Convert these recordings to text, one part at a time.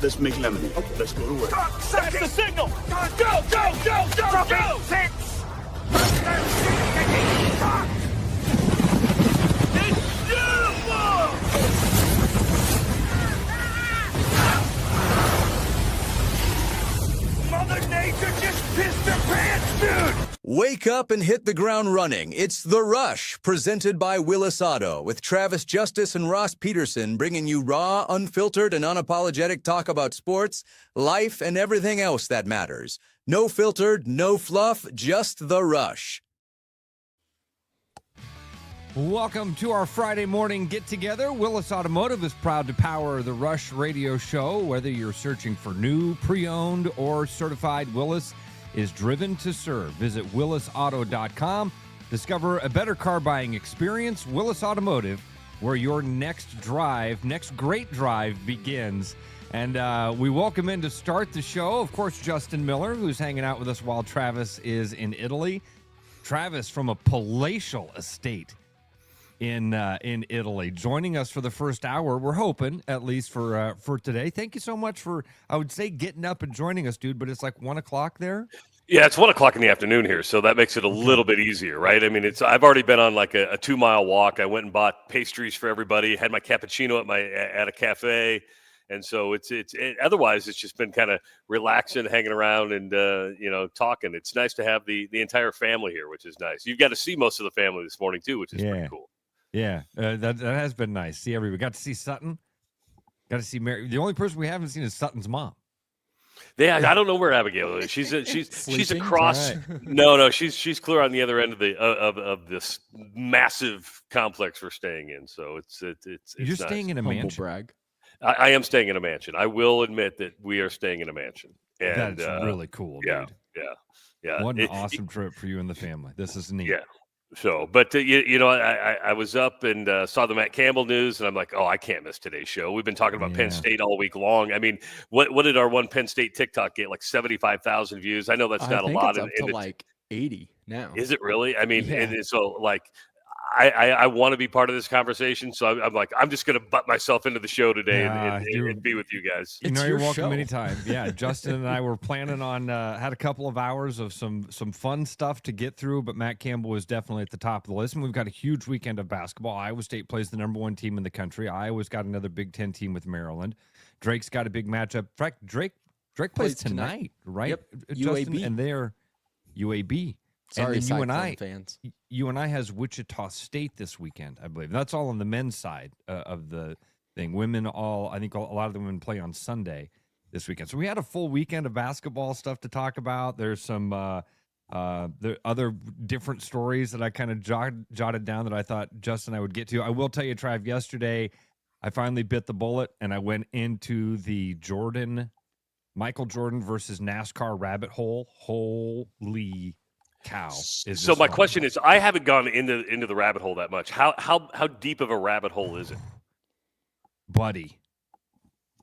let's make lemonade. Let's go to work. That's the signal! Go, go, go, go, go! Six! It's beautiful! Mother Nature just pissed her pants, dude! Wake up and hit the ground running. It's The Rush, presented by Willis Auto, with Travis Justice and Ross Peterson bringing you raw, unfiltered, and unapologetic talk about sports, life, and everything else that matters. No filtered, no fluff, just The Rush. Welcome to our Friday morning get-together. Willis Automotive is proud to power the Rush radio show. Whether you're searching for new, pre-owned, or certified, Willis is driven to serve. Visit willisauto.com. Discover a better car buying experience. Willis Automotive, where your next great drive begins. And we welcome in to start the show, of course, Justin Miller, who's hanging out with us while Travis is in Italy. Travis from a palatial estate in Italy, joining us for the first hour. We're hoping, at least for today. Thank you so much for, I would say, getting up and joining us, dude. But it's like 1 o'clock there. Yeah, it's 1 o'clock in the afternoon here, so that makes it a little bit easier, right? I mean, I've already been on like a 2-mile walk. I went and bought pastries for everybody. Had my cappuccino at a cafe, and so otherwise it's just been kind of relaxing, hanging around, and talking. It's nice to have the entire family here, which is nice. You've got to see most of the family this morning too, which is pretty cool. Yeah, that has been nice. See everybody. Got to see Sutton. Got to see Mary. The only person we haven't seen is Sutton's mom. Yeah, I don't know where Abigail is. She's across. Right. No, she's clear on the other end of this massive complex we're staying in. So it's You're nice. staying in a Humble mansion. brag. I am staying in a mansion. I will admit that we are staying in a mansion. And That's really cool, yeah, dude. yeah. What an awesome trip for you and the family. This is neat. Yeah. So, but I was up and saw the Matt Campbell news, and I'm like, oh, I can't miss today's show. We've been talking about Penn State all week long. I mean, what did our one Penn State TikTok get? Like 75,000 views. I know that's not a lot. I think it's up to like 80 now. Is it really? I mean, Yeah. and so like. I want to be part of this conversation, so I'm like, I'm just going to butt myself into the show today and be with you guys. You're welcome show. anytime. Yeah, Justin and I were planning on had a couple of hours of some fun stuff to get through, but Matt Campbell was definitely at the top of the list. And we've got a huge weekend of basketball. Iowa State plays the #1 team in the country. Iowa's got another Big Ten team with Maryland. Drake's got a big matchup. In fact, Drake plays tonight, right? Yep. Justin? UAB. And they're UAB. Sorry, and then Cyclone fans. UNI has Wichita State this weekend, I believe. That's all on the men's side of the thing. Women I think a lot of the women play on Sunday this weekend. So we had a full weekend of basketball stuff to talk about. There's some the other different stories that I kind of jotted down that I thought Justin and I would get to. I will tell you, Trav, yesterday I finally bit the bullet and I went into the Michael Jordan versus NASCAR rabbit hole. Holy cow. So my question is, I haven't gone into the rabbit hole that much. How deep of a rabbit hole is it? Buddy,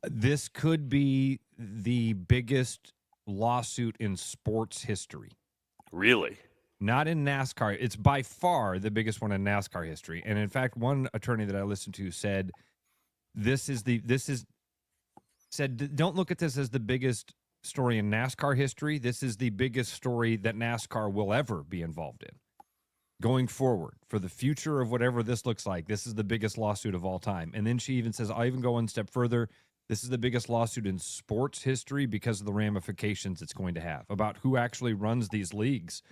this could be the biggest lawsuit in sports history. Really? Not in NASCAR. It's by far the biggest one in NASCAR history. And in fact, one attorney that I listened to said don't look at this as the biggest story in NASCAR history. This is the biggest story that NASCAR will ever be involved in. Going forward, for the future of whatever this looks like, this is the biggest lawsuit of all time. And then she even says, I'll even go one step further. This is the biggest lawsuit in sports history because of the ramifications it's going to have about who actually runs these leagues.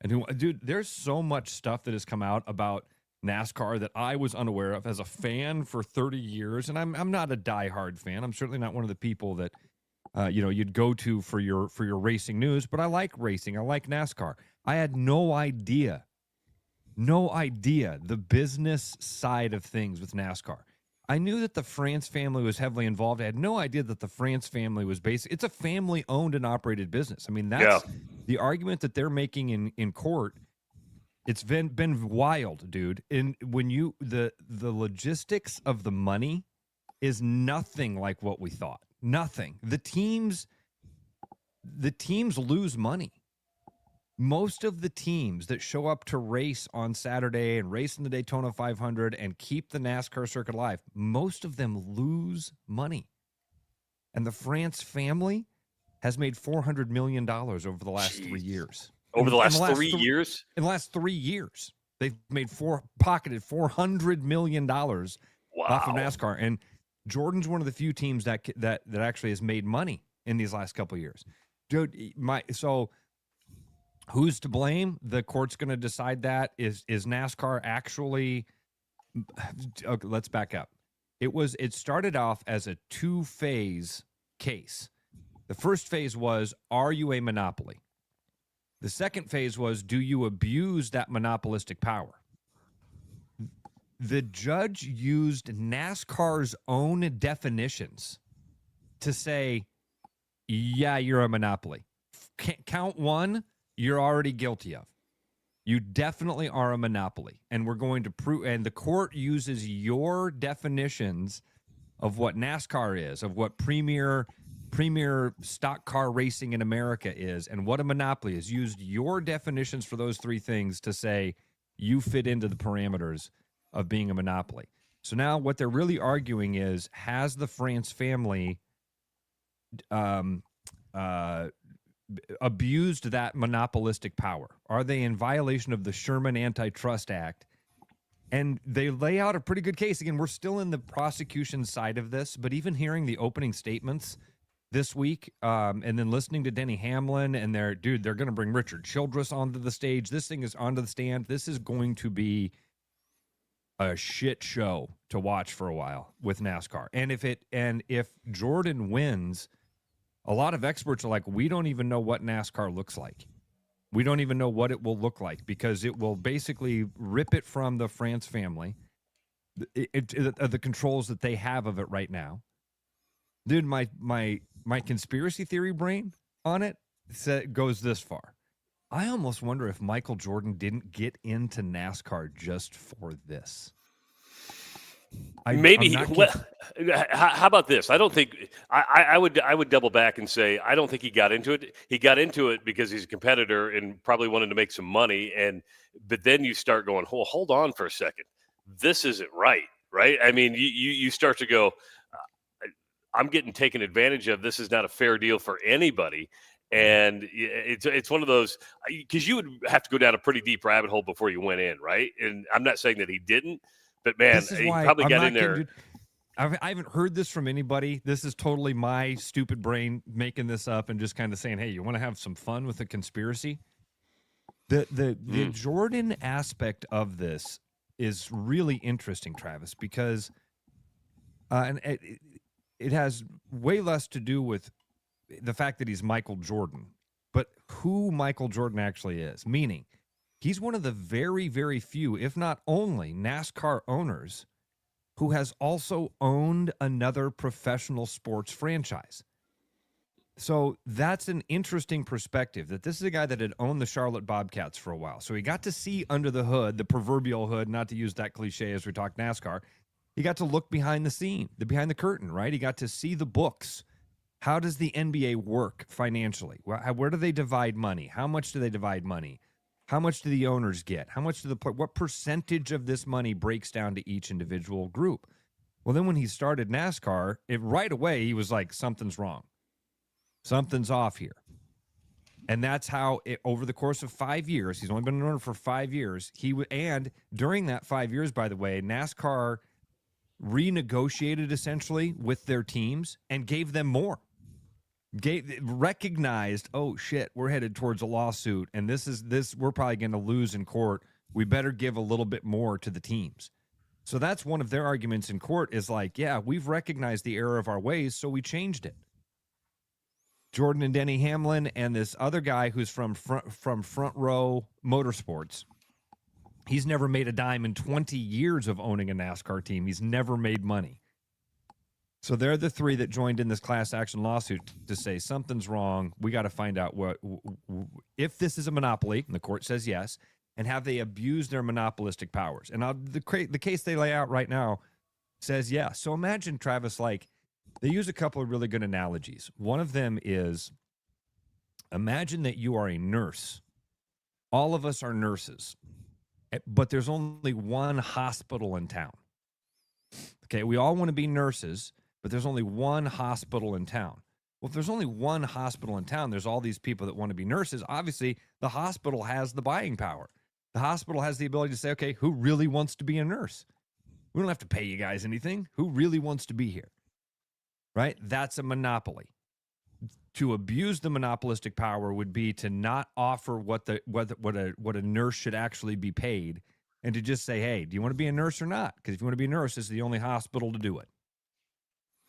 And dude, there's so much stuff that has come out about NASCAR that I was unaware of as a fan for 30 years. And I'm not a diehard fan. I'm certainly not one of the people that you'd go to for your racing news, but I like racing. I like NASCAR. I had no idea the business side of things with NASCAR. I knew that the France family was heavily involved. I had no idea that the France family was it's a family owned and operated business. I mean, that's the argument that they're making in court. It's been wild, dude. And when the logistics of the money is nothing like what we thought. Nothing. The teams lose money. Most of the teams that show up to race on Saturday and race in the Daytona 500 and keep the NASCAR circuit alive, most of them lose money. And the France family has made $400 million over the last 3 Jeez. years. Over the last 3 three- years? In the last 3 years, they've pocketed $400 million off of NASCAR. And Jordan's one of the few teams that actually has made money in these last couple of years. Dude, so who's to blame? The court's going to decide that. Is NASCAR actually? Okay, let's back up. It started off as a 2-phase case. The first phase was, are you a monopoly? The second phase was, do you abuse that monopolistic power? The judge used NASCAR's own definitions to say, yeah, you're a monopoly. Count one, you're already guilty of. You definitely are a monopoly. And we're going to prove, and the court uses your definitions of what NASCAR is, of what premier stock car racing in America is, and what a monopoly is. Used your definitions for those three things to say you fit into the parameters of being a monopoly. So now what they're really arguing is, has the France family abused that monopolistic power? Are they in violation of the Sherman Antitrust Act? And they lay out a pretty good case. Again, we're still in the prosecution side of this, but even hearing the opening statements this week, and then listening to Denny Hamlin, and they're going to bring Richard Childress onto the stage. This thing is onto the stand. This is going to be a shit show to watch for a while with NASCAR. And if Jordan wins, a lot of experts are like, we don't even know what NASCAR looks like. We don't even know what it will look like, because it will basically rip it from the France family, the controls that they have of it right now. Dude, my conspiracy theory brain on it goes this far. I almost wonder if Michael Jordan didn't get into NASCAR just for this. Maybe. How about this? I don't think I would double back and say I don't think he got into it. He got into it because he's a competitor and probably wanted to make some money. But then you start going, hold on for a second. This isn't right? I mean, you start to go, I'm getting taken advantage of. This is not a fair deal for anybody. And it's one of those, because you would have to go down a pretty deep rabbit hole before you went in, right? And I'm not saying that he didn't, but man, he probably got in there. I haven't heard this from anybody. This is totally my stupid brain making this up and just kind of saying, hey, you want to have some fun with the conspiracy? The Jordan aspect of this is really interesting, Travis, because and it has way less to do with the fact that he's Michael Jordan, but who Michael Jordan actually is. Meaning, he's one of the very, very few, if not only, NASCAR owners who has also owned another professional sports franchise. So that's an interesting perspective, that this is a guy that had owned the Charlotte Bobcats for a while. So he got to see under the hood, the proverbial hood, not to use that cliche as we talk NASCAR. He got to look behind the scene, behind the curtain, right? He got to see the books. How does the NBA work financially? Where do they divide money? How much do they divide money? How much do the owners get? What percentage of this money breaks down to each individual group? Well, then when he started NASCAR, right away he was like, something's wrong. Something's off here. And that's how, over the course of 5 years, he's only been an owner for 5 years. And during that 5 years, by the way, NASCAR renegotiated essentially with their teams and gave them more. Recognized, oh shit, we're headed towards a lawsuit, and we're probably going to lose in court. We better give a little bit more to the teams. So that's one of their arguments in court, is like, yeah, we've recognized the error of our ways, so we changed it. Jordan and Denny Hamlin and this other guy who's from Front Row Motorsports. He's never made a dime in 20 years of owning a NASCAR team. He's never made money. So they're the three that joined in this class action lawsuit to say something's wrong. We got to find out if this is a monopoly, and the court says yes, and have they abused their monopolistic powers? And the case they lay out right now says yes. So imagine, Travis, like, they use a couple of really good analogies. One of them is, imagine that you are a nurse. All of us are nurses, but there's only one hospital in town. Okay, we all want to be nurses, but there's only one hospital in town. Well, if there's only one hospital in town, there's all these people that want to be nurses. Obviously, the hospital has the buying power. The hospital has the ability to say, okay, who really wants to be a nurse? We don't have to pay you guys anything. Who really wants to be here? Right? That's a monopoly. To abuse the monopolistic power would be to not offer what a nurse should actually be paid, and to just say, hey, do you want to be a nurse or not? Because if you want to be a nurse, this is the only hospital to do it.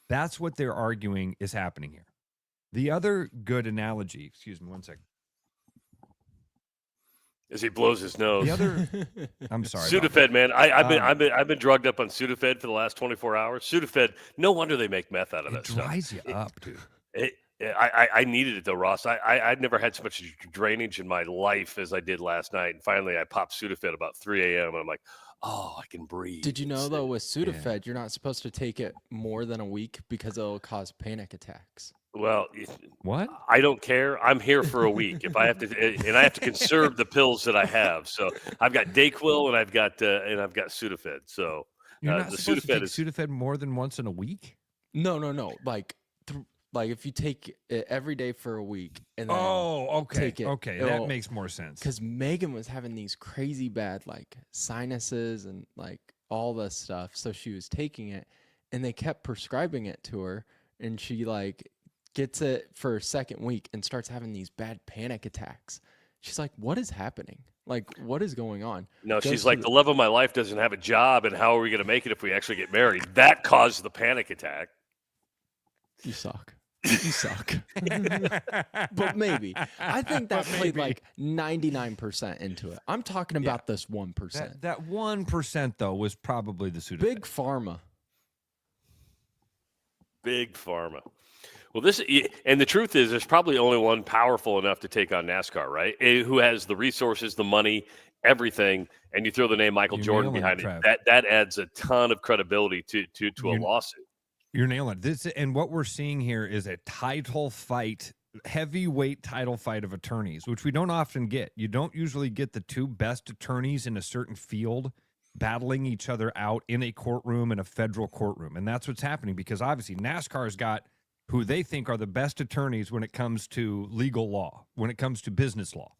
That's what they're arguing is happening here. The other good analogy, excuse me one second. As he blows his nose. The other, I'm sorry. Sudafed, man. I've been drugged up on Sudafed for the last 24 hours. Sudafed. No wonder they make meth out of that stuff. It dries you up, dude. I needed it though, Ross. I'd never had so much drainage in my life as I did last night. And finally, I popped Sudafed about 3 a.m. and I'm like, oh, I can breathe. Did you know though with Sudafed, you're not supposed to take it more than a week because it'll cause panic attacks. Well, what? I don't care. I'm here for a week. If I have to, and I have to conserve the pills that I have. So I've got Dayquil and I've got Sudafed. So you're not the supposed to take Sudafed Sudafed more than once in a week. No. Like if you take it every day for a week and then take it, that makes more sense. Because Megan was having these crazy bad like sinuses and like all this stuff, so she was taking it, and they kept prescribing it to her, and she like gets it for a second week and starts having these bad panic attacks. She's like, what is happening? Like, what is going on? No, she's like, the love of my life doesn't have a job, and how are we going to make it if we actually get married? That caused the panic attack. You suck. You suck. But maybe. I think that played like 99% into it. I'm talking about this 1%. That 1%, though, was probably the Sudafed. Big Pharma. Big Pharma. Well, and the truth is, there's probably only one powerful enough to take on NASCAR, right? Who has the resources, the money, everything, and you throw the name Michael Jordan behind it. That adds a ton of credibility to a lawsuit. You're nailing it. And what we're seeing here is a title fight, heavyweight title fight of attorneys, which we don't often get. You don't usually get the two best attorneys in a certain field battling each other out in a courtroom, in a federal courtroom. And that's what's happening because obviously NASCAR's got who they think are the best attorneys when it comes to legal law, when it comes to business law.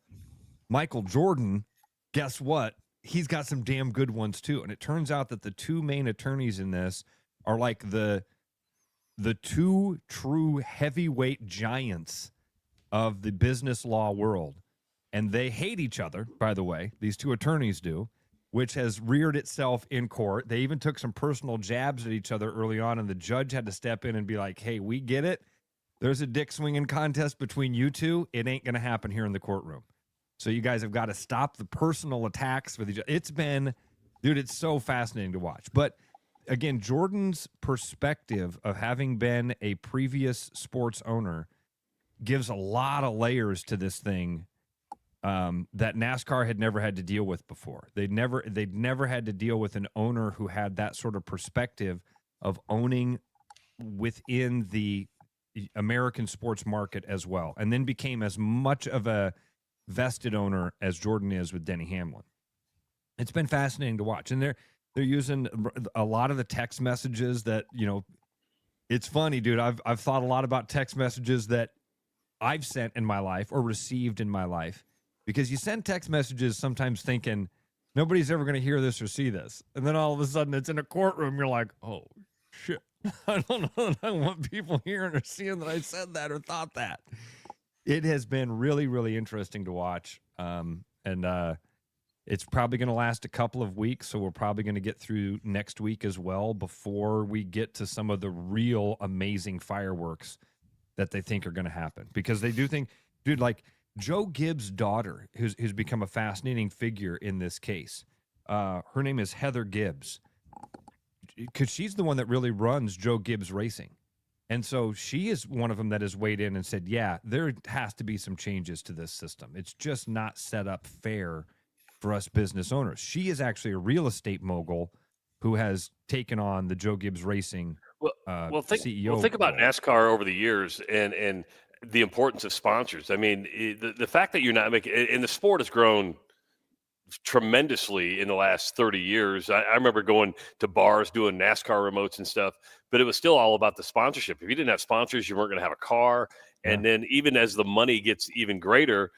Michael Jordan, guess what? He's got some damn good ones too. And it turns out that the two main attorneys in this are like the two true heavyweight giants of the business law world. And they hate each other, by the way. These two attorneys do, which has reared itself in court. They even took some personal jabs at each other early on, and the judge had to step in and be like, hey, we get it. There's a dick swinging contest between you two. It ain't going to happen here in the courtroom. So you guys have got to stop the personal attacks with each other. It's been, dude, it's so fascinating to watch. But again, Jordan's perspective of having been a previous sports owner gives a lot of layers to this thing that NASCAR had never had to deal with before. They'd never had to deal with an owner who had that sort of perspective of owning within the American sports market as well, and then became as much of a vested owner as Jordan is with Denny Hamlin. It's been fascinating to watch, and they're using a lot of the text messages that, you know, it's funny, dude. I've thought a lot about text messages that I've sent in my life or received in my life. Because you send text messages sometimes thinking nobody's ever going to hear this or see this. And then all of a sudden it's in a courtroom. You're like, oh, shit. I don't know. I want people hearing or seeing that I said that or thought that. It has been really, really interesting to watch. And it's probably going to last a couple of weeks. So we're probably going to get through next week as well before we get to some of the real amazing fireworks that they think are going to happen. Because they do think, dude, like, Joe Gibbs' daughter, who's become a fascinating figure in this case, her name is Heather Gibbs, because she's the one that really runs Joe Gibbs Racing. And so she is one of them that has weighed in and said, yeah, there has to be some changes to this system. It's just not set up fair for us business owners. She is actually a real estate mogul who has taken on the Joe Gibbs Racing CEO. Well, think about NASCAR over the years and the importance of sponsors. I mean, the fact that you're not making, and the sport has grown tremendously in the last 30 years. I remember going to bars doing NASCAR remotes and stuff, but it was still all about the sponsorship. If you didn't have sponsors, you weren't going to have a car. And then even as the money gets even greater,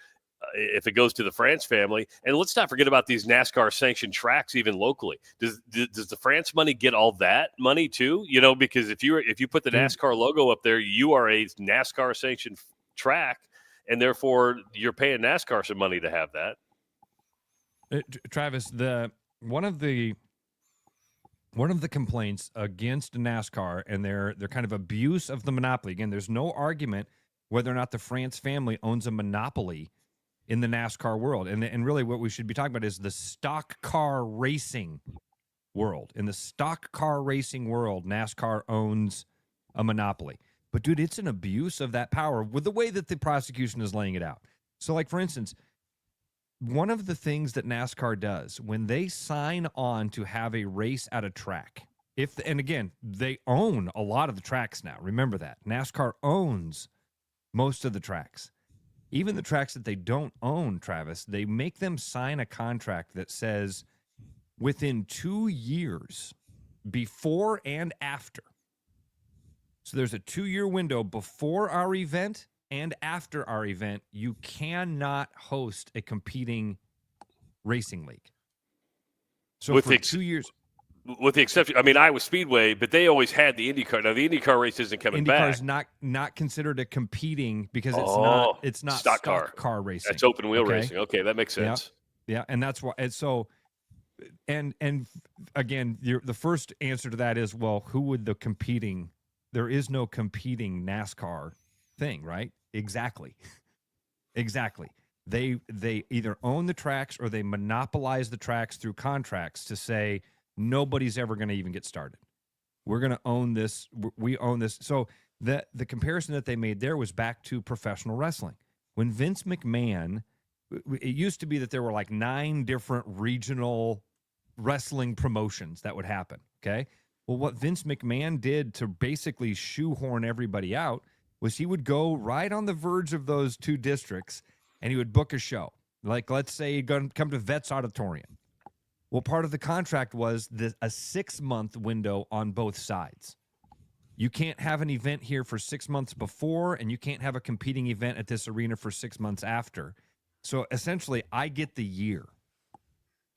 if it goes to the France family, and let's not forget about these NASCAR sanctioned tracks, even locally. Does the France money get all that money too? You know, because if you put the NASCAR logo up there, you are a NASCAR sanctioned track, and therefore you're paying NASCAR some money to have that. Travis, one of the complaints against NASCAR and their kind of abuse of the monopoly. Again, there's no argument whether or not the France family owns a monopoly in the NASCAR world. And really what we should be talking about is the stock car racing world. In the stock car racing world, NASCAR owns a monopoly. But, dude, it's an abuse of that power with the way that the prosecution is laying it out. So, like, for instance, one of the things that NASCAR does when they sign on to have a race at a track, and again, they own a lot of the tracks now. Remember that. NASCAR owns most of the tracks. Even the tracks that they don't own, Travis, they make them sign a contract that says within 2 years, before and after. So there's a 2-year window before our event and after our event, you cannot host a competing racing league. So With for 2 years. With the exception, I mean, Iowa Speedway, but they always had the IndyCar. Now the IndyCar race isn't coming back. IndyCar is not considered a competing because it's not stock car racing. That's open wheel racing. Okay, that makes sense. Yeah, and that's why. And so, and again, the first answer to that is, well, who would the competing? There is no competing NASCAR thing, right? Exactly. They either own the tracks or they monopolize the tracks through contracts to say nobody's ever going to even get started. We're going to own this. We own this. So the comparison that they made there was back to professional wrestling. When Vince McMahon, it used to be that there were like 9 different regional wrestling promotions that would happen, okay? Well, what Vince McMahon did to basically shoehorn everybody out was he would go right on the verge of those 2 districts and he would book a show. Like, let's say he'd come to Vets Auditorium. Well, part of the contract was a 6-month window on both sides. You can't have an event here for 6 months before, and you can't have a competing event at this arena for 6 months after. So essentially, I get the year.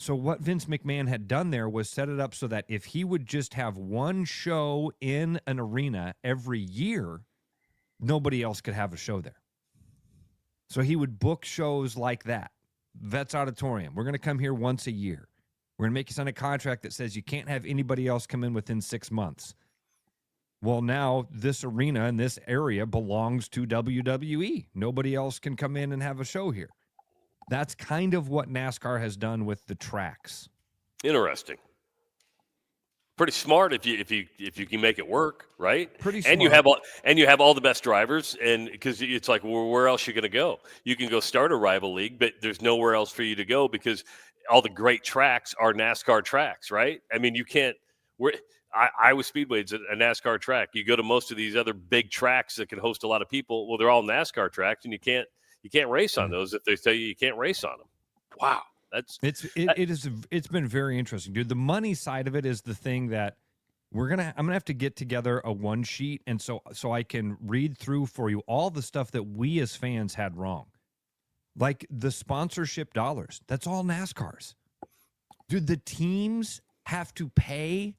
So what Vince McMahon had done there was set it up so that if he would just have one show in an arena every year, nobody else could have a show there. So he would book shows like that. Vets Auditorium, we're going to come here once a year. We're going to make you sign a contract that says you can't have anybody else come in within 6 months. Well, now this arena in this area belongs to WWE. Nobody else can come in and have a show here. That's kind of what NASCAR has done with the tracks. Interesting. Pretty smart if you can make it work, right? Pretty smart. And you have all the best drivers, and because it's like, well, where else are you going to go? You can go start a rival league, but there's nowhere else for you to go because all the great tracks are NASCAR tracks, right? I mean, you can't. Iowa Speedway is a NASCAR track. You go to most of these other big tracks that can host a lot of people. Well, they're all NASCAR tracks, and you can't race on those if they tell you can't race on them. Wow, it's been very interesting, dude. The money side of it is the thing that I'm gonna have to get together a one sheet, and so I can read through for you all the stuff that we as fans had wrong. Like the sponsorship dollars. That's all NASCAR's. Dude, the teams have to pay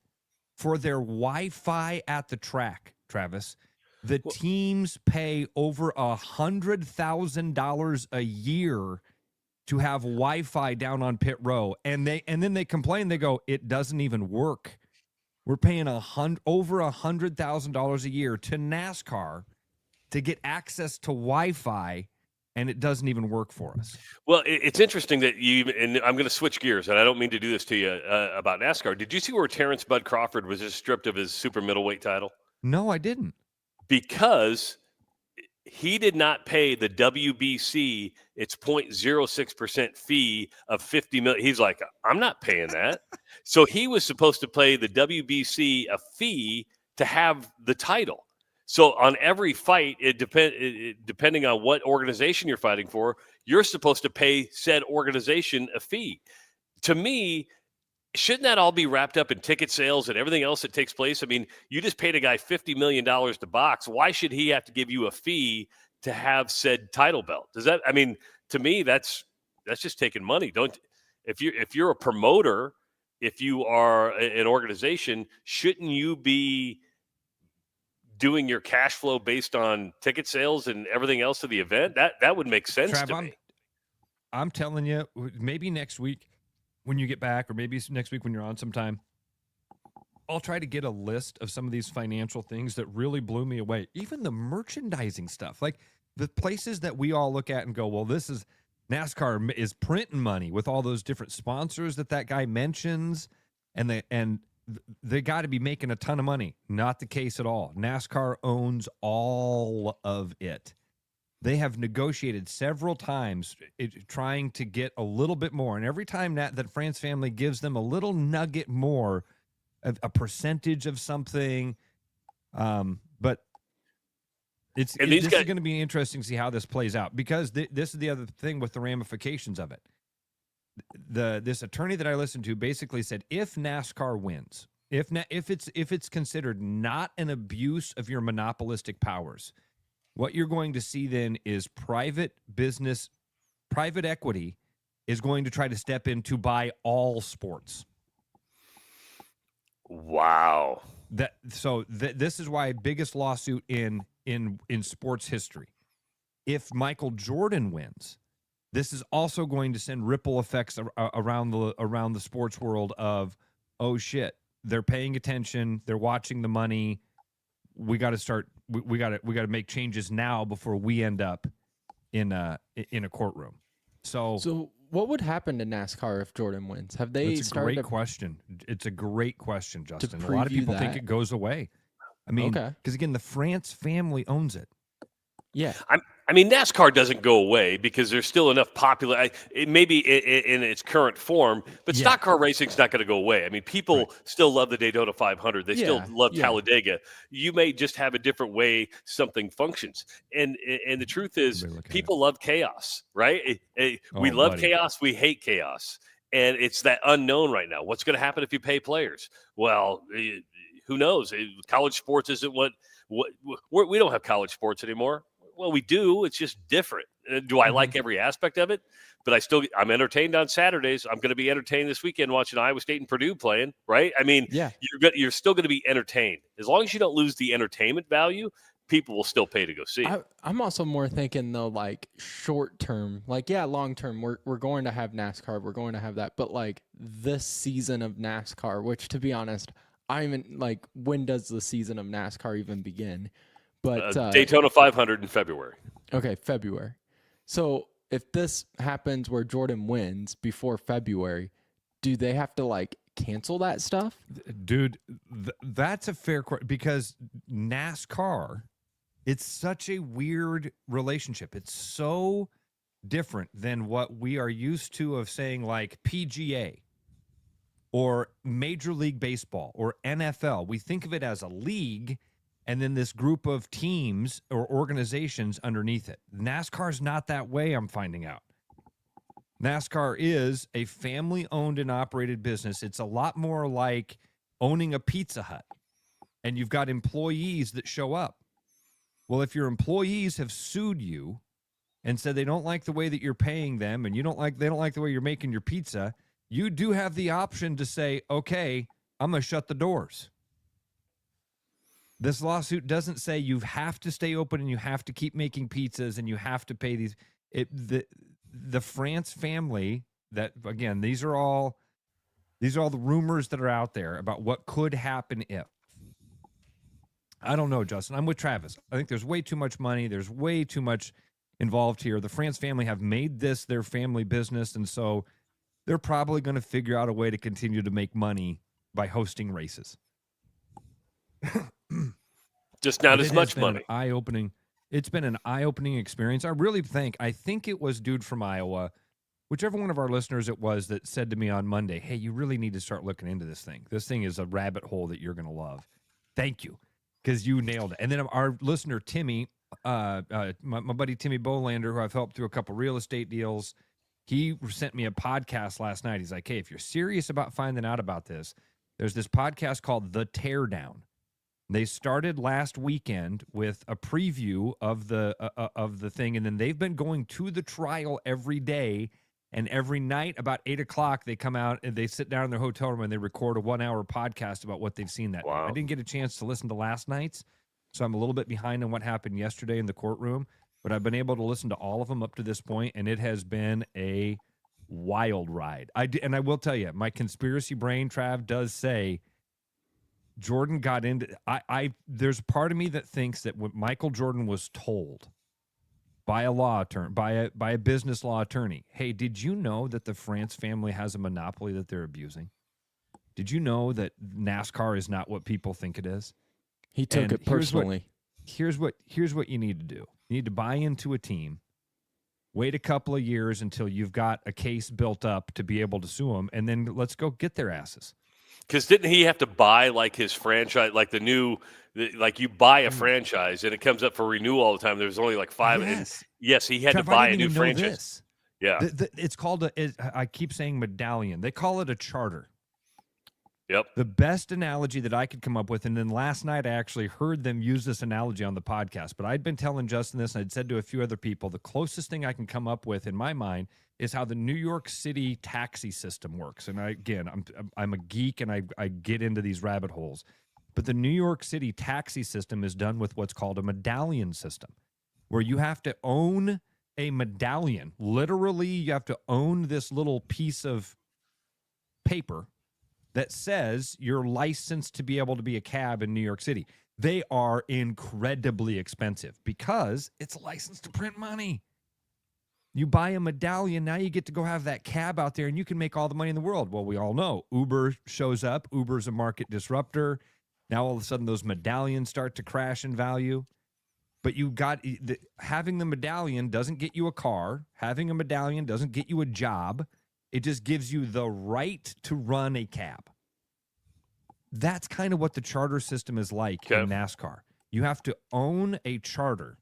for their Wi-Fi at the track, Travis. The teams pay over $100,000 a year to have Wi-Fi down on pit row. And then they complain, they go, it doesn't even work. We're paying over $100,000 a year to NASCAR to get access to Wi-Fi, and it doesn't even work for us. Well, it's interesting that and I'm going to switch gears, and I don't mean to do this to you about NASCAR. Did you see where Terrence Bud Crawford was just stripped of his super middleweight title? No, I didn't. Because he did not pay the WBC its 0.06% fee of $50 million. He's like, I'm not paying that. So he was supposed to pay the WBC a fee to have the title. So on every fight, depending on what organization you're fighting for, you're supposed to pay said organization a fee. to me, shouldn't that all be wrapped up in ticket sales and everything else that takes place? I mean, you just paid a guy $50 million to box. Why should he have to give you a fee to have said title belt? Does that, I mean, to me, that's just taking money. If you're a promoter, if you are an organization, shouldn't you be doing your cash flow based on ticket sales and everything else of the event? That would make sense to me. I'm telling you, maybe next week when you get back, or maybe next week when you're on sometime, I'll try to get a list of some of these financial things that really blew me away. Even the merchandising stuff, like the places that we all look at and go, well, this is NASCAR is printing money with all those different sponsors that guy mentions, and they got to be making a ton of money. Not the case at all. NASCAR owns all of it. They have negotiated several times trying to get a little bit more. And every time that France family gives them a little nugget more, a percentage of something. But this is going to be interesting to see how this plays out, because this is the other thing with the ramifications of it. This attorney that I listened to basically said, if NASCAR wins, if it's considered not an abuse of your monopolistic powers, what you're going to see then is private equity is going to try to step in to buy all sports. Wow. This is why biggest lawsuit in sports history. If Michael Jordan wins, this is also going to send ripple effects around the sports world of, oh shit, they're paying attention, they're watching the money. We got to start. We got to make changes now before we end up in a courtroom. So what would happen to NASCAR if Jordan wins? Have they It's a started? great question. It's a great question, Justin. A preview lot of people think that? it goes away. I mean, because again, the France family owns it. Yeah. I mean, NASCAR doesn't go away because there's still enough popular. It may be in its current form, but stock car racing's not going to go away. I mean, people still love the Daytona 500. They still love Talladega. You may just have a different way something functions. And the truth is, people love chaos, right? We love chaos. We hate chaos. And it's that unknown right now. What's going to happen if you pay players? Well, who knows? College sports isn't what we don't have college sports anymore. Well, we do. It's just different. Do I like every aspect of it? But I'm entertained on Saturdays. I'm going to be entertained this weekend watching Iowa State and Purdue playing, right? I mean, you're still going to be entertained. As long as you don't lose the entertainment value, people will still pay to go see it. I'm also more thinking, though, like short term. Like, long term, we're going to have NASCAR. We're going to have that. But, like, this season of NASCAR, which, to be honest, when does the season of NASCAR even begin? But Daytona 500 in February. Okay, February. So if this happens where Jordan wins before February, do they have to cancel that stuff? Dude, that's a fair question, because NASCAR, it's such a weird relationship. It's so different than what we are used to of saying like PGA or Major League Baseball or NFL. We think of it as a league and then this group of teams or organizations underneath it. NASCAR's not that way, I'm finding out. NASCAR is a family-owned and operated business. It's a lot more like owning a Pizza Hut, and you've got employees that show up. Well, if your employees have sued you and said they don't like the way that you're paying them and they don't like the way you're making your pizza, you do have the option to say, okay, I'm going to shut the doors. This lawsuit doesn't say you have to stay open and you have to keep making pizzas and you have to pay these. The France family, that, again, these are all the rumors that are out there about what could happen if. I don't know, Justin. I'm with Travis. I think there's way too much money. There's way too much involved here. The France family have made this their family business, and so they're probably going to figure out a way to continue to make money by hosting races. Just not as much money. It's been an eye-opening experience. I think it was dude from Iowa, whichever one of our listeners it was, that said to me on Monday, hey, you really need to start looking into this thing. This thing is a rabbit hole that you're going to love. Thank you, because you nailed it. And then our listener, Timmy, my buddy Timmy Bolander, who I've helped through a couple real estate deals, He sent me a podcast last night. He's like, hey, if you're serious about finding out about this, there's this podcast called The Teardown. They started last weekend with a preview of the thing, and then they've been going to the trial every day. And every night about 8 o'clock, they come out and they sit down in their hotel room and they record a 1-hour podcast about what they've seen that Wow. night. I didn't get a chance to listen to last night's, so I'm a little bit behind on what happened yesterday in the courtroom. But I've been able to listen to all of them up to this point, and it has been a wild ride. And I will tell you, my conspiracy brain, Trav, does say Jordan got into. There's a part of me that thinks that when Michael Jordan was told by a law attorney, by a business law attorney, hey, did you know that the France family has a monopoly that they're abusing? Did you know that NASCAR is not what people think it is? He took it personally. Here's what you need to do. You need to buy into a team, wait a couple of years until you've got a case built up to be able to sue them, and then let's go get their asses. Because didn't he have to buy like his franchise, like like you buy a franchise and it comes up for renewal all the time? There's only like 5. Yes. And yes, he had Trav, to buy I a didn't new even know franchise. this. Yeah. It's called I keep saying medallion. They call it a charter. Yep. The best analogy that I could come up with, and then last night I actually heard them use this analogy on the podcast, but I'd been telling Justin this, and I'd said to a few other people, the closest thing I can come up with in my mind is how the New York City taxi system works. And I'm a geek, and I get into these rabbit holes. But the New York City taxi system is done with what's called a medallion system, where you have to own a medallion. Literally, you have to own this little piece of paper that says you're licensed to be able to be a cab in New York City. They are incredibly expensive because it's licensed to print money. You buy a medallion, now you get to go have that cab out there and you can make all the money in the world. Well, we all know Uber shows up. Uber's a market disruptor. Now all of a sudden those medallions start to crash in value. But having the medallion doesn't get you a car. Having a medallion doesn't get you a job. It just gives you the right to run a cab. That's kind of what the charter system is like in NASCAR. You have to own a charter,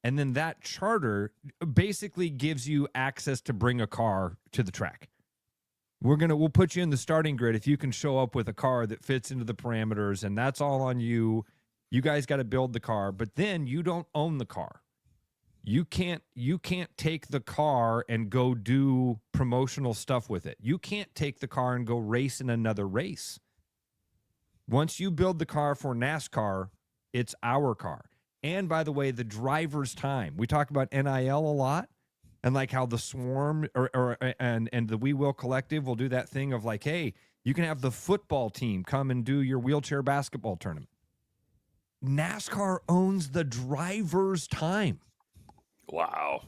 and then that charter basically gives you access to bring a car to the track. We'll put you in the starting grid if you can show up with a car that fits into the parameters, and that's all on you. You guys got to build the car, but then you don't own the car. You can't take the car and go do promotional stuff with it. You can't take the car and go race in another race. Once you build the car for NASCAR, it's our car. And by the way, the driver's time. We talk about NIL a lot, and like how the Swarm and the We Will Collective will do that thing of like, hey, you can have the football team come and do your wheelchair basketball tournament. NASCAR owns the driver's time. Wow.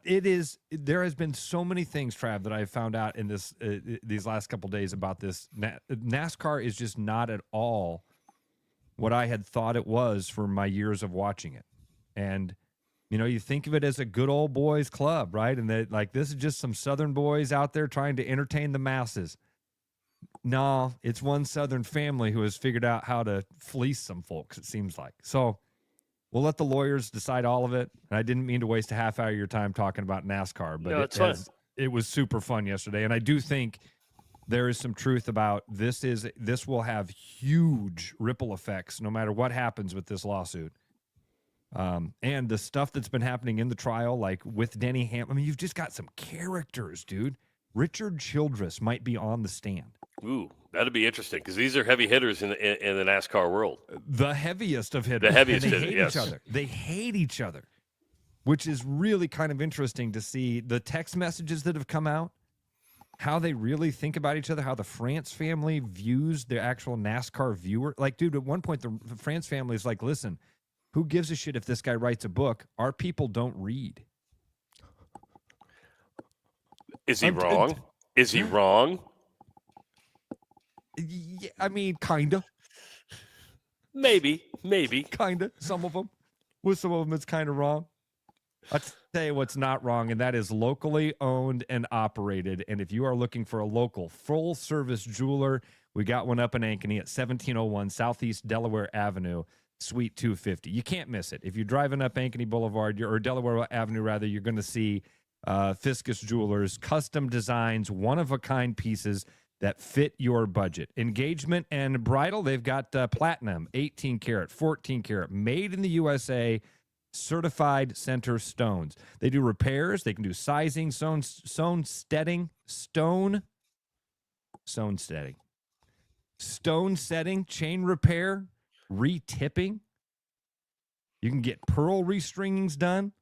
There has been so many things, Trav, that I've found out in these last couple of days about this. NASCAR is just not at all what I had thought it was for my years of watching it. And, you think of it as a good old boys club, right? And that like, this is just some Southern boys out there trying to entertain the masses. No, it's one Southern family who has figured out how to fleece some folks, it seems like. So we'll let the lawyers decide all of it. And I didn't mean to waste a half hour of your time talking about NASCAR, but it was super fun yesterday. And I do think there is some truth about this will have huge ripple effects no matter what happens with this lawsuit. And the stuff that's been happening in the trial, like with Denny Hamlin, you've just got some characters, dude. Richard Childress might be on the stand. Ooh, that'd be interesting because these are heavy hitters in the NASCAR world. The heaviest of hitters. The heaviest and they hitter, hate yes. each other. They hate each other, which is really kind of interesting to see the text messages that have come out, how they really think about each other, how the France family views their actual NASCAR viewer. Like, dude, at one point, the France family is like, listen, who gives a shit if this guy writes a book? Our people don't read. Is he wrong? Is he wrong? Yeah, I mean, kind of. Maybe. Kind of. Some of them. With some of them, it's kind of wrong. I'll tell you what's not wrong, and that is locally owned and operated. And if you are looking for a local full-service jeweler, we got one up in Ankeny at 1701 Southeast Delaware Avenue, Suite 250. You can't miss it. If you're driving up Ankeny Boulevard, or Delaware Avenue, rather, you're going to see Fiscus Jewelers, custom designs, one-of-a-kind pieces that fit your budget. Engagement and bridal, they've got platinum, 18 karat, 14 karat, made in the USA, certified center stones. They do repairs. They can do sizing, stone setting, stone setting, chain repair, re-tipping. You can get pearl restringings done.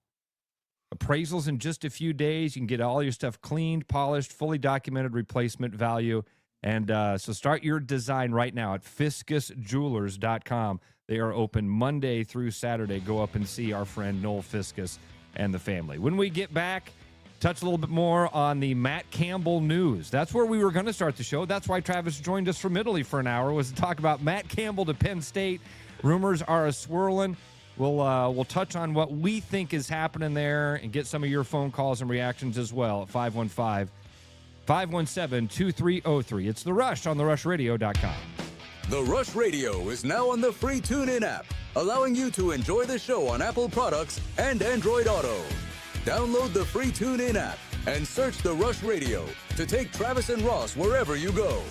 Appraisals in just a few days. You can get all your stuff cleaned, polished, fully documented replacement value. And so start your design right now at fiscusjewelers.com. They are open Monday through Saturday. Go up and see our friend Noel Fiscus and the family. When we get back, touch a little bit more on the Matt Campbell news. That's where we were going to start the show. That's why Travis joined us from Italy for an hour, was to talk about Matt Campbell to Penn State. Rumors are a-swirling. We'll touch on what we think is happening there and get some of your phone calls and reactions as well at 515-517-2303. It's The Rush on therushradio.com. The Rush Radio is now on the free TuneIn app, allowing you to enjoy the show on Apple products and Android Auto. Download the free TuneIn app and search The Rush Radio to take Travis and Ross wherever you go.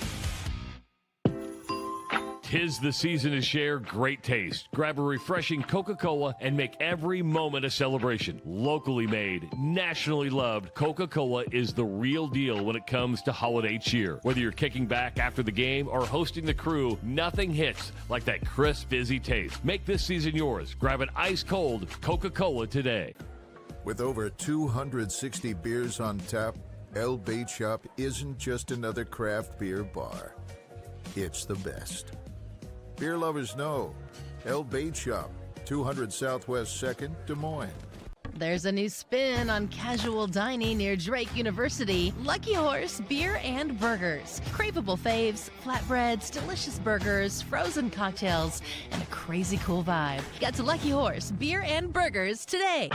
'Tis the season to share great taste. Grab a refreshing Coca-Cola and make every moment a celebration. Locally made, nationally loved, Coca-Cola is the real deal when it comes to holiday cheer. Whether you're kicking back after the game or hosting the crew, nothing hits like that crisp, fizzy taste. Make this season yours. Grab an ice-cold Coca-Cola today. With over 260 beers on tap, El Bait Shop isn't just another craft beer bar. It's the best. Beer lovers know. El Bait Shop, 200 Southwest 2nd, Des Moines. There's a new spin on casual dining near Drake University. Lucky Horse Beer and Burgers. Craveable faves, flatbreads, delicious burgers, frozen cocktails, and a crazy cool vibe. Get to Lucky Horse Beer and Burgers today.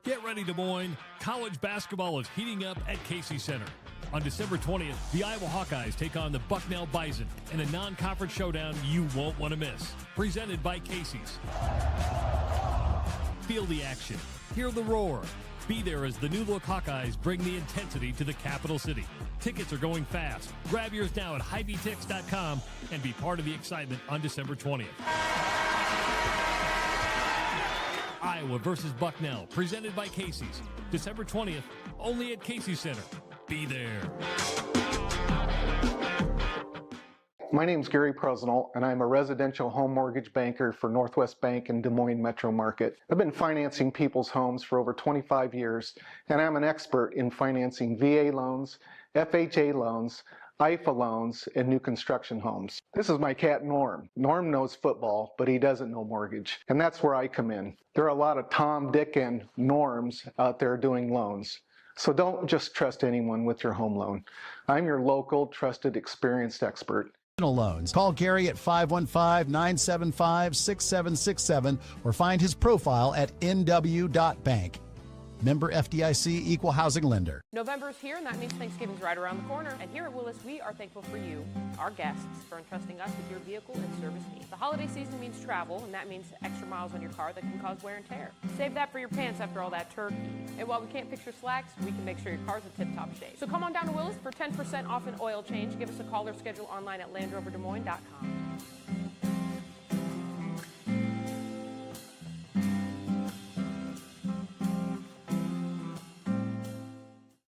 Get ready, Des Moines. College basketball is heating up at Casey Center. On December 20th, the Iowa Hawkeyes take on the Bucknell Bison in a non-conference showdown you won't want to miss. Presented by Casey's. Feel the action. Hear the roar. Be there as the new-look Hawkeyes bring the intensity to the capital city. Tickets are going fast. Grab yours now at HighVTix.com and be part of the excitement on December 20th. Iowa versus Bucknell, presented by Casey's. December 20th, only at Casey Center. Be there. My name's Gary Presnell, and I'm a residential home mortgage banker for Northwest Bank in Des Moines Metro Market. I've been financing people's homes for over 25 years, and I'm an expert in financing VA loans, FHA loans, IFA loans, and new construction homes. This is my cat Norm. Norm knows football, but he doesn't know mortgage, and that's where I come in. There are a lot of Tom, Dick, and Norms out there doing loans. So don't just trust anyone with your home loan. I'm your local, trusted, experienced expert. Loans. Call Gary at 515-975-6767 or find his profile at nw.bank. Member FDIC, Equal Housing Lender. November's here, and that means Thanksgiving's right around the corner. And here at Willis, we are thankful for you, our guests, for entrusting us with your vehicle and service needs. The holiday season means travel, and that means extra miles on your car that can cause wear and tear. Save that for your pants after all that turkey. And while we can't picture slacks, we can make sure your car's in tip-top shape. So come on down to Willis for 10% off an oil change. Give us a call or schedule online at LandRoverDesMoines.com.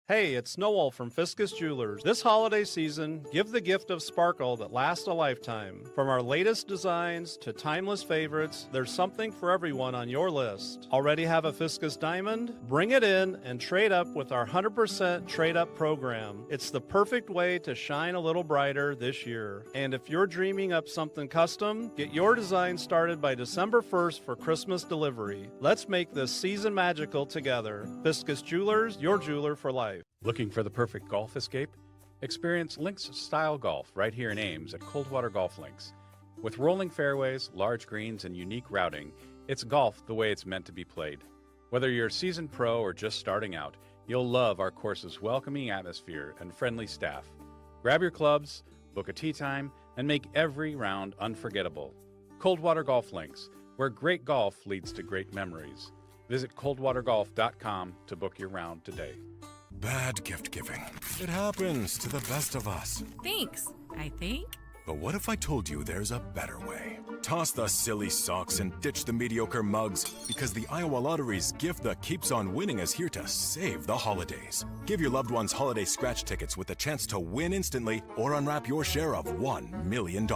Hey, it's Noel from Fiscus Jewelers. This holiday season, give the gift of sparkle that lasts a lifetime. From our latest designs to timeless favorites, there's something for everyone on your list. Already have a Fiscus diamond? Bring it in and trade up with our 100% trade-up program. It's the perfect way to shine a little brighter this year. And if you're dreaming up something custom, get your design started by December 1st for Christmas delivery. Let's make this season magical together. Fiscus Jewelers, your jeweler for life. Looking for the perfect golf escape? Experience links-style golf right here in Ames at Coldwater Golf Links. With rolling fairways, large greens, and unique routing, it's golf the way it's meant to be played. Whether you're a seasoned pro or just starting out, you'll love our course's welcoming atmosphere and friendly staff. Grab your clubs, book a tee time, and make every round unforgettable. Coldwater Golf Links, where great golf leads to great memories. Visit coldwatergolf.com to book your round today. Bad gift giving. It happens to the best of us. Thanks, I think. But what if I told you there's a better way? Toss the silly socks and ditch the mediocre mugs, because the Iowa Lottery's gift that keeps on winning is here to save the holidays. Give your loved ones holiday scratch tickets with a chance to win instantly or unwrap your share of $1 million.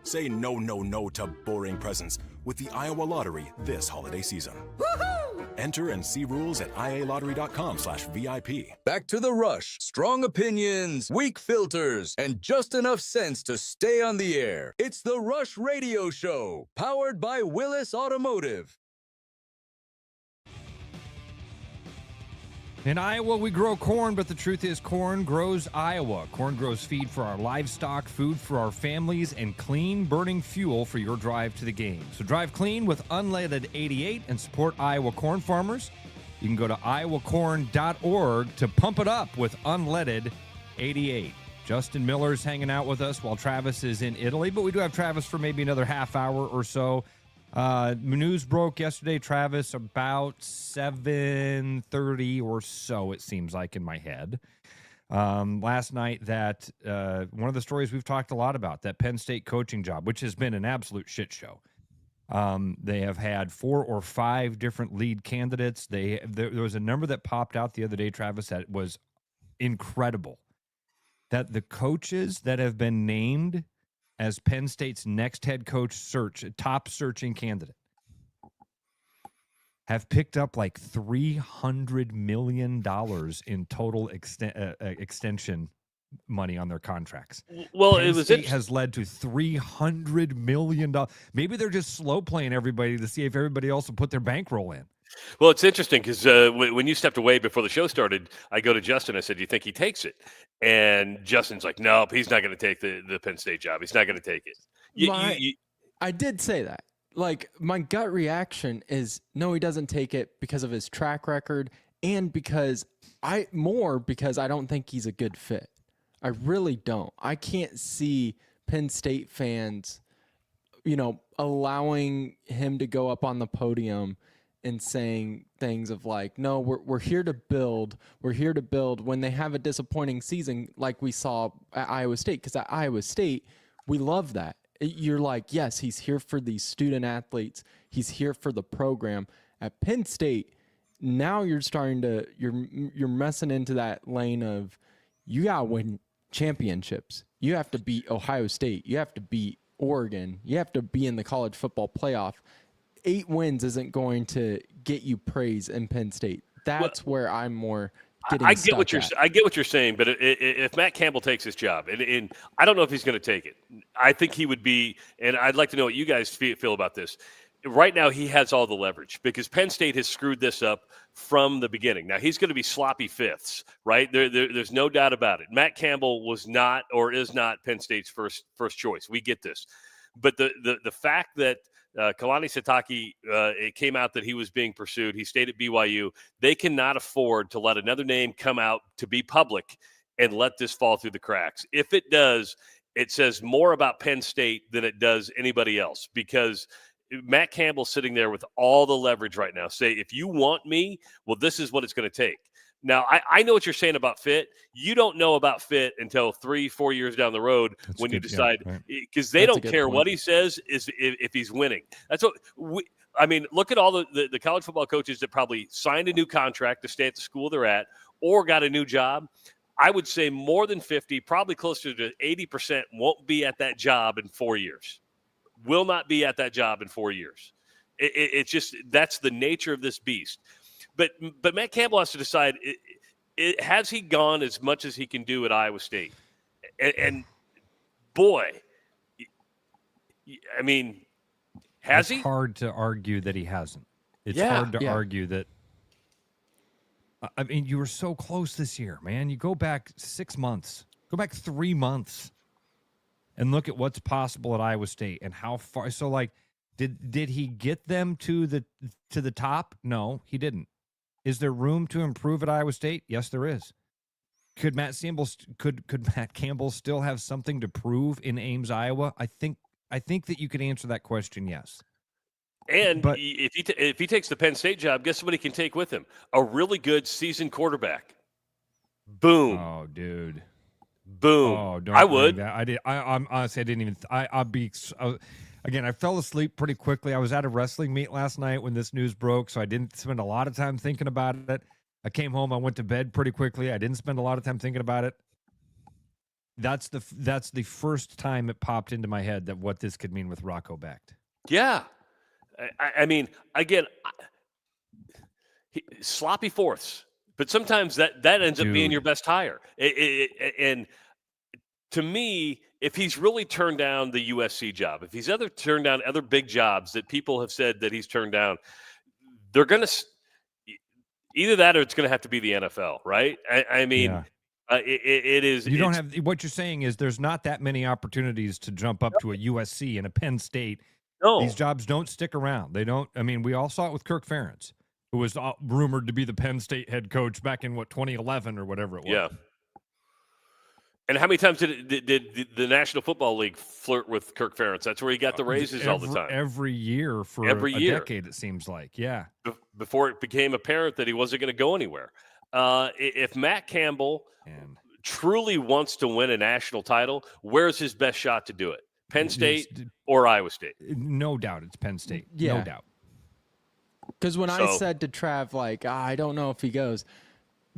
Say no, no, no to boring presents with the Iowa Lottery this holiday season. Woohoo! Enter and see rules at ialottery.com/VIP. Back to the rush. Strong opinions, weak filters, and just enough sense to stay on the air. It's the Rush Radio Show, powered by Willis Automotive. In Iowa, we grow corn, but the truth is corn grows Iowa. Corn grows feed for our livestock, food for our families, and clean burning fuel for your drive to the game. So drive clean with unleaded 88 and support Iowa corn farmers. You can go to iowacorn.org to pump it up with unleaded 88. Justin Miller's hanging out with us while Travis is in Italy, but we do have Travis for maybe another half hour or so. News broke yesterday, Travis, about 7:30 or so, it seems like in my head. Last night that one of the stories we've talked a lot about, that Penn State coaching job, which has been an absolute shit show. They have had 4 or 5 different lead candidates. There was a number that popped out the other day, Travis, that was incredible. That the coaches that have been named as Penn State's next head coach top searching candidate, have picked up like $300 million in total extension money on their contracts. Well, Penn State has led to $300 million. Maybe they're just slow playing everybody to see if everybody else will put their bankroll in. Well, it's interesting because when you stepped away before the show started, I go to Justin. I said, "Do you think he takes it?" And Justin's like, "Nope, he's not going to take the Penn State job. He's not going to take it." I did say that. Like, my gut reaction is no, he doesn't take it because of his track record and because I don't think he's a good fit. I really don't. I can't see Penn State fans, allowing him to go up on the podium and saying things of like, no, we're here to build. We're here to build when they have a disappointing season like we saw at Iowa State. Because at Iowa State, we love that. You're like, yes, he's here for these student athletes. He's here for the program. At Penn State, now you're messing into that lane of you got to win championships. You have to beat Ohio State. You have to beat Oregon. You have to be in the college football playoff. 8 wins isn't going to get you praise in Penn State. That's where I'm more getting I get what you're saying, but if Matt Campbell takes his job, and I don't know if he's going to take it. I think he would be, and I'd like to know what you guys feel about this. Right now, he has all the leverage because Penn State has screwed this up from the beginning. Now, he's going to be sloppy fifths, right? There's no doubt about it. Matt Campbell was not or is not Penn State's first choice. We get this. But the fact that Kalani Sitake, it came out that he was being pursued. He stayed at BYU. They cannot afford to let another name come out to be public and let this fall through the cracks. If it does, it says more about Penn State than it does anybody else because Matt Campbell's sitting there with all the leverage right now. Say, if you want me, well, this is what it's going to take. Now, I know what you're saying about fit. You don't know about fit until 3-4 years down the road when you decide, because they don't care what he says is if he's winning. That's what look at all the college football coaches that probably signed a new contract to stay at the school they're at or got a new job. I would say more than 50, probably closer to 80% won't be at that job in 4 years. Will not be at that job in 4 years. It's just that's the nature of this beast. But Matt Campbell has to decide, has he gone as much as he can do at Iowa State? And boy, I mean, has he? It's hard to argue that he hasn't. It's hard to argue that. I mean, you were so close this year, man. You go back 6 months, go back 3 months, and look at what's possible at Iowa State and how far. So, like, did he get them to the top? No, he didn't. Is there room to improve at Iowa State? Yes, there is. Could Matt Campbell still have something to prove in Ames, Iowa? I think that you could answer that question, yes. And But- if he takes the Penn State job, guess what he can take with him? A really good seasoned quarterback. Boom. Oh, dude. Boom. Oh, don't I bring would. that. I'm honestly, I didn't even. I'll be. Again, I fell asleep pretty quickly. I was at a wrestling meet last night when this news broke, so I didn't spend a lot of time thinking about it. I came home. I went to bed pretty quickly. I didn't spend a lot of time thinking about it. That's the first time it popped into my head that what this could mean with Rocco Becht. Yeah. I mean, again, sloppy fourths, but sometimes that ends up being your best hire. And to me, if he's really turned down the USC job, if he's turned down other big jobs that people have said that he's turned down, they're going to either that or it's going to have to be the NFL, right? I mean, Yeah. It is. You don't have what you're saying is there's not that many opportunities to jump up to a USC and a Penn State. No. These jobs don't stick around. They don't. I mean, we all saw it with Kirk Ferentz, who was rumored to be the Penn State head coach back in 2011 or whatever it was. Yeah. And how many times did the National Football League flirt with Kirk Ferentz? That's where he got the raises all the time. Every year for a decade, it seems like. Yeah. Before it became apparent that he wasn't going to go anywhere. If Matt Campbell truly wants to win a national title, where's his best shot to do it? Penn State or Iowa State? No doubt it's Penn State. Yeah. No doubt. Because when I said to Trav, like, I don't know if he goes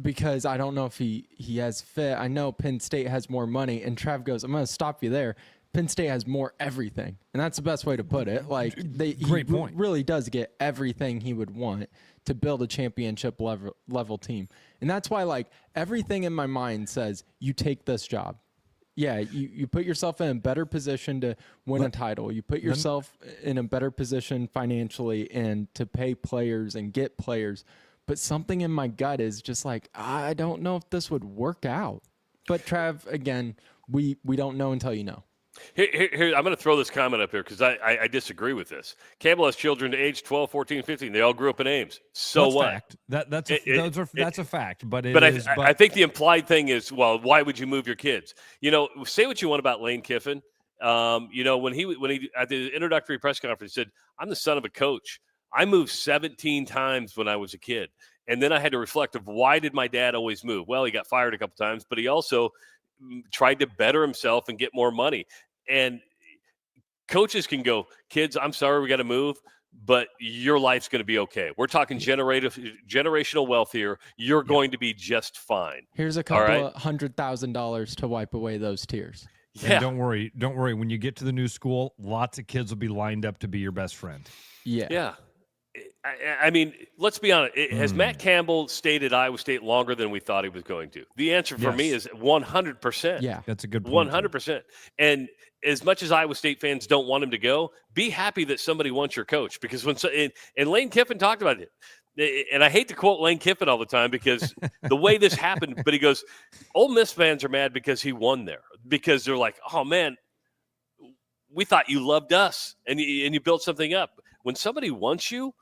because I don't know if he has fit. I know Penn State has more money. And Trav goes, I'm going to stop you there. Penn State has more everything. And that's the best way to put it. Like, Great point. Really does get everything he would want to build a championship level team. And that's why, like, everything in my mind says you take this job. Yeah, you put yourself in a better position to win a title. You put yourself in a better position financially and to pay players and get players. But something in my gut is just like, I don't know if this would work out. But Trav, again, we don't know until you know. Here, I'm going to throw this comment up here because I disagree with this. Campbell has children aged 12, 14, 15. They all grew up in Ames. So that's what? Fact. That's a fact. But I think the implied thing is, well, why would you move your kids? You know, say what you want about Lane Kiffin. You know, when he at the introductory press conference said, "I'm the son of a coach. I moved 17 times when I was a kid," and then I had to reflect of why did my dad always move? Well, he got fired a couple times, but he also tried to better himself and get more money. And coaches can go, kids, I'm sorry, we got to move, but your life's going to be okay. We're talking generational wealth here. You're going to be just fine. Here's a couple of $100,000 to wipe away those tears. Yeah. And don't worry. When you get to the new school, lots of kids will be lined up to be your best friend. Yeah. Yeah. I mean, let's be honest. Has Matt Campbell stayed at Iowa State longer than we thought he was going to? The answer for me is 100%. Yeah, that's a good point. 100%. And as much as Iowa State fans don't want him to go, be happy that somebody wants your coach because and Lane Kiffin talked about it. And I hate to quote Lane Kiffin all the time because the way this happened, but he goes, Ole Miss fans are mad because he won there because they're like, oh man, we thought you loved us and you built something up. When somebody wants you,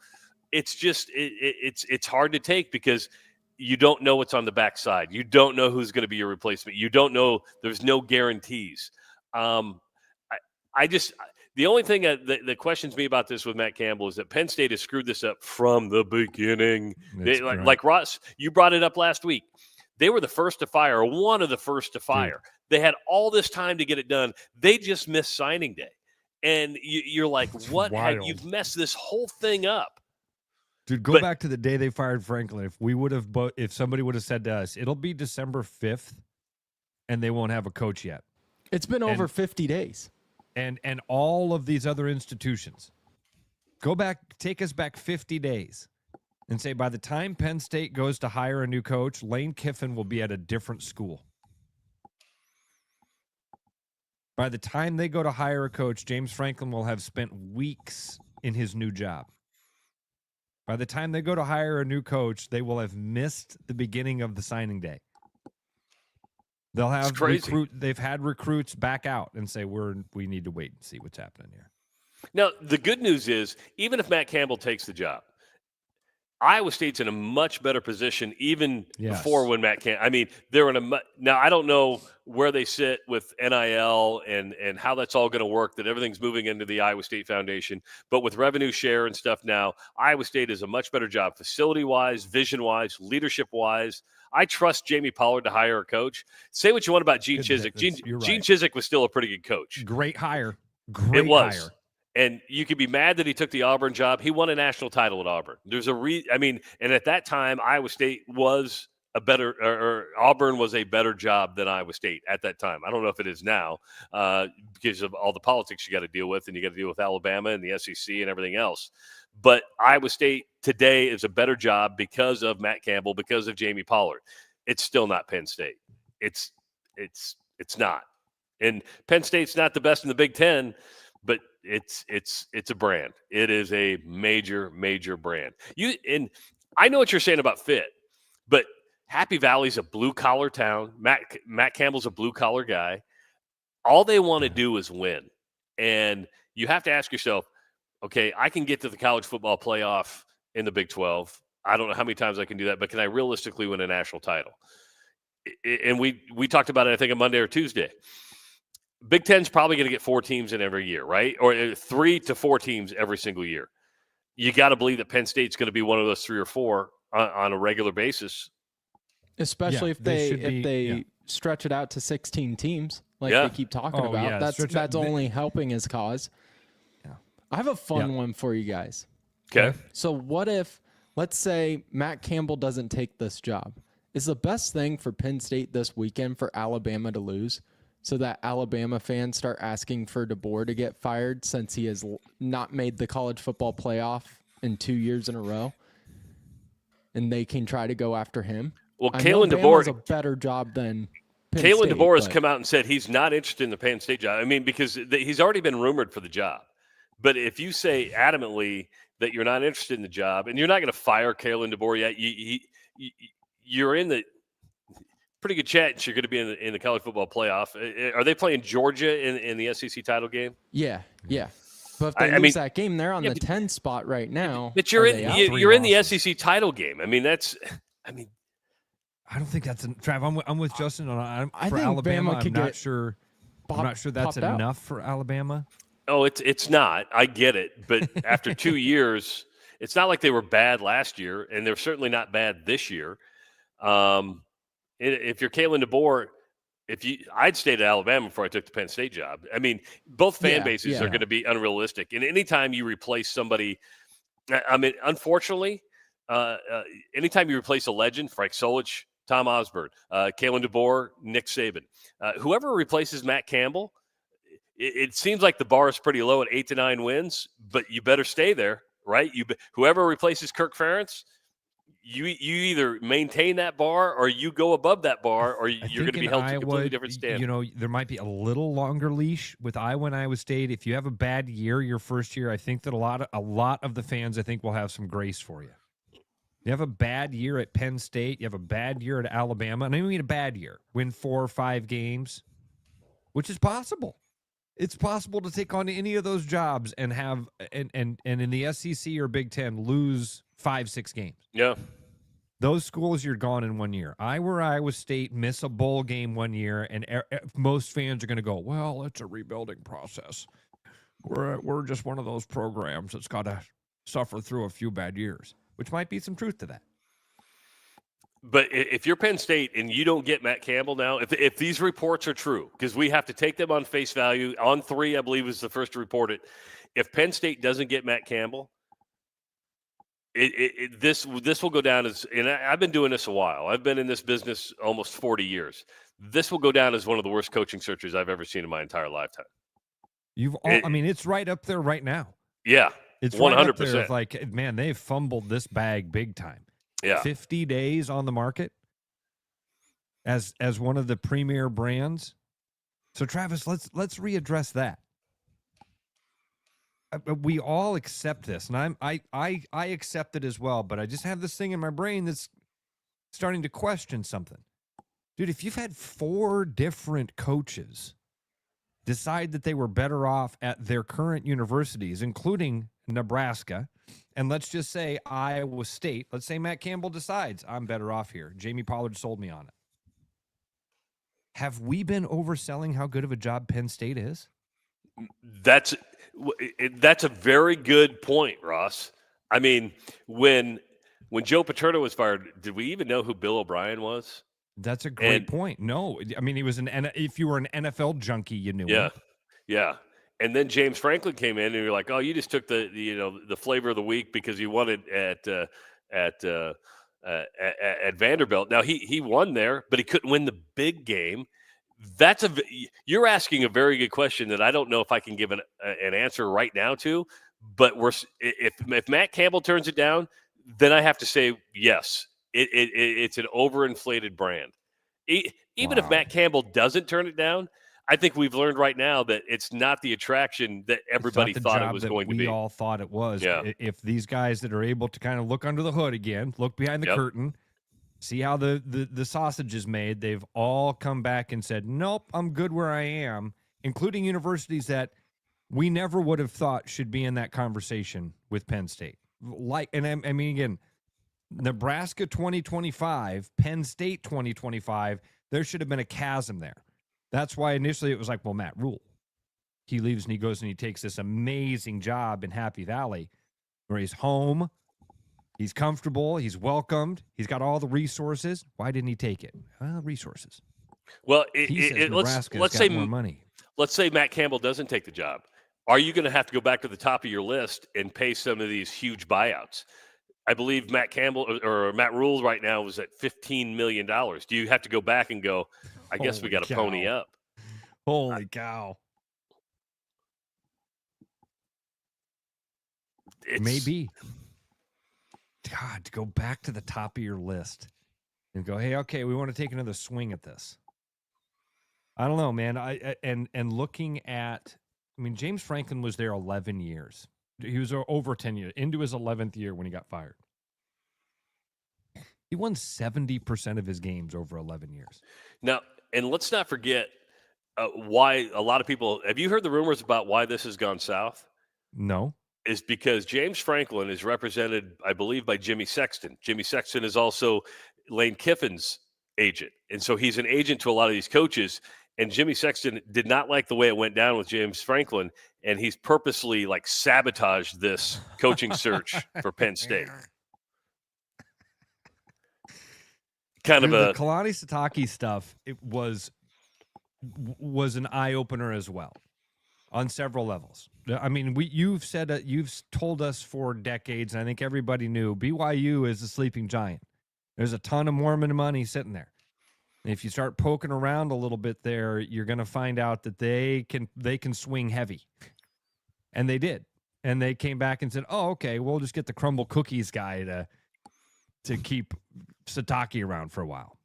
it's just it's hard to take because you don't know what's on the backside. You don't know who's going to be your replacement. You don't know. There's no guarantees. The only thing that questions me about this with Matt Campbell is that Penn State has screwed this up from the beginning. Like Ross, you brought it up last week. They were the first to fire, or one of the first to fire. They had all this time to get it done. They just missed signing day. And you're like, what? You've messed this whole thing up. Dude, go back to the day they fired Franklin. If somebody would have said to us, it'll be December 5th, and they won't have a coach yet. It's been over 50 days. And all of these other institutions. Go back, take us back 50 days, and say by the time Penn State goes to hire a new coach, Lane Kiffin will be at a different school. By the time they go to hire a coach, James Franklin will have spent weeks in his new job. By the time they go to hire a new coach, they will have missed the beginning of the signing day. They'll have they've had recruits back out and say we need to wait and see what's happening here. Now, the good news is, even if Matt Campbell takes the job, Iowa State's in a much better position even before when Matt Campbell. I mean, they're in now. I don't know where they sit with NIL and how that's all going to work. That everything's moving into the Iowa State Foundation, but with revenue share and stuff now, Iowa State is a much better job, facility wise, vision wise, leadership wise. I trust Jamie Pollard to hire a coach. Say what you want about Gene Chizik. Gene Chizik was still a pretty good coach. Great hire. It was. And you could be mad that he took the Auburn job. He won a national title at Auburn. There's and at that time, Iowa State was a better, or Auburn was a better job than Iowa State at that time. I don't know if it is now because of all the politics you got to deal with, and you got to deal with Alabama and the SEC and everything else. But Iowa State today is a better job because of Matt Campbell, because of Jamie Pollard. It's still not Penn State. It's not. And Penn State's not the best in the Big Ten, but it's a brand. It is a major brand. And I know what you're saying about fit, but Happy Valley's a blue collar town. Matt Campbell's a blue collar guy. All they want to do is win, and you have to ask yourself, okay, I can get to the college football playoff in the Big 12. I don't know how many times I can do that, but can I realistically win a national title? And we talked about it, I think, on Monday or Tuesday. Big Ten's probably going to get 4 teams in every year, right? Or 3 to 4 teams every single year. You got to believe that Penn State's going to be one of those 3 or 4 on a regular basis. Especially if they stretch it out to 16 teams, like they keep talking about. Yeah. That's only helping his cause. Yeah. I have a fun one for you guys. Okay. So what if, let's say, Matt Campbell doesn't take this job? Is the best thing for Penn State this weekend for Alabama to lose, so that Alabama fans start asking for DeBoer to get fired since he has not made the college football playoff in 2 years in a row, and they can try to go after him? Well, Kalen DeBoer has a better job than Penn Kalen State, DeBoer has come out and said he's not interested in the Penn State job. I mean, because he's already been rumored for the job. But if you say adamantly that you're not interested in the job, and you're not going to fire Kalen DeBoer yet, you're in the pretty good chance you're going to be in the college football playoff. Are they playing Georgia in the SEC title game? Yeah. But if they lose that game, they're on the 10 spot right now. But you're in the SEC title game. I mean, I don't think that's Trav. I'm with Justin on. I for think Alabama, Bama I'm not sure. I'm not sure that's enough for Alabama. Oh, it's not. I get it, but after 2 years, it's not like they were bad last year, and they're certainly not bad this year. If you're Kalen DeBoer, I'd stayed at Alabama before I took the Penn State job. I mean, both fan bases are going to be unrealistic, and anytime you replace somebody, I mean, unfortunately, anytime you replace a legend, Frank Solich, Tom Osborne, Kalen DeBoer, Nick Saban, whoever replaces Matt Campbell, it seems like the bar is pretty low at 8 to 9 wins, but you better stay there, right? Whoever replaces Kirk Ferentz, you either maintain that bar or you go above that bar, or you're going to be held to a completely different standard. You know, there might be a little longer leash with Iowa and Iowa State. If you have a bad year, your first year, I think that a lot of the fans, I think, will have some grace for you. You have a bad year at Penn State. You have a bad year at Alabama. And I mean a bad year. Win 4 or 5 games, which is possible. It's possible to take on any of those jobs and have and in the SEC or Big Ten lose 5-6 games. Yeah. Those schools, you're gone in 1 year. Iowa State miss a bowl game 1 year, and most fans are going to go, well, it's a rebuilding process. We're just one of those programs that's got to suffer through a few bad years, which might be some truth to that. But if you're Penn State and you don't get Matt Campbell now, if these reports are true, because we have to take them on face value, on 3, I believe, was the first to report it. If Penn State doesn't get Matt Campbell, this will go down as, and I've been doing this a while. I've been in this business almost 40 years. This will go down as one of the worst coaching searches I've ever seen in my entire lifetime. I mean, it's right up there right now. Yeah, it's 100%. Right up there. Like, man, they've fumbled this bag big time. Yeah, 50 days on the market as one of the premier brands. So, Travis, let's readdress that. We all accept this, and I accept it as well. But I just have this thing in my brain that's starting to question something, dude. If you've had 4 different coaches decide that they were better off at their current universities, including Nebraska, and let's just say Iowa State. Let's say Matt Campbell decides I'm better off here. Jamie Pollard sold me on it. Have we been overselling how good of a job Penn State is? That's a very good point, Ross. I mean, when Joe Paterno was fired, did we even know who Bill O'Brien was? That's a great point. No, I mean, he was if you were an NFL junkie, you knew him. Yeah. And then James Franklin came in, and you're like, oh, you just took the flavor of the week because you won it at Vanderbilt. Now he won there, but he couldn't win the big game. You're asking a very good question that I don't know if I can give an answer right now to. But if Matt Campbell turns it down, then I have to say yes. It's an overinflated brand. Even if Matt Campbell doesn't turn it down, I think we've learned right now that it's not the attraction that everybody thought it was going to be. We all thought it was. Yeah. If these guys that are able to kind of look under the hood again, look behind the curtain, see how the sausage is made, they've all come back and said, nope, I'm good where I am, including universities that we never would have thought should be in that conversation with Penn State. And I mean, again, Nebraska 2025, Penn State 2025, there should have been a chasm there. That's why initially it was like, well, Matt Rule. He leaves and he goes and he takes this amazing job in Happy Valley where he's home, he's comfortable, he's welcomed, he's got all the resources. Why didn't he take it? Well, resources. Well, let's say more money. Let's say Matt Campbell doesn't take the job. Are you going to have to go back to the top of your list and pay some of these huge buyouts? I believe Matt Campbell or Matt Rule right now was at $15 million. Do you have to go back and go, I guess we got to pony up? Holy cow. Maybe. God, to go back to the top of your list and go, hey, okay, we want to take another swing at this. I don't know, man. And looking at, I mean, James Franklin was there 11 years. He was over 10 years, into his 11th year when he got fired. He won 70% of his games over 11 years. Now, and let's not forget why a lot of people, have you heard the rumors about why this has gone south? No. Is because James Franklin is represented, I believe, by Jimmy Sexton. Jimmy Sexton is also Lane Kiffin's agent. And so he's an agent to a lot of these coaches. And Jimmy Sexton did not like the way it went down with James Franklin, and he's purposely sabotaged this coaching search for Penn State. The Kalani Sitake stuff, it was an eye opener as well, on several levels. I mean, you've told us for decades, and I think everybody knew BYU is a sleeping giant. There's a ton of Mormon money sitting there. If you start poking around a little bit there, you're going to find out that they can swing heavy. And they did. And they came back and said, oh, okay, we'll just get the crumble cookies guy to keep Sitake around for a while.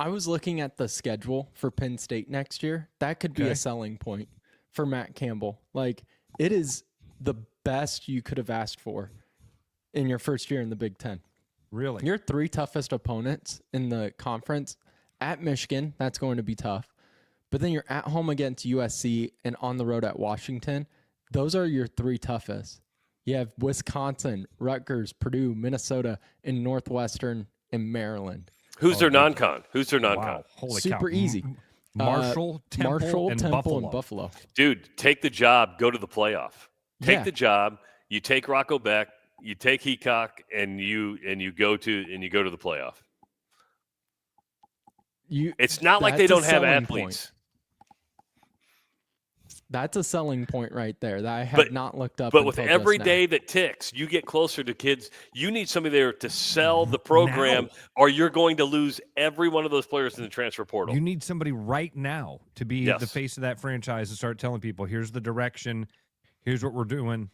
I was looking at the schedule for Penn State next year. That could be a selling point for Matt Campbell. It is the best you could have asked for in your first year in the Big Ten. Really? Your three toughest opponents in the conference, at Michigan, that's going to be tough. But then you're at home against USC and on the road at Washington. Those are your three toughest. You have Wisconsin, Rutgers, Purdue, Minnesota, and Northwestern and Maryland. Who's their non-con? Wow. Holy Super cow. easy. Marshall, Temple, and Buffalo. Dude, take the job, go to the playoff. Take the job, you take Rocco Beck, you take Heacock, and you go to the playoff. It's not like they don't have athletes. That's a selling point right there that I have not looked up. But with every day that ticks, you get closer to kids. You need somebody there to sell the program, or you're going to lose every one of those players in the transfer portal. You need somebody right now to be the face of that franchise and start telling people, here's the direction, here's what we're doing.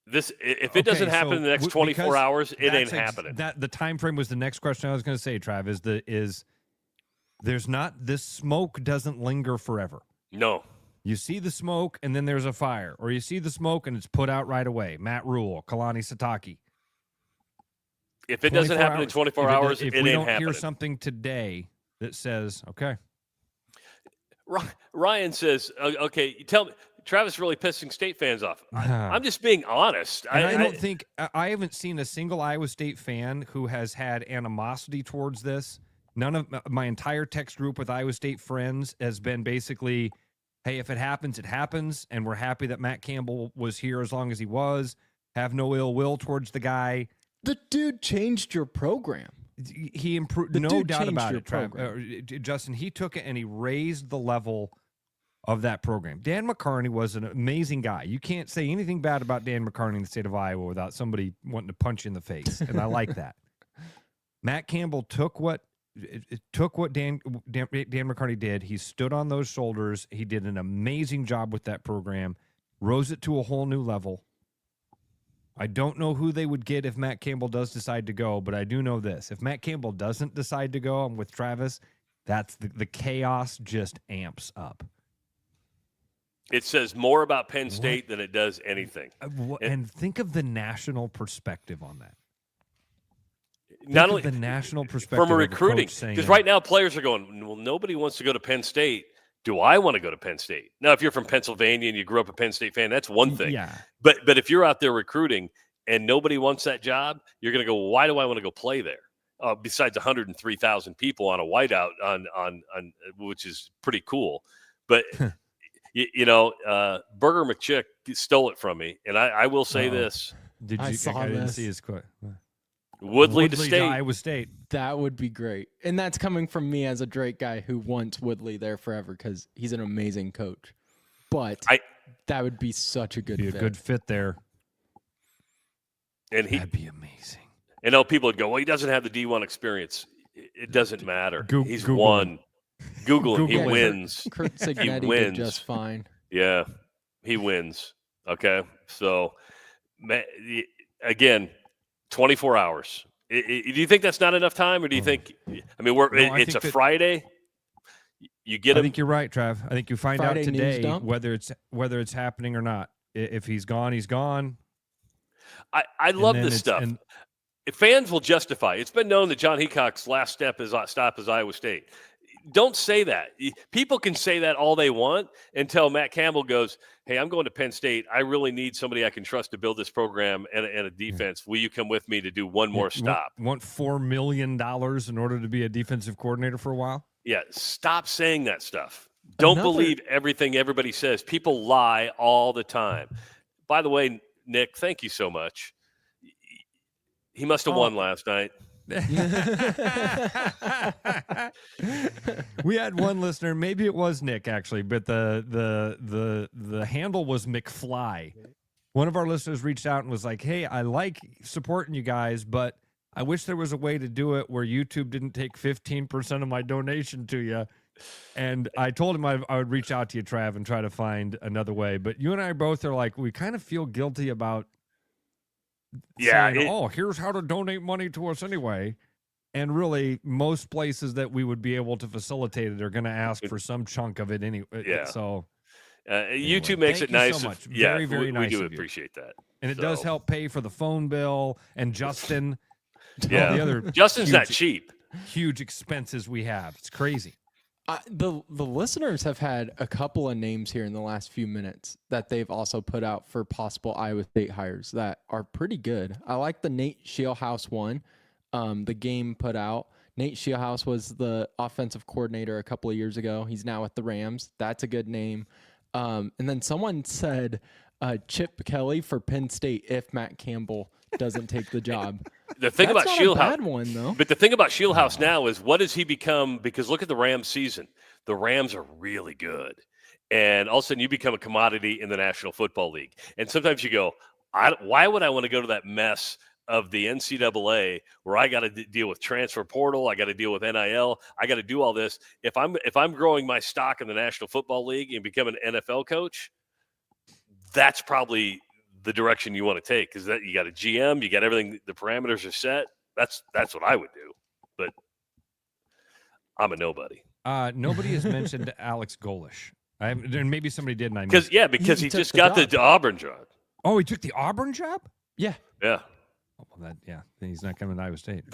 If it doesn't happen in the next 24 hours, it ain't happening. The time frame was the next question I was going to say, Trav, this smoke doesn't linger forever. No. You see the smoke and then there's a fire, or you see the smoke and it's put out right away. Matt Rule, Kalani Sitake. If it doesn't happen in 24 hours, it ain't happening. If we don't hear something today that says, okay. Ryan says, okay, tell me, Travis really pissing State fans off. I'm just being honest. I don't think I haven't seen a single Iowa State fan who has had animosity towards this. None of my entire text group with Iowa State friends has been basically, hey, if it happens, it happens, and we're happy that Matt Campbell was here as long as he was. Have no ill will towards the guy. The dude changed your program. He improved, no doubt about it. Justin, he took it and he raised the level of that program. Dan McCarney was an amazing guy. You can't say anything bad about Dan McCarney in the state of Iowa without somebody wanting to punch you in the face, and I like that. Matt Campbell took what Dan McCarney did. He stood on those shoulders. He did an amazing job with that program, rose it to a whole new level. I don't know who they would get if Matt Campbell does decide to go, but I do know this. If Matt Campbell doesn't decide to go, I'm with Travis, that's the chaos just amps up. It says more about Penn State than it does anything. And think of the national perspective on that. Not only the national perspective from a recruiting, because right now players are going, well, nobody wants to go to Penn State. Do I want to go to Penn State? Now, if you're from Pennsylvania and you grew up a Penn State fan, that's one thing. Yeah. But if you're out there recruiting and nobody wants that job, you're going to go, well, why do I want to go play there? Besides 103,000 people on a whiteout on which is pretty cool. But Burger McChick stole it from me, and I will say this. I didn't see his quote. Woodley to State. Iowa State. That would be great. And that's coming from me as a Drake guy who wants Woodley there forever because he's an amazing coach. But that would be such a good fit. A good fit there. And that'd be amazing. And people would go, well, he doesn't have the D1 experience. It doesn't matter. He's Google won. Google him. He wins. Kurt Signetti did just fine. Yeah, he wins. Okay, so again, 24 hours. Do you think that's not enough time, or do you think? I mean, it's a Friday. You get him. I think you're right, Trav. I think you find Friday out today news dump? whether it's happening or not. If he's gone, he's gone. I love this stuff. Fans will justify. It's been known that John Heacock's last stop is Iowa State. Don't say that. People can say that all they want until Matt Campbell goes, hey, I'm going to Penn State. I really need somebody I can trust to build this program and a defense. Will you come with me to do one more stop? Want $4 million in order to be a defensive coordinator for a while? Yeah, stop saying that stuff. Don't believe everything everybody says. People lie all the time. By the way, Nick, thank you so much. He must have won last night. We had one listener, maybe it was Nick actually, but the handle was McFly. One of our listeners reached out and was like, hey, I like supporting you guys, but I wish there was a way to do it where YouTube didn't take 15% of my donation to you. And I told him I would reach out to you, Trav, and try to find another way. But you and I both are like, we kind of feel guilty about saying, here's how to donate money to us anyway. And really, most places that we would be able to facilitate it are going to ask for some chunk of it anyway. Yeah. So YouTube makes it nice. So much. Very, very nice. We do appreciate that. And it does help pay for the phone bill and Justin. Yeah. The other Justin's not cheap. Huge expenses we have. It's crazy. The listeners have had a couple of names here in the last few minutes that they've also put out for possible Iowa State hires that are pretty good. I like the Nate Scheelhaase one. The game put out. Nate Scheelhaase was the offensive coordinator a couple of years ago. He's now at the Rams. That's a good name. And then someone said Chip Kelly for Penn State if Matt Campbell doesn't take the job. The thing about Scheelhaase, one though. But the thing about Scheelhaase now is, what has he become? Because look at the Rams season. The Rams are really good, and all of a sudden you become a commodity in the National Football League. And sometimes you go, why would I want to go to that mess of the NCAA where I got to deal with transfer portal, I got to deal with NIL, I got to do all this? If I'm growing my stock in the National Football League and become an NFL coach, that's probably the direction you want to take, because that you got a GM, you got everything, the parameters are set. That's what I would do, but I'm a nobody. Nobody has mentioned Alex Golish. And maybe somebody did, and I because he just got the Auburn job. Oh, he took the Auburn job? Yeah. Yeah. Oh, well, then he's not coming to Iowa State.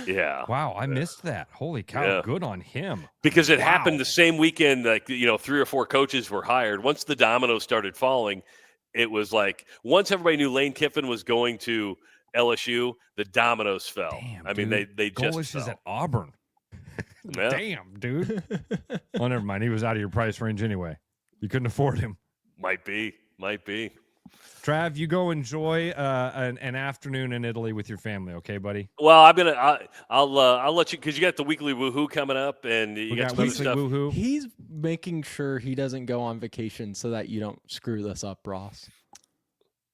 Yeah. Wow, I missed that. Holy cow, Yeah. good on him. Because it happened the same weekend, like, 3 or 4 coaches were hired. Once the dominoes started falling, it was like once everybody knew Lane Kiffin was going to LSU, the dominoes fell. Damn, I mean, dude. they just Goalish fell. is at Auburn. Yeah. Damn, dude. Oh, never mind. He was out of your price range anyway. You couldn't afford him. Might be. Trav, you go enjoy an afternoon in Italy with your family, okay, buddy? Well, I'll let you, because you got the weekly woohoo coming up, and you got some other stuff. Woohoo. He's making sure he doesn't go on vacation so that you don't screw this up, Ross.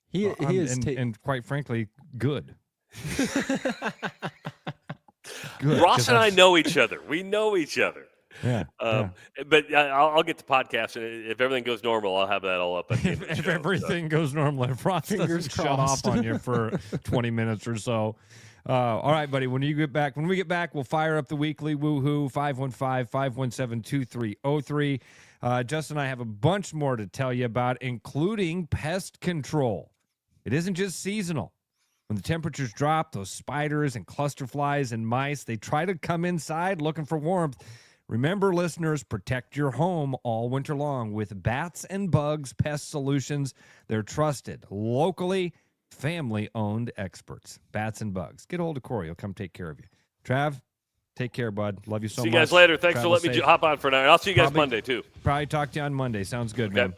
He is and quite frankly, good. Ross and I know each other. We know each other. Yeah. But I'll get the podcast, and if everything goes normal, I'll have that all up. At the end of the If show, everything goes normal, if Ross Fingers doesn't shut off on you for 20 minutes or so. All right, buddy. When we get back, we'll fire up the weekly woohoo 515-517-2303. Justin and I have a bunch more to tell you about, including pest control. It isn't just seasonal. When the temperatures drop, those spiders and cluster flies and mice, they try to come inside looking for warmth. Remember, listeners, protect your home all winter long with Bats and Bugs Pest Solutions. They're trusted, locally, family-owned experts. Bats and Bugs. Get a hold of Corey. He'll come take care of you. Trav, take care, bud. Love you so much. See you guys later. Thanks Travel for letting me safe. hop on for an hour. I'll see you guys Monday, too. Probably talk to you on Monday. Sounds good, man.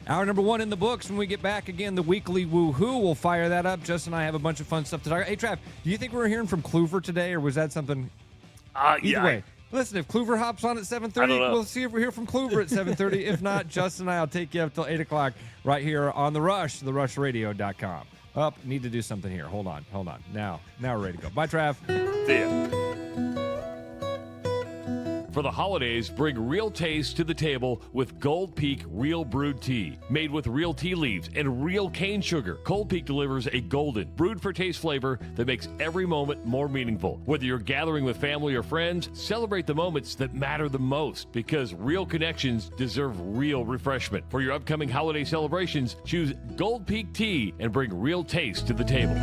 Hour number 1 in the books. When we get back again, the weekly woohoo. We'll fire that up. Justin and I have a bunch of fun stuff to talk about. Hey, Trav, do you think we're hearing from Kluver today, or was that something? Either way. Listen, if Kluver hops on at 7:30, we'll see if we hear from Kluver at 7:30. If not, Justin and I will take you up till 8 o'clock right here on The Rush, therushradio.com. Need to do something here. Hold on. Now we're ready to go. Bye, Trav. See ya. For the holidays, bring real taste to the table with Gold Peak Real Brewed Tea. Made with real tea leaves and real cane sugar, Gold Peak delivers a golden, brewed for taste flavor that makes every moment more meaningful. Whether you're gathering with family or friends, celebrate the moments that matter the most, because real connections deserve real refreshment. For your upcoming holiday celebrations, choose Gold Peak Tea and bring real taste to the table.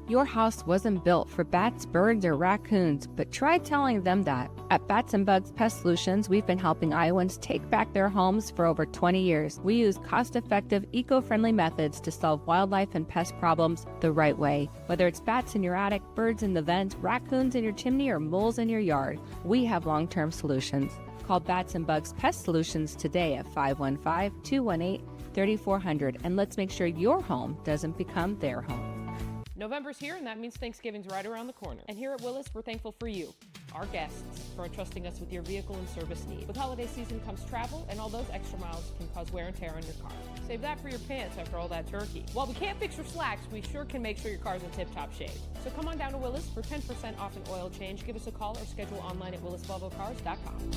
Your house wasn't built for bats, birds, or raccoons, but try telling them that. At Bats and Bugs Pest Solutions, we've been helping Iowans take back their homes for over 20 years. We use cost-effective, eco-friendly methods to solve wildlife and pest problems the right way. Whether it's bats in your attic, birds in the vent, raccoons in your chimney, or moles in your yard, we have long-term solutions. Call Bats and Bugs Pest Solutions today at 515-218-3400, and let's make sure your home doesn't become their home. November's here, and that means Thanksgiving's right around the corner. And here at Willis, we're thankful for you, our guests, for entrusting us with your vehicle and service needs. With holiday season comes travel, and all those extra miles can cause wear and tear on your car. Save that for your pants after all that turkey. While we can't fix your slacks, we sure can make sure your car's in tip-top shape. So come on down to Willis for 10% off an oil change. Give us a call or schedule online at willisvolvocars.com.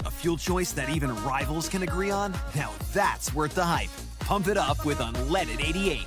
A fuel choice that even rivals can agree on? Now that's worth the hype. Pump it up with Unleaded 88.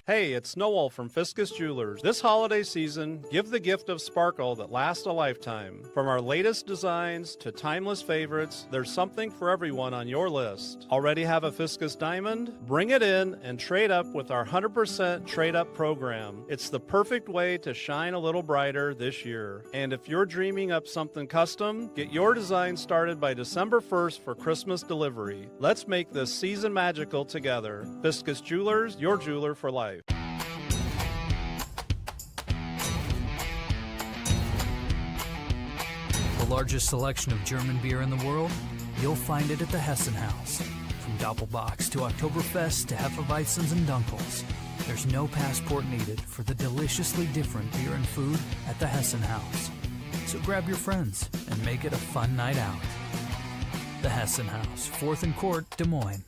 Hey, it's Noel from Fiscus Jewelers. This holiday season, give the gift of sparkle that lasts a lifetime. From our latest designs to timeless favorites, there's something for everyone on your list. Already have a Fiscus diamond? Bring it in and trade up with our 100% trade up program. It's the perfect way to shine a little brighter this year. And if you're dreaming up something custom, get your design started by December 1st for Christmas delivery. Let's make this season magical together. Fiscus Jewelers, your jeweler for life. The largest selection of German beer in the world? You'll find it at the Hessen House. From Doppelbocks to Oktoberfest to Hefeweizens and Dunkels, there's no passport needed for the deliciously different beer and food at the Hessen House. So grab your friends and make it a fun night out. The Hessen House, 4th and Court, Des Moines.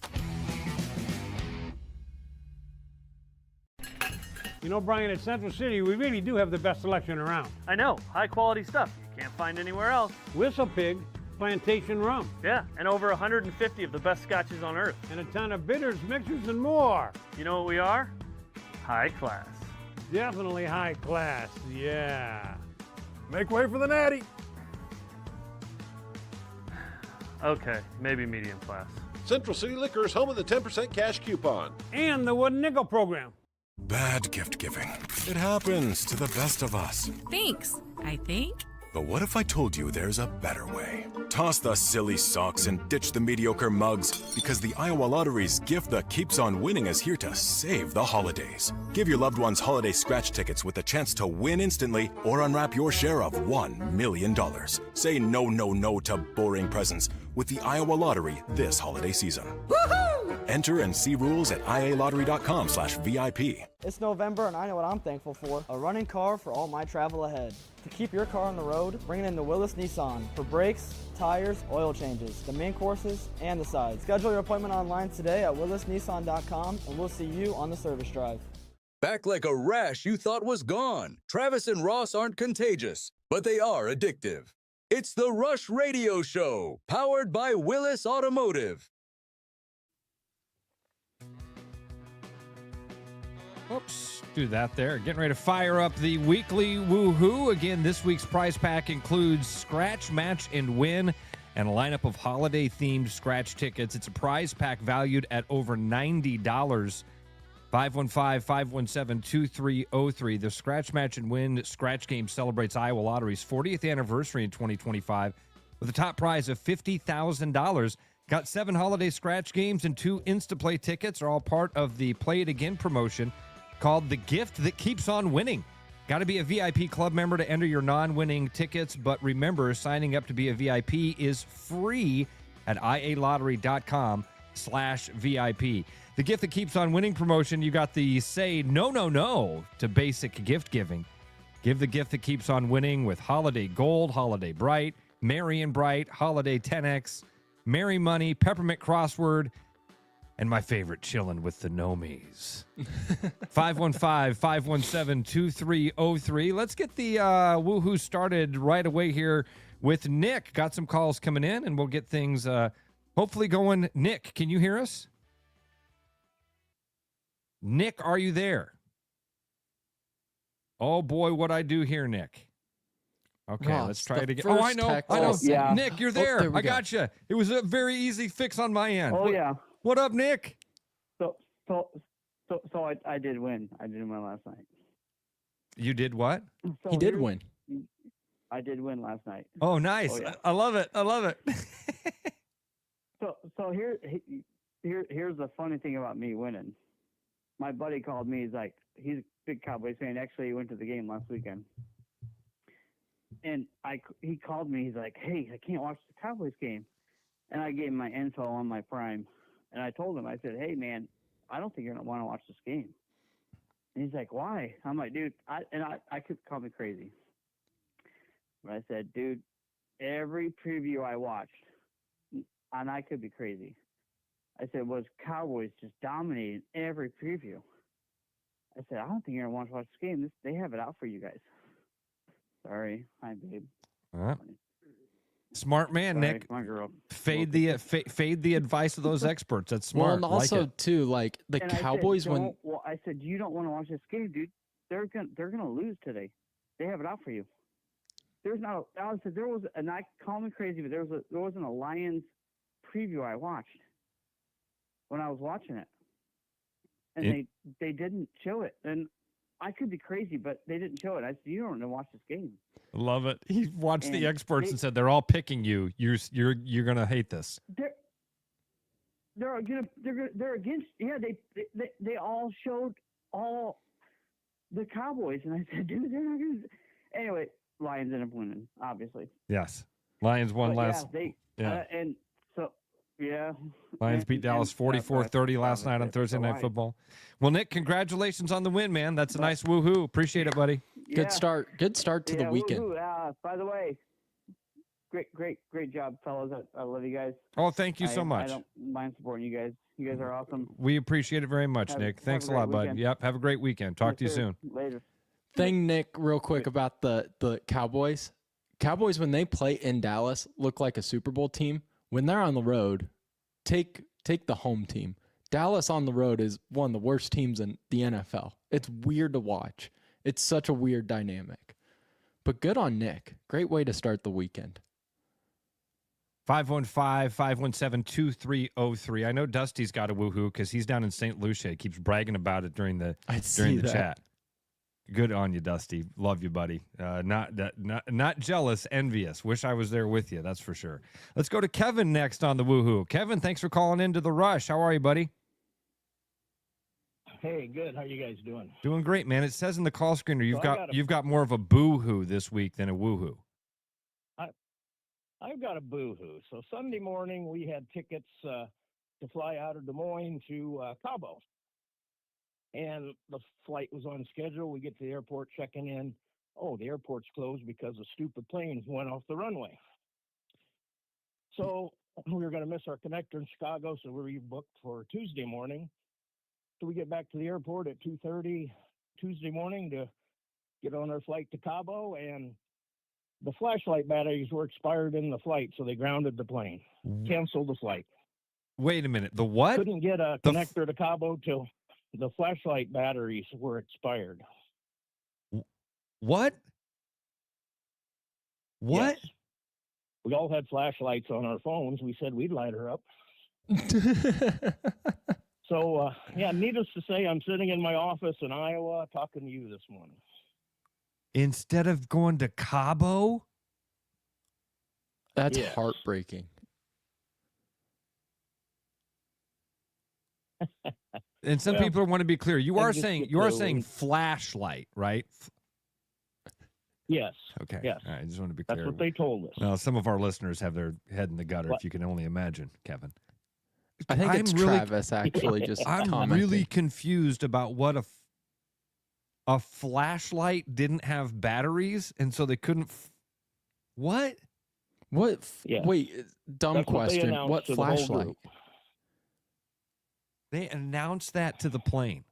You know, Brian, at Central City, we really do have the best selection around. I know, high quality stuff you can't find anywhere else. Whistle Pig Plantation Rum. Yeah, and over 150 of the best scotches on earth. And a ton of bitters, mixers, and more. You know what we are? high class. Definitely high class, yeah. Make way for the natty. Okay, maybe medium class. Central City Liquor is home of the 10% cash coupon. And the wooden nickel program. Bad gift giving. It happens to the best of us. Thanks, I think. But what if I told you there's a better way? Toss the silly socks and ditch the mediocre mugs, because the Iowa Lottery's gift that keeps on winning is here to save the holidays. Give your loved ones holiday scratch tickets with a chance to win instantly or unwrap your share of $1 million. Say no, no, no to boring presents with the Iowa Lottery this holiday season. Woohoo! Enter and see rules at ialottery.com/VIP. It's November and I know what I'm thankful for. A running car for all my travel ahead. To keep your car on the road, bring it in to Willis Nissan for brakes, tires, oil changes, the main courses, and the sides. Schedule your appointment online today at willisnissan.com and we'll see you on the service drive. Back like a rash you thought was gone. Travis and Ross aren't contagious, but they are addictive. It's the Rush Radio Show, powered by Willis Automotive. Oops, do that there. Getting ready to fire up the weekly woohoo. Again, this week's prize pack includes Scratch, Match, and Win and a lineup of holiday-themed scratch tickets. It's a prize pack valued at over $90. 515-517-2303. The Scratch, Match, and Win scratch game celebrates Iowa Lottery's 40th anniversary in 2025 with a top prize of $50,000. Got 7 holiday scratch games and 2 Instaplay tickets are all part of the Play It Again promotion called The Gift That Keeps on Winning. Got to be a VIP club member to enter your non-winning tickets, but remember, signing up to be a VIP is free at ialottery.com/VIP. The Gift That Keeps on Winning promotion, you got the Say No, No, No to basic gift giving. Give the gift that keeps on winning with Holiday Gold, Holiday Bright, Merry and Bright, Holiday 10X, Merry Money, Peppermint Crossword, and my favorite, Chillin' with the Nomies. 515-517-2303. Let's get the woohoo started right away here with Nick. Got some calls coming in, and we'll get things hopefully going. Nick, can you hear us? Nick, are you there? Oh, boy, what I do here, Nick. Okay, Ross, let's try it again. first Oh, I know. Yeah. Nick, you're there. There we I go. got you. It was a very easy fix on my end. Oh, yeah. What up, Nick? So I did win. I did win last night. You did what? He did win. I did win last night. Oh, nice. Oh, yeah. I love it. I love it. So here's the funny thing about me winning. My buddy called me. He's a big Cowboys fan. Actually, he went to the game last weekend. And he called me. He's like, "Hey, I can't watch the Cowboys game." And I gave him my info on my Prime. And I told him, I said, "Hey, man, I don't think you're going to want to watch this game." And he's like, "Why?" I'm like, "Dude," I could call me crazy. But I said, "Dude, every preview I watched, and I could be crazy, I said, was Cowboys just dominating every preview." I said, "I don't think you're going to want to watch this game. They have it out for you guys." Sorry. Hi, babe. Smart man, Sorry, Nick. my girl. Fade the advice of those experts. That's smart. Well, and also, like too, like the And Cowboys, I said, "You don't want to watch this game, dude. They're gonna lose today. They have it out for you." There's not. I said there was, and I call me crazy, but there wasn't a Lions preview I watched when I was watching it, and they didn't show it. And I could be crazy, but they didn't show it. I said, "You don't want to watch this game." Love it. He watched the And experts and said they're all picking you. You're gonna hate this. They're against. Yeah, they all showed all the Cowboys, and I said, "Dude, they're not gonna." Anyway, Lions ended up winning, obviously. Yes, Lions won But last. and so yeah. Lions beat Dallas 44-30 last night on Thursday Night Football. Well, Nick, congratulations on the win, man. That's a nice woohoo. Appreciate it, buddy. Good start to the weekend. By the way, great job, fellas. I love you guys. Oh, thank you so much. I don't mind supporting you guys. You guys are awesome. We appreciate it very much, Nick. Thanks a lot, bud. weekend. Yep. Have a great weekend. Talk to you soon. Later. Thing, Nick, real quick about the Cowboys. Cowboys, when they play in Dallas, look like a Super Bowl team. When they're on the road, take the home team. Dallas on the road is one of the worst teams in the NFL. It's weird to watch. It's such a weird dynamic. But good on Nick. Great way to start the weekend. 515-517-2303. I know Dusty's got a woohoo because he's down in St. Lucia. He keeps bragging about it during the chat. Good on you, Dusty. Love you, buddy. Not jealous, envious. Wish I was there with you, that's for sure. Let's go to Kevin next on the woohoo. Kevin, thanks for calling into the Rush. How are you, buddy? Hey, good. How you guys doing? Doing great, man. It says in the call screener So you've got more of a boo-hoo this week than a woohoo. I've got a boo-hoo. So Sunday morning, we had tickets to fly out of Des Moines to Cabo. And the flight was on schedule. We get to the airport checking in. Oh, the airport's closed because a stupid plane went off the runway. So we were going to miss our connector in Chicago, so we rebooked for Tuesday morning. So we get back to the airport at 2:30 Tuesday morning to get on our flight to Cabo, and the flashlight batteries were expired in the flight, so they grounded the plane, canceled the flight. Wait a minute. The what? Couldn't get a connector to Cabo till the flashlight batteries were expired. What? What? Yes. We all had flashlights on our phones. We said we'd light her up. So, needless to say, I'm sitting in my office in Iowa talking to you this morning. Instead of going to Cabo? That's heartbreaking. And some people want to be clear. You are saying flashlight, right? Yes. Okay. Yes. All right. I just want to be clear. That's what they told us. Well, some of our listeners have their head in the gutter, if you can only imagine, Kevin. I think it's Travis actually just I'm commenting. really confused about what a flashlight didn't have batteries, and so they couldn't. What? What? Yeah. Wait, dumb That's what they question. announced What to the whole flashlight? group. They announced that to the plane.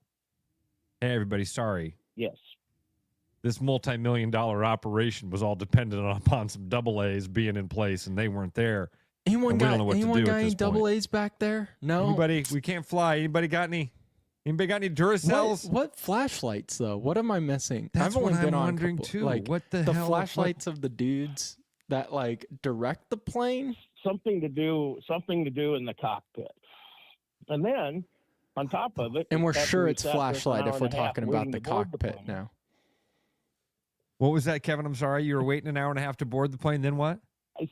Hey, everybody, sorry. Yes. This multi-million-dollar operation was all dependent upon some double A's being in place, and they weren't there. Anyone and we got don't know what to anyone do got at any this double point. A's back there? No. Anybody? We can't fly. Anybody got any Duracells? What flashlights though? What am I missing? That's I've only what been I'm on a wondering, couple- too. Like What the the hell- flashlights of the dudes that like direct the plane? Something to do in the cockpit. And then on top of it, And we're after sure we it's sat there for an flashlight hour if we're and a half talking about waiting the to board the cockpit plane. now. What was that, Kevin? I'm sorry. You were waiting an hour and a half to board the plane. Then what? I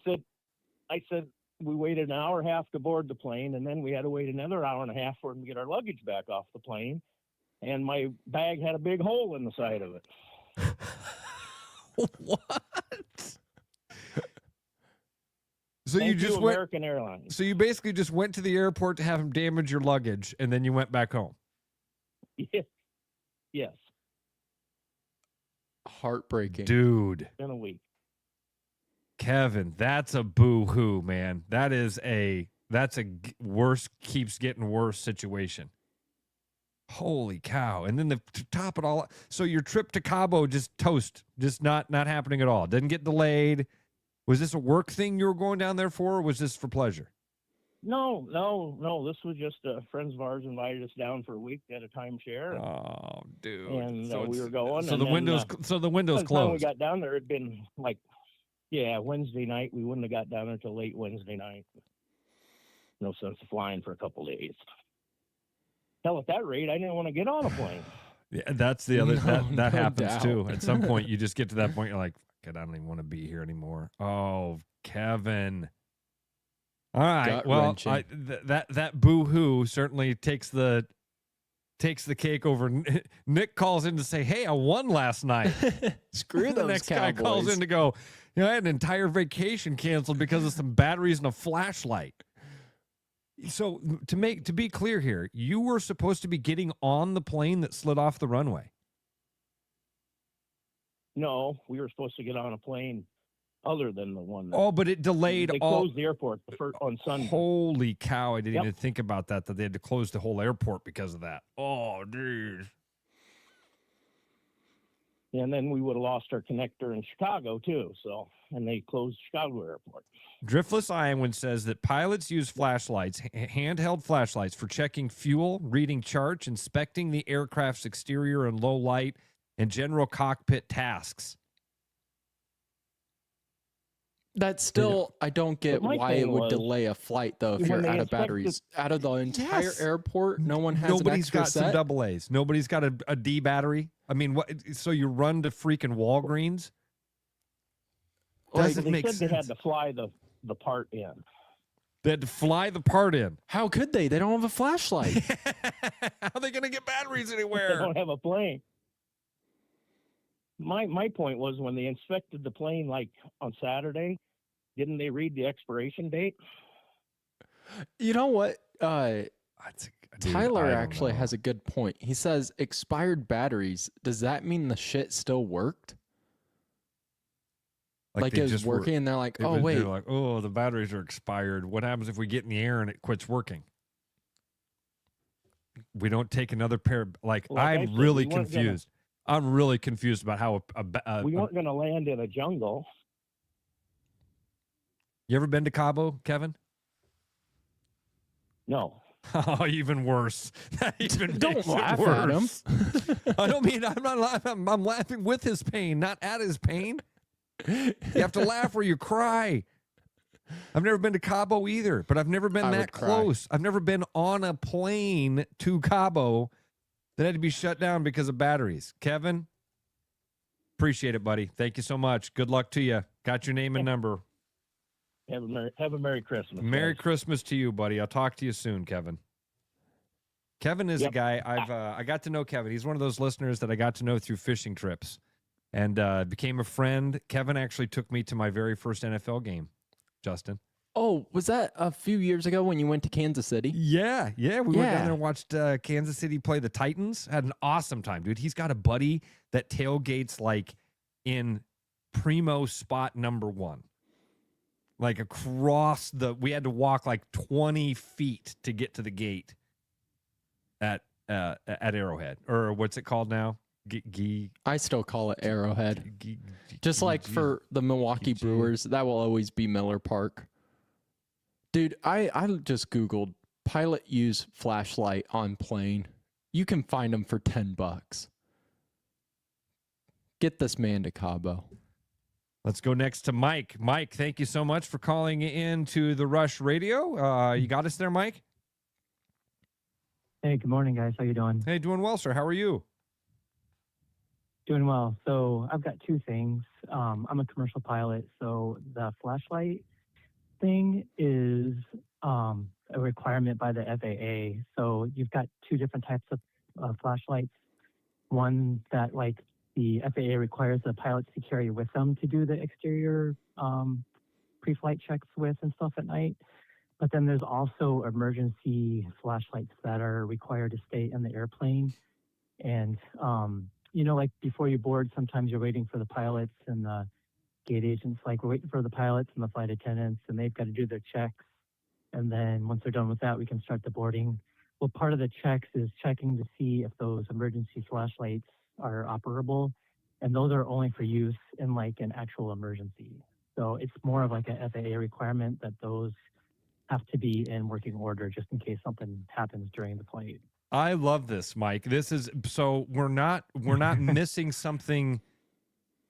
said we waited an hour and a half to board the plane, and then we had to wait another hour and a half for them to get our luggage back off the plane. And my bag had a big hole in the side of it. What? So Thank you just you, went. American Airlines. So you basically just went to the airport to have them damage your luggage, and then you went back home. Yes. Heartbreaking. Dude. In a week. Kevin, that's a boo-hoo, man. That's a worse keeps getting worse situation. Holy cow. And then to top it all, so your trip to Cabo just toast, just not happening at all. Didn't get delayed. Was this a work thing you were going down there for, or was this for pleasure? No. This was just friends of ours invited us down for a week at a timeshare. Oh, dude! And So we it's- were going. so and the then, windows- so the windows by the time we closed. got down there, it'd been like, Wednesday night. We wouldn't have got down there until late Wednesday night. No sense of flying for a couple days. Hell, at that rate, I didn't want to get on a plane. Yeah, that's the other that No happens doubt. too. At some point, you just get to that point. You're like, "God, I don't even want to be here anymore." Oh, Kevin. All right. Gut-wrenching. That boo-hoo certainly takes the cake over. Nick calls in to say, "Hey, I won last night." Screw The those next guy calls Cowboys. in to go, I had an entire vacation canceled because of some batteries and a flashlight. So to be clear here, you were supposed to be getting on the plane that slid off the runway. No, we were supposed to get on a plane other than the one. That, Oh, but it delayed They all. closed the airport on Sunday. Holy cow! I didn't Yep. even think about that they had to close the whole airport because of that. Oh, dude. And then we would have lost our connector in Chicago too. So, and they closed Chicago airport. Driftless Iowan says that pilots use flashlights, handheld flashlights, for checking fuel, reading charts, inspecting the aircraft's exterior in low light, and general cockpit tasks. That's still, I don't get why it would was, delay a flight, though, if when you're they out of inspected- batteries. Out of the entire airport, no one has Nobody's an extra got set? some double A's. Nobody's got a D battery. I mean, what? So you run to freaking Walgreens? Doesn't they make said sense. they had to fly the part in. They had to fly the part in. How could they? They don't have a flashlight. How are they going to get batteries They anywhere? don't have a plane. My point was when they inspected the plane, like on Saturday, didn't they read the expiration date? You know what? Dude, Tyler I don't actually know. has a good point. He says expired batteries. Does that mean the shit still worked? Like they it was just were- working, and they're like, it oh, was- wait. They're like, oh, the batteries are expired. What happens if we get in the air and it quits working? We don't take another pair. Like I I'm said, really we weren't gonna- confused. I'm really confused about how We weren't going to land in a jungle. You ever been to Cabo, Kevin? No. Oh, even worse. That even Don't makes it laugh at him. worse. I don't mean I'm not laughing. I'm laughing with his pain, not at his pain. You have to laugh or you cry. I've never been to Cabo either, but I've never been I that would cry. close. I've never been on a plane to Cabo that had to be shut down because of batteries. Kevin, appreciate it, buddy. Thank you so much. Good luck to you. Got your name and number. Have a Merry Christmas. Merry guys. Christmas to you, buddy. I'll talk to you soon, Kevin. Kevin is a guy I got to know. Kevin, he's one of those listeners that I got to know through fishing trips, and became a friend. Kevin actually took me to my very first NFL game. Justin. Oh, was that a few years ago when you went to Kansas City? Yeah. We went down there and watched Kansas City play the Titans. Had an awesome time, dude. He's got a buddy that tailgates like in primo spot number 1. Like across we had to walk like 20 feet to get to the gate at Arrowhead, or what's it called now? I still call it Arrowhead. Just like for the Milwaukee Brewers, that will always be Miller Park. Dude, I just Googled pilot use flashlight on plane. You can find them for $10. Get this man to Cabo. Let's go next to Mike. Mike, thank you so much for calling in to the Rush Radio. You got us there, Mike? Hey, good morning, guys. How you doing? Hey, doing well, sir. How are you? Doing well. So I've got two things. I'm a commercial pilot, so the flashlight thing is a requirement by the FAA. So you've got two different types of flashlights. One that like the FAA requires the pilots to carry with them to do the exterior pre-flight checks with and stuff at night. But then there's also emergency flashlights that are required to stay in the airplane. And, like before you board, sometimes you're waiting for the pilots and the gate agents, like we're waiting for the pilots and the flight attendants, and they've got to do their checks. And then once they're done with that, we can start the boarding. Well, part of the checks is checking to see if those emergency flashlights are operable. And those are only for use in like an actual emergency. So it's more of like a FAA requirement that those have to be in working order just in case something happens during the flight. I love this, Mike. This is so we're not missing something.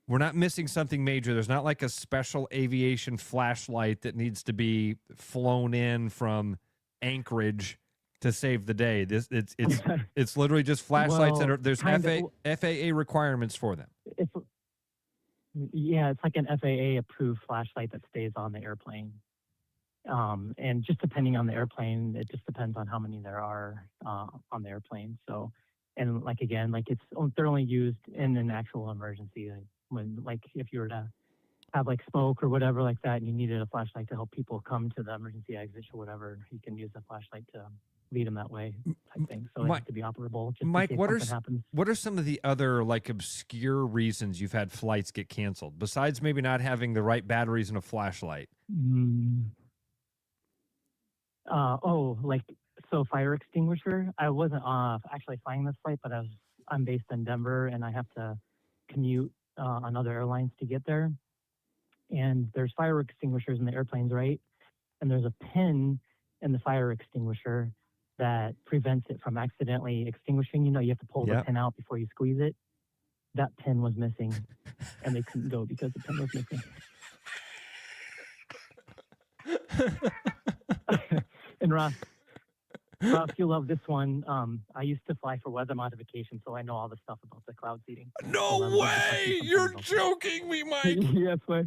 We're not missing something major. There's not like a special aviation flashlight that needs to be flown in from Anchorage to save the day. It's literally just flashlights that are there's FAA requirements for them. It's like an FAA approved flashlight that stays on the airplane. And just depending on the airplane, it just depends on how many there are on the airplane. So, and like again, like they're only used in an actual emergency. When like if you were to have like smoke or whatever like that, and you needed a flashlight to help people come to the emergency exit or whatever, you can use a flashlight to lead them that way type thing. So it has to be operable. Just Mike, in case something happens. what are some of the other like obscure reasons you've had flights get canceled besides maybe not having the right batteries and a flashlight? So fire extinguisher. I wasn't actually flying this flight, but I'm based in Denver, and I have to commute on other airlines to get there. And there's fire extinguishers in the airplanes, right? And there's a pin in the fire extinguisher that prevents it from accidentally extinguishing. You know, you have to pull the pin out before you squeeze it. That pin was missing, and they couldn't go because the pin was missing. And Ross, you'll love this one. I used to fly for weather modification, so I know all the stuff about the cloud seeding. No way! You're joking me, Mike. Yes, way.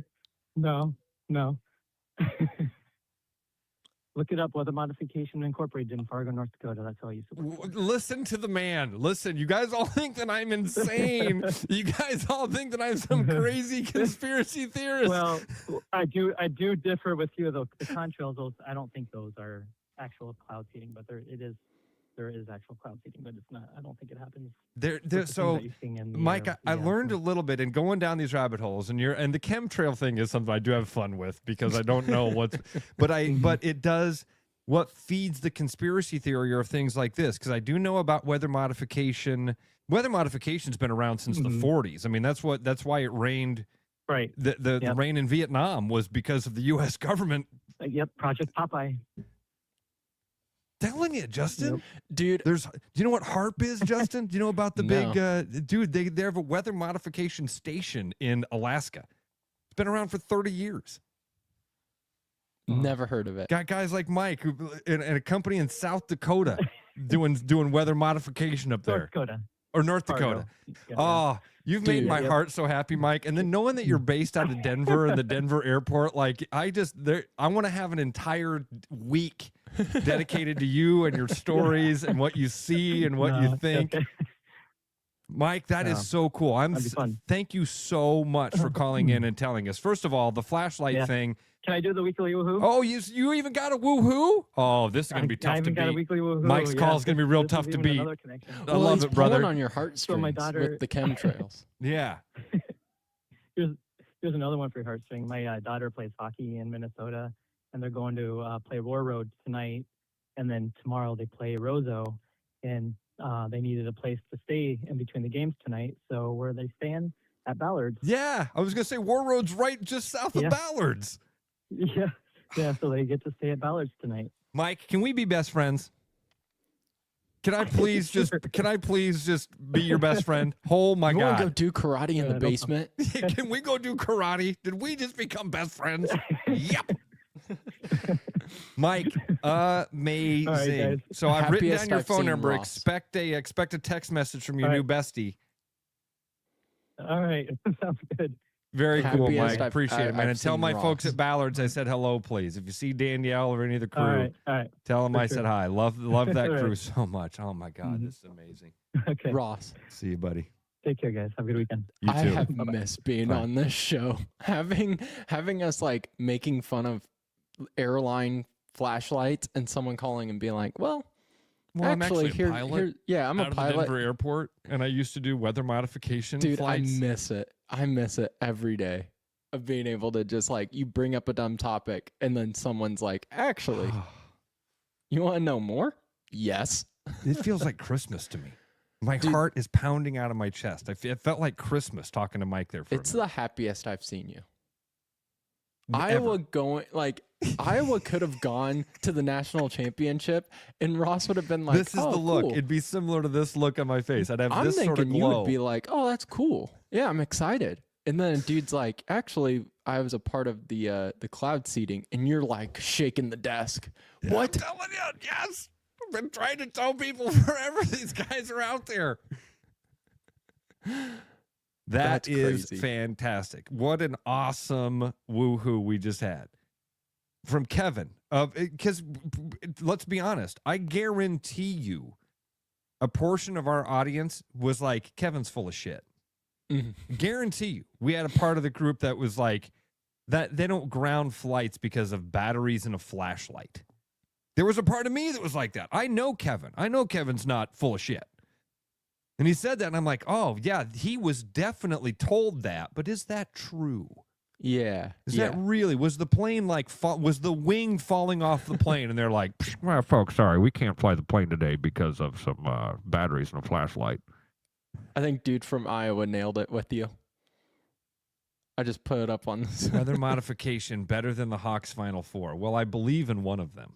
No. Look it up, Weather Modification Incorporated in Fargo, North Dakota. That's how I used to work. Listen to the man. Listen, you guys all think that I'm insane. You guys all think that I'm some crazy conspiracy theorist. Well, I do differ with you, though. The contrails, those, I don't think those are actual cloud seeding, but there is actual cloud seeding, but it's not. I don't think it happens. So, Mike, I learned a little bit in going down these rabbit holes, and the chemtrail thing is something I do have fun with because I don't know what's, but it does what feeds the conspiracy theory or things like this, because I do know about weather modification. Weather modification's been around since the 40s. I mean, that's why it rained. Right. The rain in Vietnam was because of the U.S. government. Yep. Project Popeye. Telling you, Justin, dude. Do you know what HARP is, Justin? Do you know about the big dude? They have a weather modification station in Alaska. It's been around for 30 years. Never heard of it. Got guys like Mike who and a company in South Dakota doing weather modification up there. North Dakota. Oh, you've made my heart so happy, Mike. And then knowing that you're based out of Denver and the Denver airport, like I want to have an entire week dedicated to you and your stories and what you see and what you think. Okay. Mike, that is so cool. Thank you so much for calling in and telling us. First of all, the flashlight thing. Can I do the weekly woohoo? Oh, you even got a woohoo? Oh, this is going to be tough to beat. Got a weekly woohoo. Mike's call is going to be real tough to beat. I love it, brother. On your heartstrings with the chemtrails. Yeah. Here's another one for your heartstring. My daughter plays hockey in Minnesota, and they're going to play War Road tonight, and then tomorrow they play Roseau, and they needed a place to stay in between the games tonight. So where are they staying? At Ballard's. Yeah, I was going to say War Road's right just south of Ballard's. Yeah, so they get to stay at Ballard's tonight. Mike, can we be best friends? Can I please just be your best friend? Oh my God. You want to go do karate in the basement? Can we go do karate? Did we just become best friends? Yep. Mike, amazing. Right, so I've written down your phone number. Ross. Expect a text message from your new bestie. All right. Sounds good. Very cool, Mike. Appreciate it, man. And tell my folks at Ballard's I said hello, please. If you see Danielle or any of the crew, all right. Tell them I said hi. Love that crew so much. Oh my God, this is amazing. Okay, Ross. See you, buddy. Take care, guys. Have a good weekend. You too. I have missed being on this show. Having us like making fun of airline flashlights and someone calling and being like, well, I'm actually a pilot. I'm a pilot. Out of the Denver airport, and I used to do weather modification flights. I miss it. I miss it every day of being able to just like, you bring up a dumb topic and then someone's like, actually, you want to know more? Yes. It feels like Christmas to me. My heart is pounding out of my chest. It felt like Christmas talking to Mike there. It's the happiest I've seen you. Iowa could have gone to the national championship, and Ross would have been like, "This is the look." Cool. It'd be similar to this look on my face. I'd have this sort of glow. You would be like, "Oh, that's cool. Yeah, I'm excited." And then a dude's like, "Actually, I was a part of the cloud seeding," and you're like shaking the desk. Yeah, what? I'm telling you, yes. I've been trying to tell people forever. These guys are out there. That is crazy. Fantastic. What an awesome woohoo we just had from Kevin. Because let's be honest, I guarantee you a portion of our audience was like, Kevin's full of shit. Mm-hmm. Guarantee you. We had a part of the group that was like, that they don't ground flights because of batteries and a flashlight. There was a part of me that was like that. I know Kevin. I know Kevin's not full of shit. And he said that, and I'm like, oh, yeah, he was definitely told that, but is that true? Yeah. Is that really, was the plane like, was the wing falling off the plane, and they're like, well, folks, sorry, we can't fly the plane today because of some batteries and a flashlight. I think dude from Iowa nailed it with you. I just put it up on this. Weather modification better than the Hawks Final Four. Well, I believe in one of them.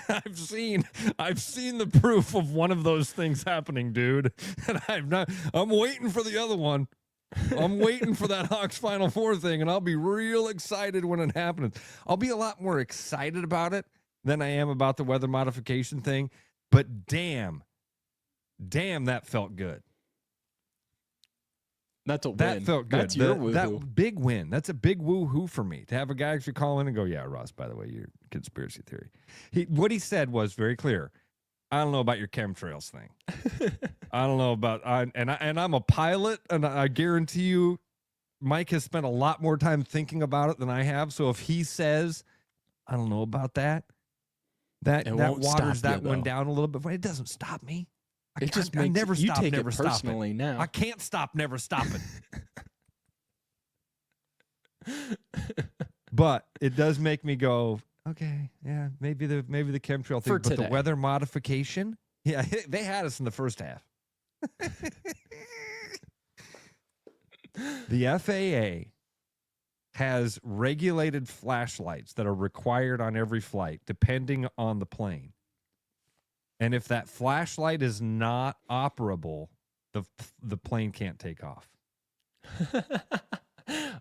I've seen the proof of one of those things happening, dude. And I'm waiting for the other one. I'm waiting for that Hawks Final Four thing, and I'll be real excited when it happens. I'll be a lot more excited about it than I am about the weather modification thing. But damn, that felt good. That's a win. That felt good. That's your woohoo. That big win. That's a big woohoo for me to have a guy actually call in and go, yeah, Ross, by the way, your conspiracy theory. What he said was very clear. I don't know about your chemtrails thing. I don't know about, and I'm a pilot, and I guarantee you, Mike has spent a lot more time thinking about it than I have. So if he says, I don't know about that waters that one down a little bit. But it doesn't stop me. It just I makes never you stop, take never it stop personally now. I can't stop, never stopping. But it does make me go, okay, yeah, maybe the chemtrail thing, For but today. the weather modification, yeah, they had us in the first half. The FAA has regulated flashlights that are required on every flight, depending on the plane. And if that flashlight is not operable, the plane can't take off.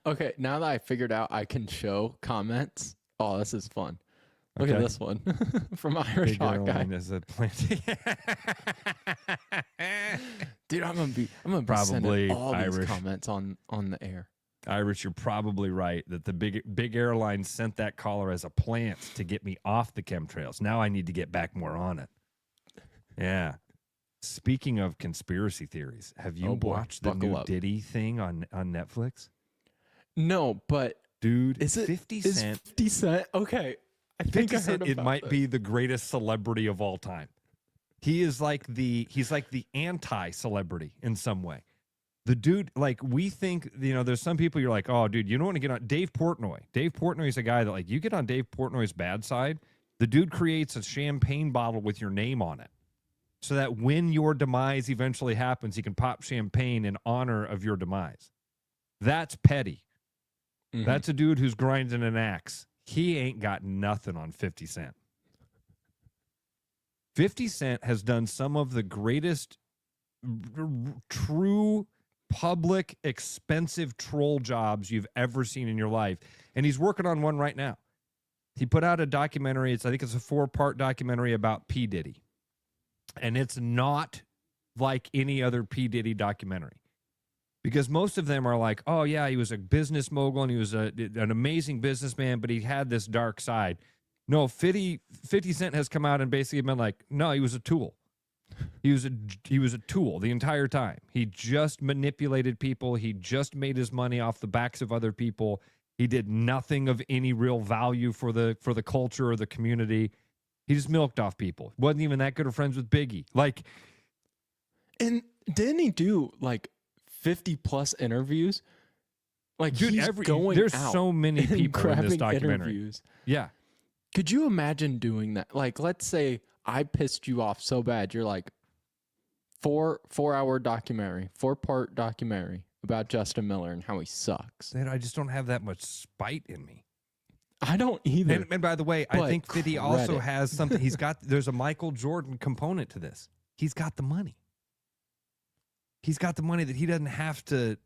Okay, now that I figured out I can show comments. Oh, this is fun. Look at Okay. this one from Irish Big Hawkeye. airline is a plane. Dude, I'm gonna be Probably sending all these Irish. comments on the air. Irish, you're probably right that the big airline sent that caller as a plant to get me off the chemtrails. Now I need to get back more on it. Yeah. Speaking of conspiracy theories, have you Oh boy, watched the buckle new up. Diddy thing on Netflix? No, but Dude, is it 50 is Cent. 50 Cent? Okay, I think 50 I heard Cent, it about might this. be the greatest celebrity of all time. He's like the anti-celebrity in some way. The dude, like, we think, there's some people you're like, oh, dude, you don't want to get on Dave Portnoy. Dave Portnoy is a guy that, like, you get on Dave Portnoy's bad side, the dude creates a champagne bottle with your name on it. So that when your demise eventually happens, he can pop champagne in honor of your demise. That's petty. Mhm. That's a dude who's grinding an axe. He ain't got nothing on 50 Cent. 50 Cent has done some of the greatest true public expensive troll jobs you've ever seen in your life. And he's working on one right now. He put out a documentary. I think it's a 4-part documentary about P. Diddy. And it's not like any other P. Diddy documentary. Because most of them are like, oh, yeah, he was a business mogul and he was an amazing businessman, but he had this dark side. No, 50 Cent has come out and basically been like, no, he was a tool. He was a tool the entire time. He just manipulated people. He just made his money off the backs of other people. He did nothing of any real value for the culture or the community. He just milked off people. Wasn't even that good of friends with Biggie. Like, And didn't he do like 50 plus interviews? Like, dude, he's going there's out so many and people in this grabbing documentary. interviews. Yeah. Could you imagine doing that? Like, let's say I pissed you off so bad, you're like, 4-hour documentary, 4-part documentary about Justin Miller and how he sucks. Dude, I just don't have that much spite in me. I don't either. And by the way, I But think 50 also credit. has something. There's a Michael Jordan component to this. He's got the money. He's got the money that he doesn't have to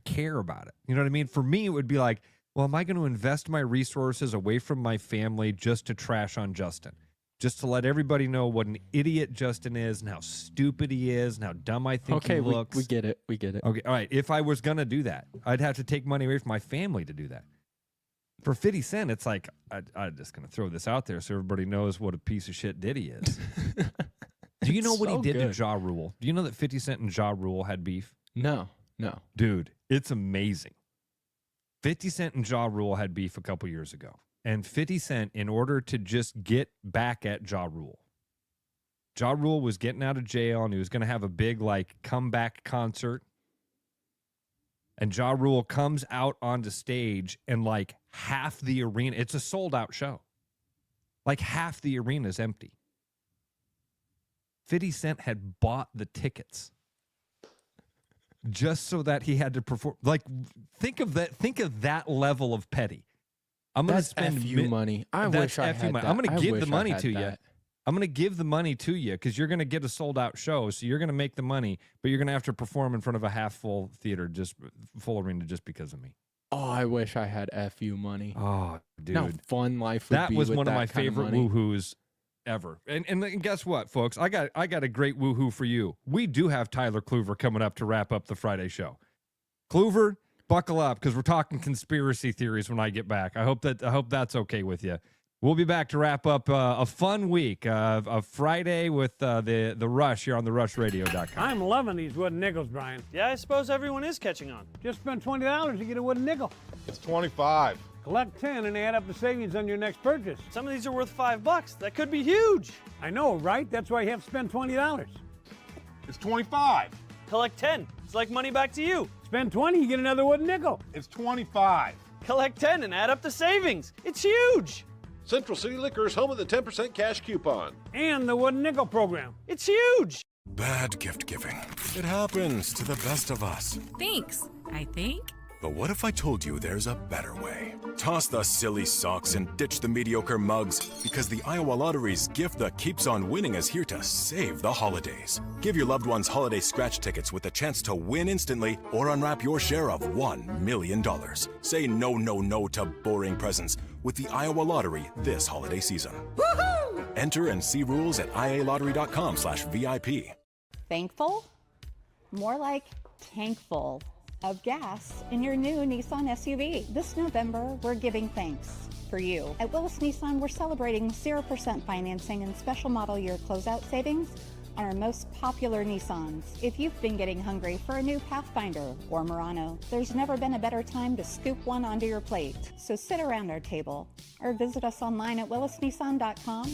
care about it. You know what I mean? For me, it would be like, well, am I going to invest my resources away from my family just to trash on Justin? Just to let everybody know what an idiot Justin is and how stupid he is and how dumb I think he looks. We get it. We get it. Okay, all right. If I was going to do that, I'd have to take money away from my family to do that. For 50 Cent, it's like, I'm just going to throw this out there so everybody knows what a piece of shit Diddy is. Do you know what he so did good. to Ja Rule? Do you know that 50 Cent and Ja Rule had beef? No. Dude, it's amazing. 50 Cent and Ja Rule had beef a couple years ago. And 50 Cent, in order to just get back at Ja Rule was getting out of jail and he was going to have a big, like, comeback concert. And Ja Rule comes out onto stage and, like, half the arena, it's a sold-out show. Like, half the arena is empty. 50 Cent had bought the tickets just so that he had to perform. Like, think of that level of petty. I'm going to spend money. I wish I had that. I'm going to give the money to you. I'm going to give the money to you because you're going to get a sold-out show, so you're going to make the money, but you're going to have to perform in front of a half-full theater, full arena, just because of me. Oh, I wish I had FU money. Oh, dude. How fun life would that be was with one of that my kind favorite woohoos ever. And guess what, folks? I got a great woohoo for you. We do have Tyler Kluver coming up to wrap up the Friday show. Kluver, buckle up because we're talking conspiracy theories when I get back. I hope that's okay with you. We'll be back to wrap up a fun week of Friday with the Rush here on therushradio.com. I'm loving these wooden nickels, Brian. Yeah, I suppose everyone is catching on. Just spend $20 to get a wooden nickel. It's 25. Collect 10 and add up the savings on your next purchase. Some of these are worth $5. That could be huge. I know, right? That's why you have to spend $20. It's 25. Collect 10. It's like money back to you. Spend 20, you get another wooden nickel. It's 25. Collect 10 and add up the savings. It's huge. Central City Liquor is home of the 10% cash coupon. And the wooden nickel program. It's huge. Bad gift giving. It happens to the best of us. Thanks, I think. But what if I told you there's a better way? Toss the silly socks and ditch the mediocre mugs because the Iowa Lottery's gift that keeps on winning is here to save the holidays. Give your loved ones holiday scratch tickets with a chance to win instantly or unwrap your share of $1 million. Say no, no, no to boring presents with the Iowa Lottery this holiday season. Woohoo! Enter and see rules at ialottery.com/VIP. Thankful? More like tankful of gas in your new Nissan SUV. This November, we're giving thanks for you. At Willis Nissan, we're celebrating 0% financing and special model year closeout savings on our most popular Nissans. If you've been getting hungry for a new Pathfinder or Murano, there's never been a better time to scoop one onto your plate. So sit around our table or visit us online at willisnissan.com.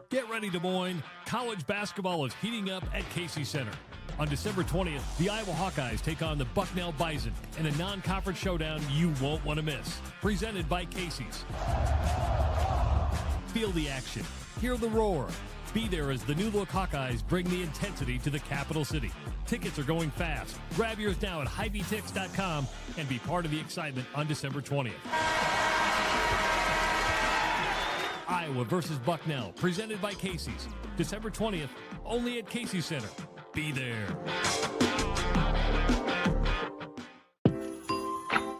Get ready, Des Moines. College basketball is heating up at Casey Center. On December 20th, the Iowa Hawkeyes take on the Bucknell Bison in a non-conference showdown you won't want to miss. Presented by Casey's. Feel the action. Hear the roar. Be there as the new look Hawkeyes bring the intensity to the capital city. Tickets are going fast. Grab yours now at HighBTix.com and be part of the excitement on December 20th. Iowa versus Bucknell, presented by Casey's. December 20th, only at Casey Center. Be there.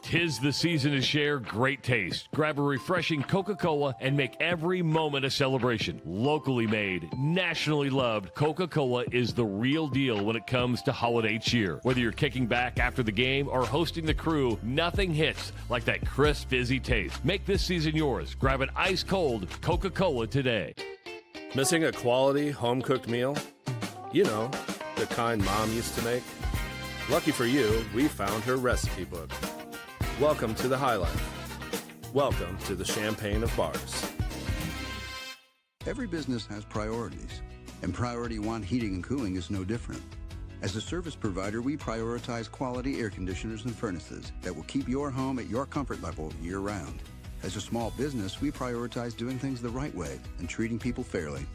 'Tis the season to share great taste. Grab a refreshing Coca-Cola and make every moment a celebration. Locally made, nationally loved, Coca-Cola is the real deal when it comes to holiday cheer. Whether you're kicking back after the game or hosting the crew, nothing hits like that crisp, fizzy taste. Make this season yours. Grab an ice-cold Coca-Cola today. Missing a quality, home-cooked meal? You know, the kind Mom used to make? Lucky for you, we found her recipe book. Welcome to the High Life. Welcome to the Champagne of Bars. Every business has priorities, and Priority One Heating and Cooling is no different. As a service provider, we prioritize quality air conditioners and furnaces that will keep your home at your comfort level year-round. As a small business, we prioritize doing things the right way and treating people fairly.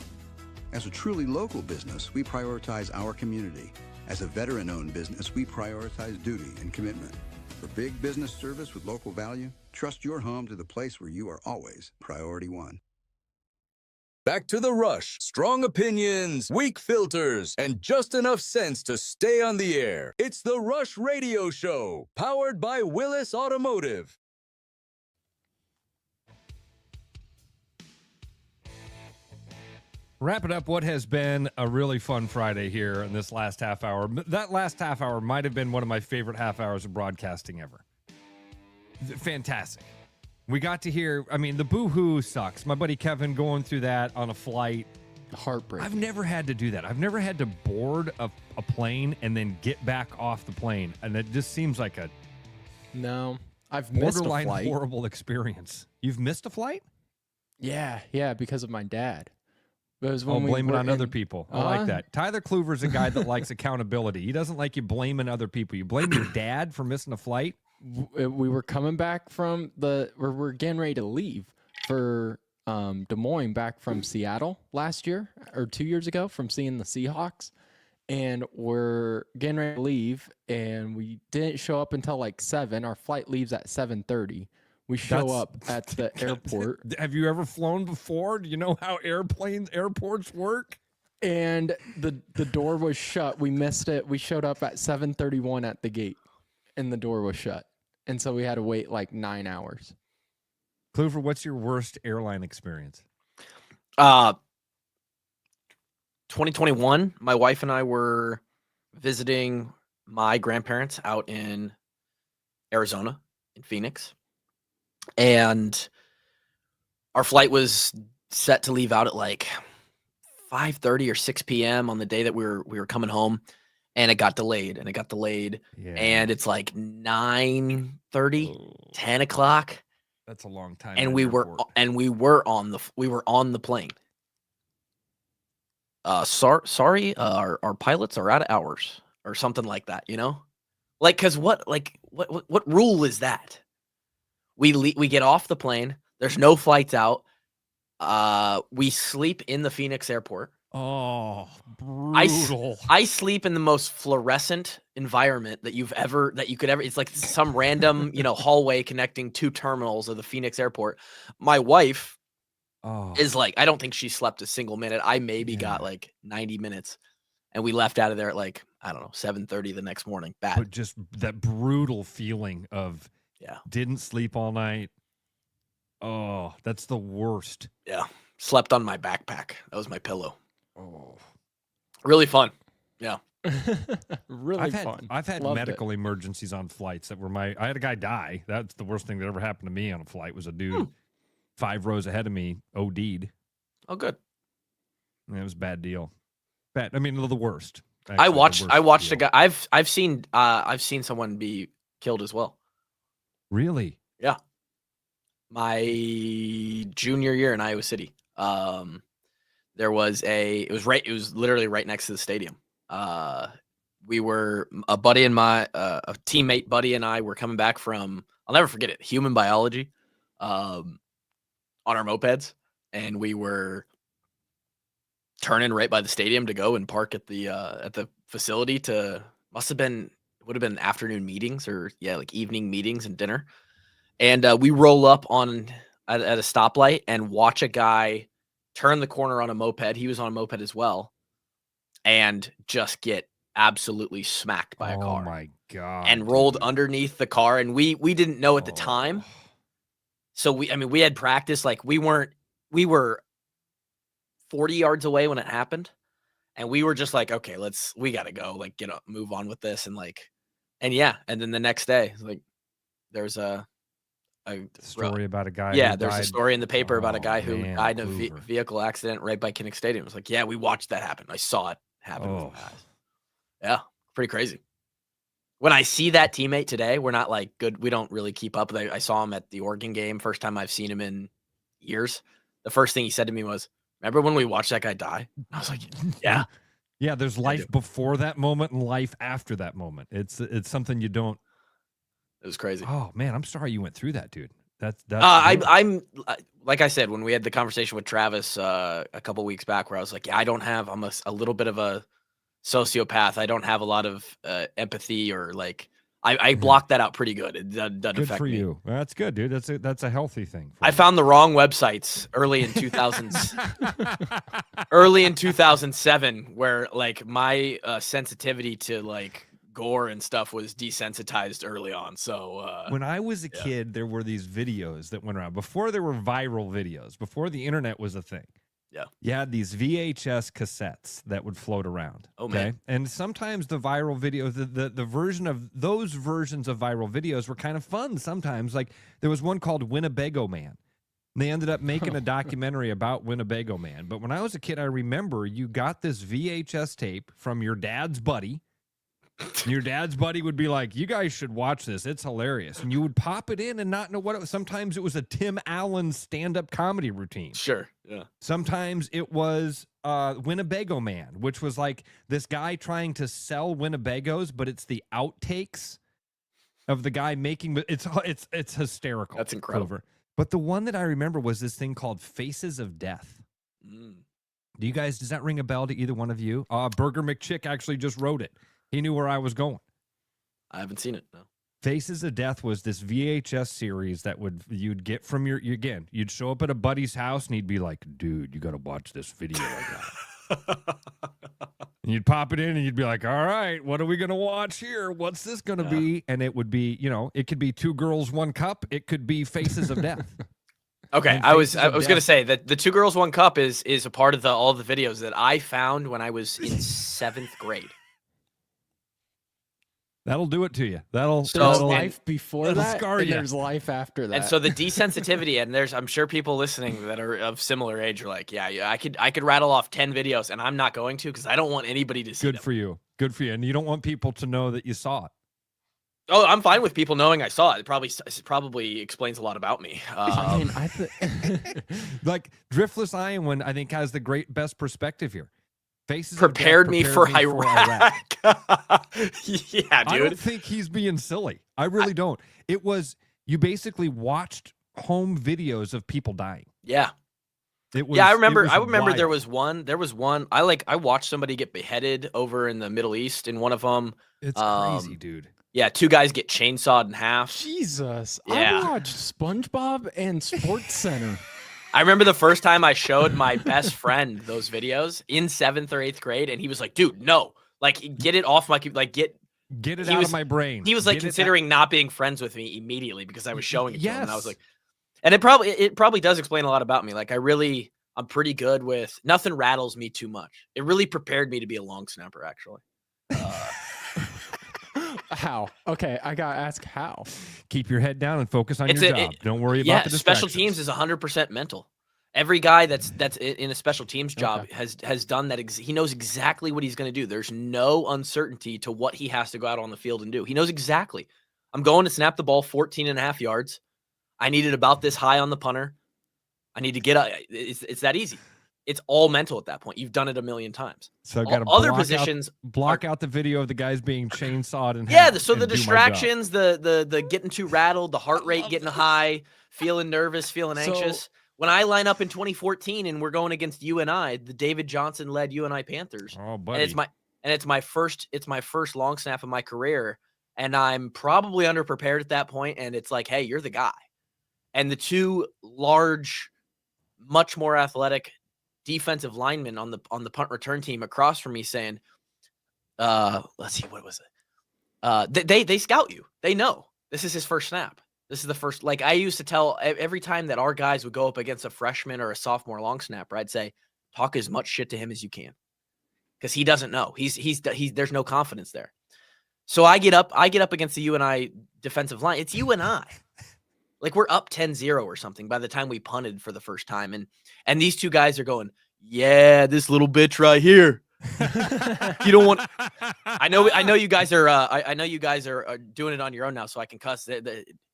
As a truly local business, we prioritize our community. As a veteran-owned business, we prioritize duty and commitment. For big business service with local value, trust your home to the place where you are always Priority One. Back to the Rush. Strong opinions, weak filters, and just enough sense to stay on the air. It's the Rush Radio Show, powered by Willis Automotive. Wrapping up what has been a really fun Friday here in this last half hour. That last half hour might have been one of my favorite half hours of broadcasting ever. Fantastic. We got to hear, I mean, the boo-hoo sucks. My buddy Kevin going through that on a flight. Heartbreak. I've never had to do that. I've never had to board a plane and then get back off the plane. And it just seems like a I've missed a borderline flight. horrible experience. You've missed a flight? Yeah, because of my dad. It was when blame it on other people. I like that. Tyler Kluver's a guy that likes accountability. He doesn't like you blaming other people. You blame your dad for missing a flight? we were coming back from we're getting ready to leave for Des Moines, back from Seattle last year or 2 years ago from seeing the Seahawks. And we're getting ready to leave, and we didn't show up until like 7. Our flight leaves at 7:30. We show up at the airport. Have you ever flown before? Do you know how airports work? And the door was shut. We missed it. We showed up at 7:31 at the gate, and the door was shut. And so we had to wait like 9 hours. Kluver, what's your worst airline experience? 2021, my wife and I were visiting my grandparents out in Arizona, in Phoenix. And our flight was set to leave out at like 5:30 or 6 p.m. on the day that we were coming home. And it got delayed, Yeah. And it's like 9:30, 10 o'clock. That's a long time. And we were on the plane. Sorry, our pilots are out of hours or something like that, you know? Like, cause what rule is that? We get off the plane. There's no flights out. We sleep in the Phoenix airport. Oh, brutal. I sleep in the most fluorescent environment that you could ever. It's like some random, hallway connecting 2 terminals of the Phoenix airport. My wife is like, I don't think she slept a single minute. I maybe got like 90 minutes, and we left out of there at like, I don't know, 7:30 the next morning. Bad. But just that brutal feeling of didn't sleep all night. Oh, that's the worst. Yeah. Slept on my backpack. That was my pillow. Oh, really fun. Yeah. Really fun. I've had Loved medical emergencies on flights that were I had a guy die. That's the worst thing that ever happened to me on a flight. Was a dude 5 rows ahead of me OD'd. Oh, good. And it was a bad deal. Bad. I mean, the worst. Actually, I watched deal. a guy. I've seen someone be killed as well. Really? Yeah. My junior year in Iowa City. It was literally right next to the stadium. We were a teammate buddy and I were coming back from, I'll never forget it, human biology, on our mopeds. And we were turning right by the stadium to go and park at the facility would have been afternoon meetings or like evening meetings and dinner. And we roll up at a stoplight and watch a guy turn the corner on a moped. He was on a moped as well, and just get absolutely smacked by a car. Oh my God. And rolled underneath the car. And we didn't know at the time. So we had practice. Like we were 40 yards away when it happened. And we were just like, okay, we got to go, like get up, move on with this. And and then the next day, like there's a story about a guy. Yeah, there's a story in the paper about a guy who died in a Kluver. vehicle accident right by Kinnick Stadium. It was like, yeah, we watched that happen. I saw it happen with my eyes. Yeah, pretty crazy. When I see that teammate today, we're not like good. We don't really keep up. I saw him at the Oregon game. First time I've seen him in years. The first thing he said to me was, "Remember when we watched that guy die?" I was like, "Yeah." Yeah, there's life before that moment and life after that moment. It's something you don't. It was crazy. Oh man, I'm sorry you went through that, dude. That's I'm like I said when we had the conversation with Travis a couple weeks back, where I was like, yeah, I'm a little bit of a sociopath. I don't have a lot of empathy, or like I blocked that out pretty good. It doesn't good affect for me. you. That's good, dude. That's a healthy thing. I found the wrong websites early in 2007, where like my sensitivity to like gore and stuff was desensitized early on. So when I was a kid, there were these videos that went around before there were viral videos, before the internet was a thing. Yeah. You had these VHS cassettes that would float around. Oh, man. And sometimes the viral videos, the version of those versions of viral videos were kind of fun sometimes. Like there was one called Winnebago Man. And they ended up making a documentary about Winnebago Man. But when I was a kid, I remember you got this VHS tape from your dad's buddy. And your dad's buddy would be like, you guys should watch this. It's hilarious. And you would pop it in and not know what it was. Sometimes it was a Tim Allen stand-up comedy routine. Sure, yeah. Sometimes it was Winnebago Man, which was like this guy trying to sell Winnebagos, but it's the outtakes. of the guy making it's hysterical. That's incredible. Clover. But the one that I remember was this thing called Faces of Death. Do you guys, does that ring a bell to either one of you? Burger McChick actually just wrote it. He knew where I was going. I haven't seen it, no. Faces of Death was this VHS series that you'd get from you'd show up at a buddy's house and he'd be like, dude, you got to watch this video I got. And you'd pop it in and you'd be like, all right, what are we going to watch here? What's this going to be? And it would be, it could be 2 Girls, 1 Cup. It could be Faces of Death. Okay, I was going to say that the 2 Girls, 1 Cup is a part of all the videos that I found when I was in 7th grade. That'll do it to you. There's life before that, and there's life after that. And so the desensitivity, and I'm sure people listening that are of similar age are like, yeah, I could rattle off 10 videos, and I'm not going to because I don't want anybody to see them. Good for you. Good for you. And you don't want people to know that you saw it. Oh, I'm fine with people knowing I saw it. It probably explains a lot about me. Like Driftless Iowan, I think, has the best perspective here. Faces prepared me for Iraq. Yeah, dude. I don't think he's being silly. I really don't. It was, you basically watched home videos of people dying. Yeah. I remember wild. there was one. I watched somebody get beheaded over in the Middle East in one of them. It's crazy, dude. Yeah, 2 guys get chainsawed in half. Jesus. Yeah. I watched SpongeBob and Sports Center. I remember the first time I showed my best friend those videos in 7th or 8th grade, and he was like, dude, no. Like, get it off my, like, get it out of my brain. He was like considering not being friends with me immediately because I was showing it to him. And I was like, and it probably does explain a lot about me. Like, I'm pretty good with, nothing rattles me too much. It really prepared me to be a long snapper, actually. How? Okay, I gotta ask how. Keep your head down and focus on your job. Don't worry about the distractions. Special teams is 100% mental. Every guy that's in a special teams job has done that. He knows exactly what he's going to do. There's no uncertainty to what he has to go out on the field and do. He knows exactly. I'm going to snap the ball 14.5 yards. I need it about this high on the punter. I need to get up. It's that easy. It's all mental at that point. You've done it a million times. So I've got to other positions block out the video of the guys being chainsawed and so the distractions, the getting too rattled, the heart rate getting high, feeling nervous, feeling anxious. When I line up in 2014 and we're going against UNI, the David Johnson led UNI Panthers. Oh, buddy. And it's my first long snap of my career, and I'm probably underprepared at that point. And it's like, hey, you're the guy. And the 2 large, much more athletic defensive linemen on the punt return team across from me saying, let's see, what was it? They scout you. They know this is his first snap. This is the first, like I used to tell every time that our guys would go up against a freshman or a sophomore long snapper, I'd say, talk as much shit to him as you can. Because he doesn't know. He's there's no confidence there. So I get up against the UNI defensive line. It's UNI. Like we're up 10-0 or something by the time we punted for the first time. And these 2 guys are going, yeah, this little bitch right here. You don't want. I know you guys are. I know you guys are doing it on your own now, so I can cuss.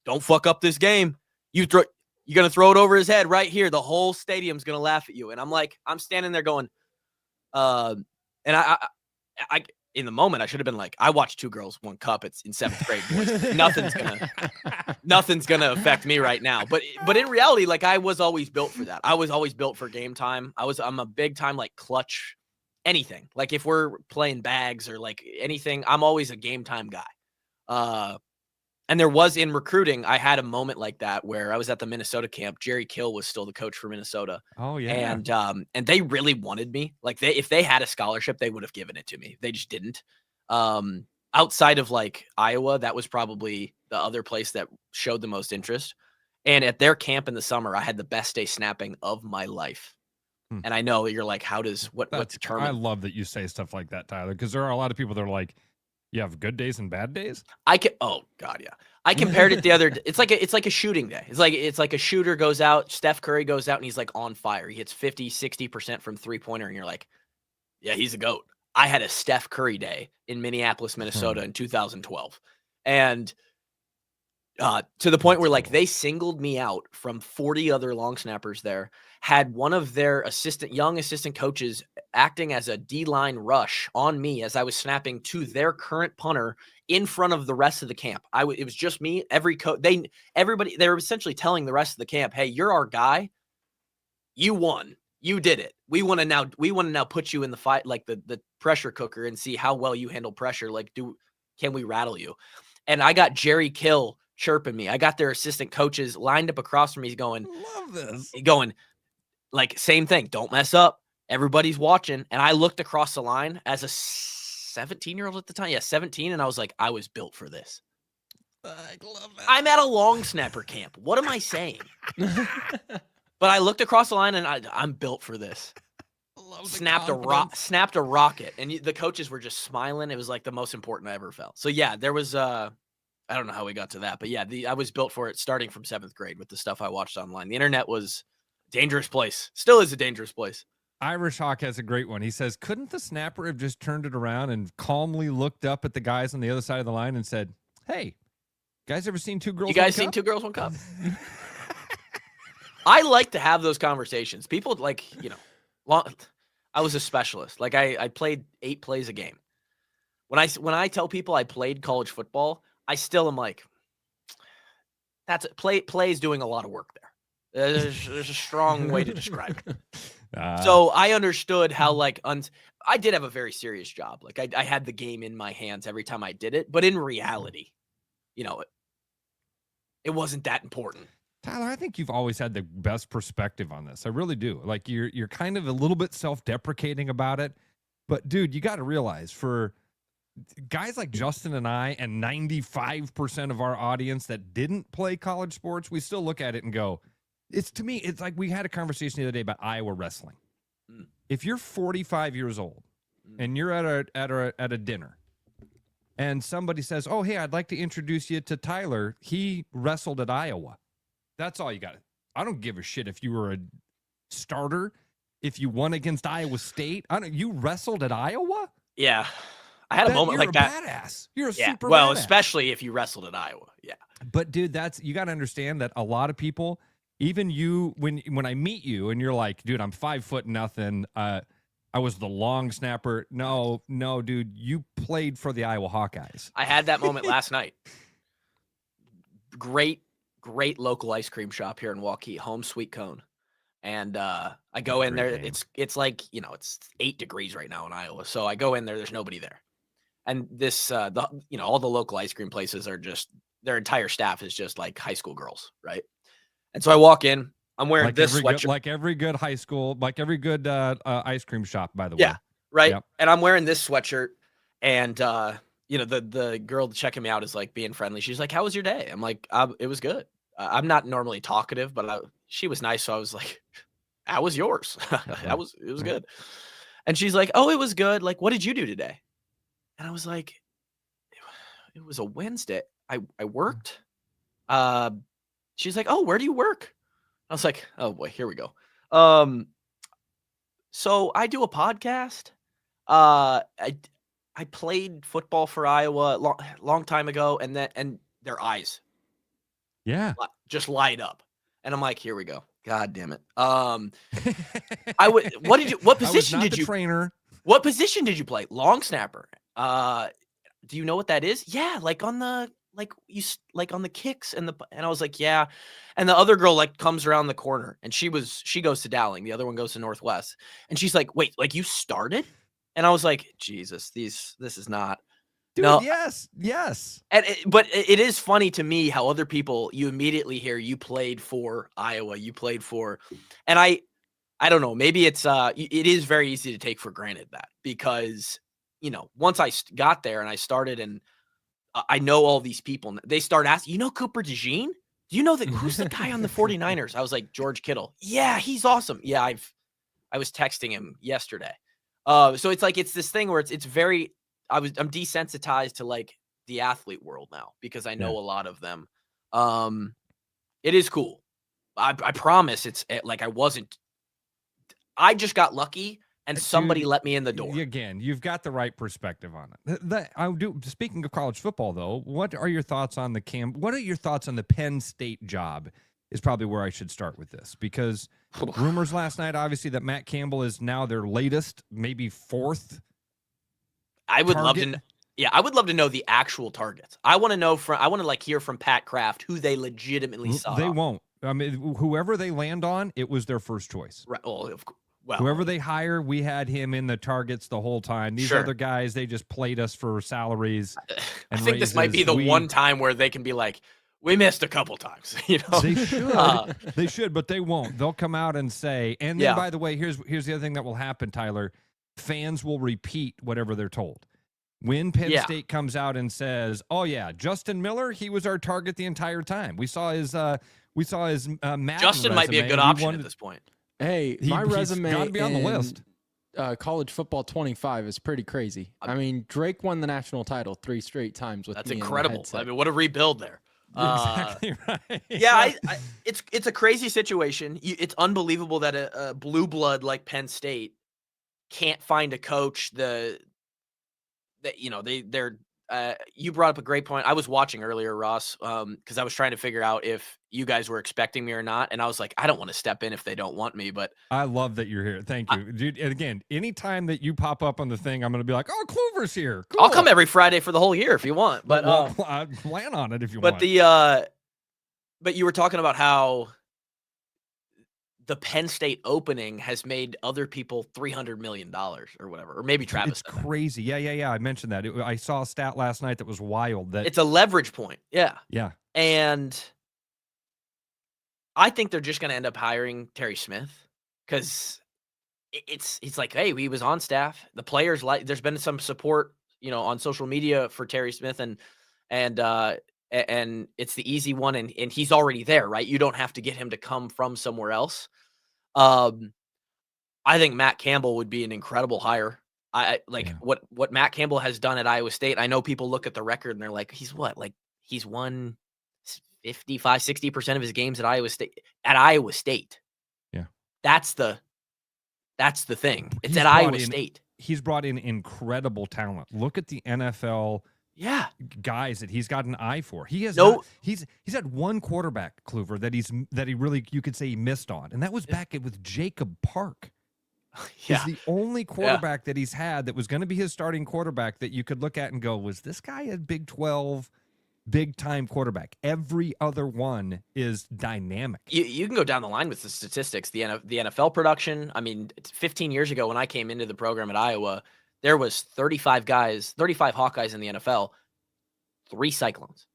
Don't fuck up this game. You're gonna throw it over his head right here. The whole stadium's gonna laugh at you. And I'm standing there going, and I in the moment I should have been like, I watched 2 Girls, 1 Cup. It's in 7th grade. Boys. Nothing's gonna affect me right now. But in reality, like I was always built for that. I was always built for game time. I'm a big time like clutch. Anything like if we're playing bags or like anything, I'm always a game time guy. And there was in recruiting, I had a moment like that where I was at the Minnesota camp. Jerry Kill was still the coach for Minnesota. Oh yeah. And they really wanted me. Like if they had a scholarship, they would have given it to me. They just didn't. Outside of like Iowa, that was probably the other place that showed the most interest. And at their camp in the summer, I had the best day snapping of my life. And I know you're like, what's determined? I love that you say stuff like that, Tyler, because there are a lot of people that are like, you have good days and bad days. Oh God, yeah. I compared it the other day. It's like a shooting day. It's like a shooter goes out, Steph Curry goes out and he's like on fire. He hits 50-60% from 3-pointer and you're like, yeah, he's a GOAT. I had a Steph Curry day in Minneapolis, Minnesota in 2012. And To the point where like they singled me out from 40 other long snappers there, had one of their young assistant coaches acting as a D-line rush on me as I was snapping to their current punter in front of the rest of the camp. It was just me. Everybody, they were essentially telling the rest of the camp, hey, you're our guy. You won. You did it. We want to now put you in the fight, like the pressure cooker, and see how well you handle pressure. Like, can we rattle you? And I got Jerry Kill chirping me. I got their assistant coaches lined up across from me going, love this. Going, like, same thing. Don't mess up. Everybody's watching. And I looked across the line as a 17-year-old at the time. Yeah, 17. And I was like, I was built for this. I love that. I'm at a long snapper camp. What am I saying? But I looked across the line and I'm built for this. Snapped a rocket. And the coaches were just smiling. It was like the most important I ever felt. So yeah, there was I don't know how we got to that, but yeah, I was built for it starting from 7th grade with the stuff I watched online. The internet was a dangerous place. Still is a dangerous place. Irish Hawk has a great one. He says, couldn't the snapper have just turned it around and calmly looked up at the guys on the other side of the line and said, hey, guys ever seen Two Girls, You guys One seen Cup? Two Girls, One Cup? I like to have those conversations. People like, I was a specialist. Like I played 8 plays a game. When I tell people I played college football, I still am like, play's doing a lot of work there. There's a strong way to describe it. So I understood how I did have a very serious job. Like I had the game in my hands every time I did it, but in reality, it wasn't that important. Tyler, I think you've always had the best perspective on this. I really do. Like you're kind of a little bit self-deprecating about it, but dude, you got to realize for guys like Justin and I and 95% of our audience that didn't play college sports, we still look at it and go, to me, it's like we had a conversation the other day about Iowa wrestling. If you're 45 years old and you're at a dinner and somebody says, oh, hey, I'd like to introduce you to Tyler. He wrestled at Iowa. That's all you got. I don't give a shit if you were a starter, if you won against Iowa State. You wrestled at Iowa? Yeah. I had a moment like that. You're a badass. You're a super well, badass. Especially if you wrestled at Iowa. Yeah. But dude, you got to understand that a lot of people, even you, when I meet you and you're like, dude, I'm 5'0". I was the long snapper. No, dude, you played for the Iowa Hawkeyes. I had that moment last night. Great local ice cream shop here in Waukee, Home Sweet Cone. And I go in there. Name. It's like, it's 8 degrees right now in Iowa. So I go in there. There's nobody there. And this, all the local ice cream places are just, their entire staff is just like high school girls, right? And so I walk in. I'm wearing this sweatshirt. Like every good high school, like every good ice cream shop, by the way. Yeah, right. Yep. And I'm wearing this sweatshirt. And, the girl checking me out is like being friendly. She's like, how was your day? I'm like, it was good. I'm not normally talkative, but she was nice. So I was like, how was yours? It was good. And she's like, oh, it was good. Like, what did you do today? And I was like, it was a Wednesday. I worked. She's like, oh, where do you work? I was like, oh boy, here we go. So I do a podcast. I played football for Iowa long time ago, and their eyes, just light up, and I'm like, here we go. God damn it. What position did you trainer? What position did you play? Long snapper. Do you know what that is? Yeah, like on the on the kicks and I was like, yeah. And the other girl comes around the corner and she goes to Dowling. The other one goes to Northwest. And she's like, wait, you started? And I was like, Jesus, this is not. Dude, no. Yes. But it is funny to me how other people, you immediately hear you played for Iowa, and I don't know, maybe it is very easy to take for granted that because, once I got there and I started and I know all these people, they start asking, Cooper DeJean? Do you know who's the guy on the 49ers? I was like, George Kittle. Yeah, he's awesome. Yeah, I was texting him yesterday. So it's this thing where it's very, I'm desensitized to the athlete world now because I know a lot of them. It is cool. I promise I just got lucky and somebody Dude, let me in the door. Again, you've got the right perspective on it. Speaking of college football, though, what are your thoughts on What are your thoughts on the Penn State job? Is probably where I should start with this, because rumors last night, obviously, that Matt Campbell is now their latest, maybe fourth. I would love to know the actual targets. I want to know hear from Pat Kraft who they legitimately saw. They won't. I mean, whoever they land on, it was their first choice. Right. Well, whoever they hire, we had him in the targets the whole time. These other guys, they just played us for salaries. I think this might be the one time where they can be like, we missed a couple times. You know, they should. They should, but they won't. They'll come out and say. And then, by the way, here's the other thing that will happen, Tyler. Fans will repeat whatever they're told. When Penn State comes out and says, "Oh yeah, Justin Miller, he was our target the entire time. We saw his Madden Justin might be a good option at this point. Hey, my resume got to be on the list. College football 25 is pretty crazy. I mean, Drake won the national title 3 straight times with that's me incredible. I mean, what a rebuild there. Exactly right. Yeah, it's a crazy situation. It's unbelievable that a blue blood like Penn State can't find a coach. You brought up a great point. I was watching earlier, Ross, because I was trying to figure out if you guys were expecting me or not, and I was like, I don't want to step in if they don't want me. But I love that you're here. Thank you, dude. And again, anytime that you pop up on the thing, I'm going to be like, "Oh, Kluver's here." Cool. I'll come every Friday for the whole year if you want. But I plan on it if you want. But you were talking about how the Penn State opening has made other people $300 million or whatever, or maybe Travis. It's crazy. Yeah. I mentioned that. I saw a stat last night that was wild. That it's a leverage point. Yeah. And I think they're just going to end up hiring Terry Smith because it's like, hey, he was on staff. The players there's been some support, on social media for Terry Smith, and it's the easy one, and he's already there, right? You don't have to get him to come from somewhere else. I think Matt Campbell would be an incredible hire. What Matt Campbell has done at Iowa State. I know people look at the record and they're like, he's won 55-60% of his games at Iowa State. Yeah. That's the thing. It's at Iowa State. He's brought in incredible talent. Look at the NFL guys that he's got an eye for. He has he's had one quarterback, Kluver, that he really, you could say, he missed on, and that was back with Jacob Park. He's the only quarterback that he's had that was going to be his starting quarterback that you could look at and go, was this guy a Big 12 big-time quarterback? Every other one is dynamic. You can go down the line with the statistics. The NFL production, I mean, 15 years ago when I came into the program at Iowa, there was 35 Hawkeyes in the NFL, 3 Cyclones.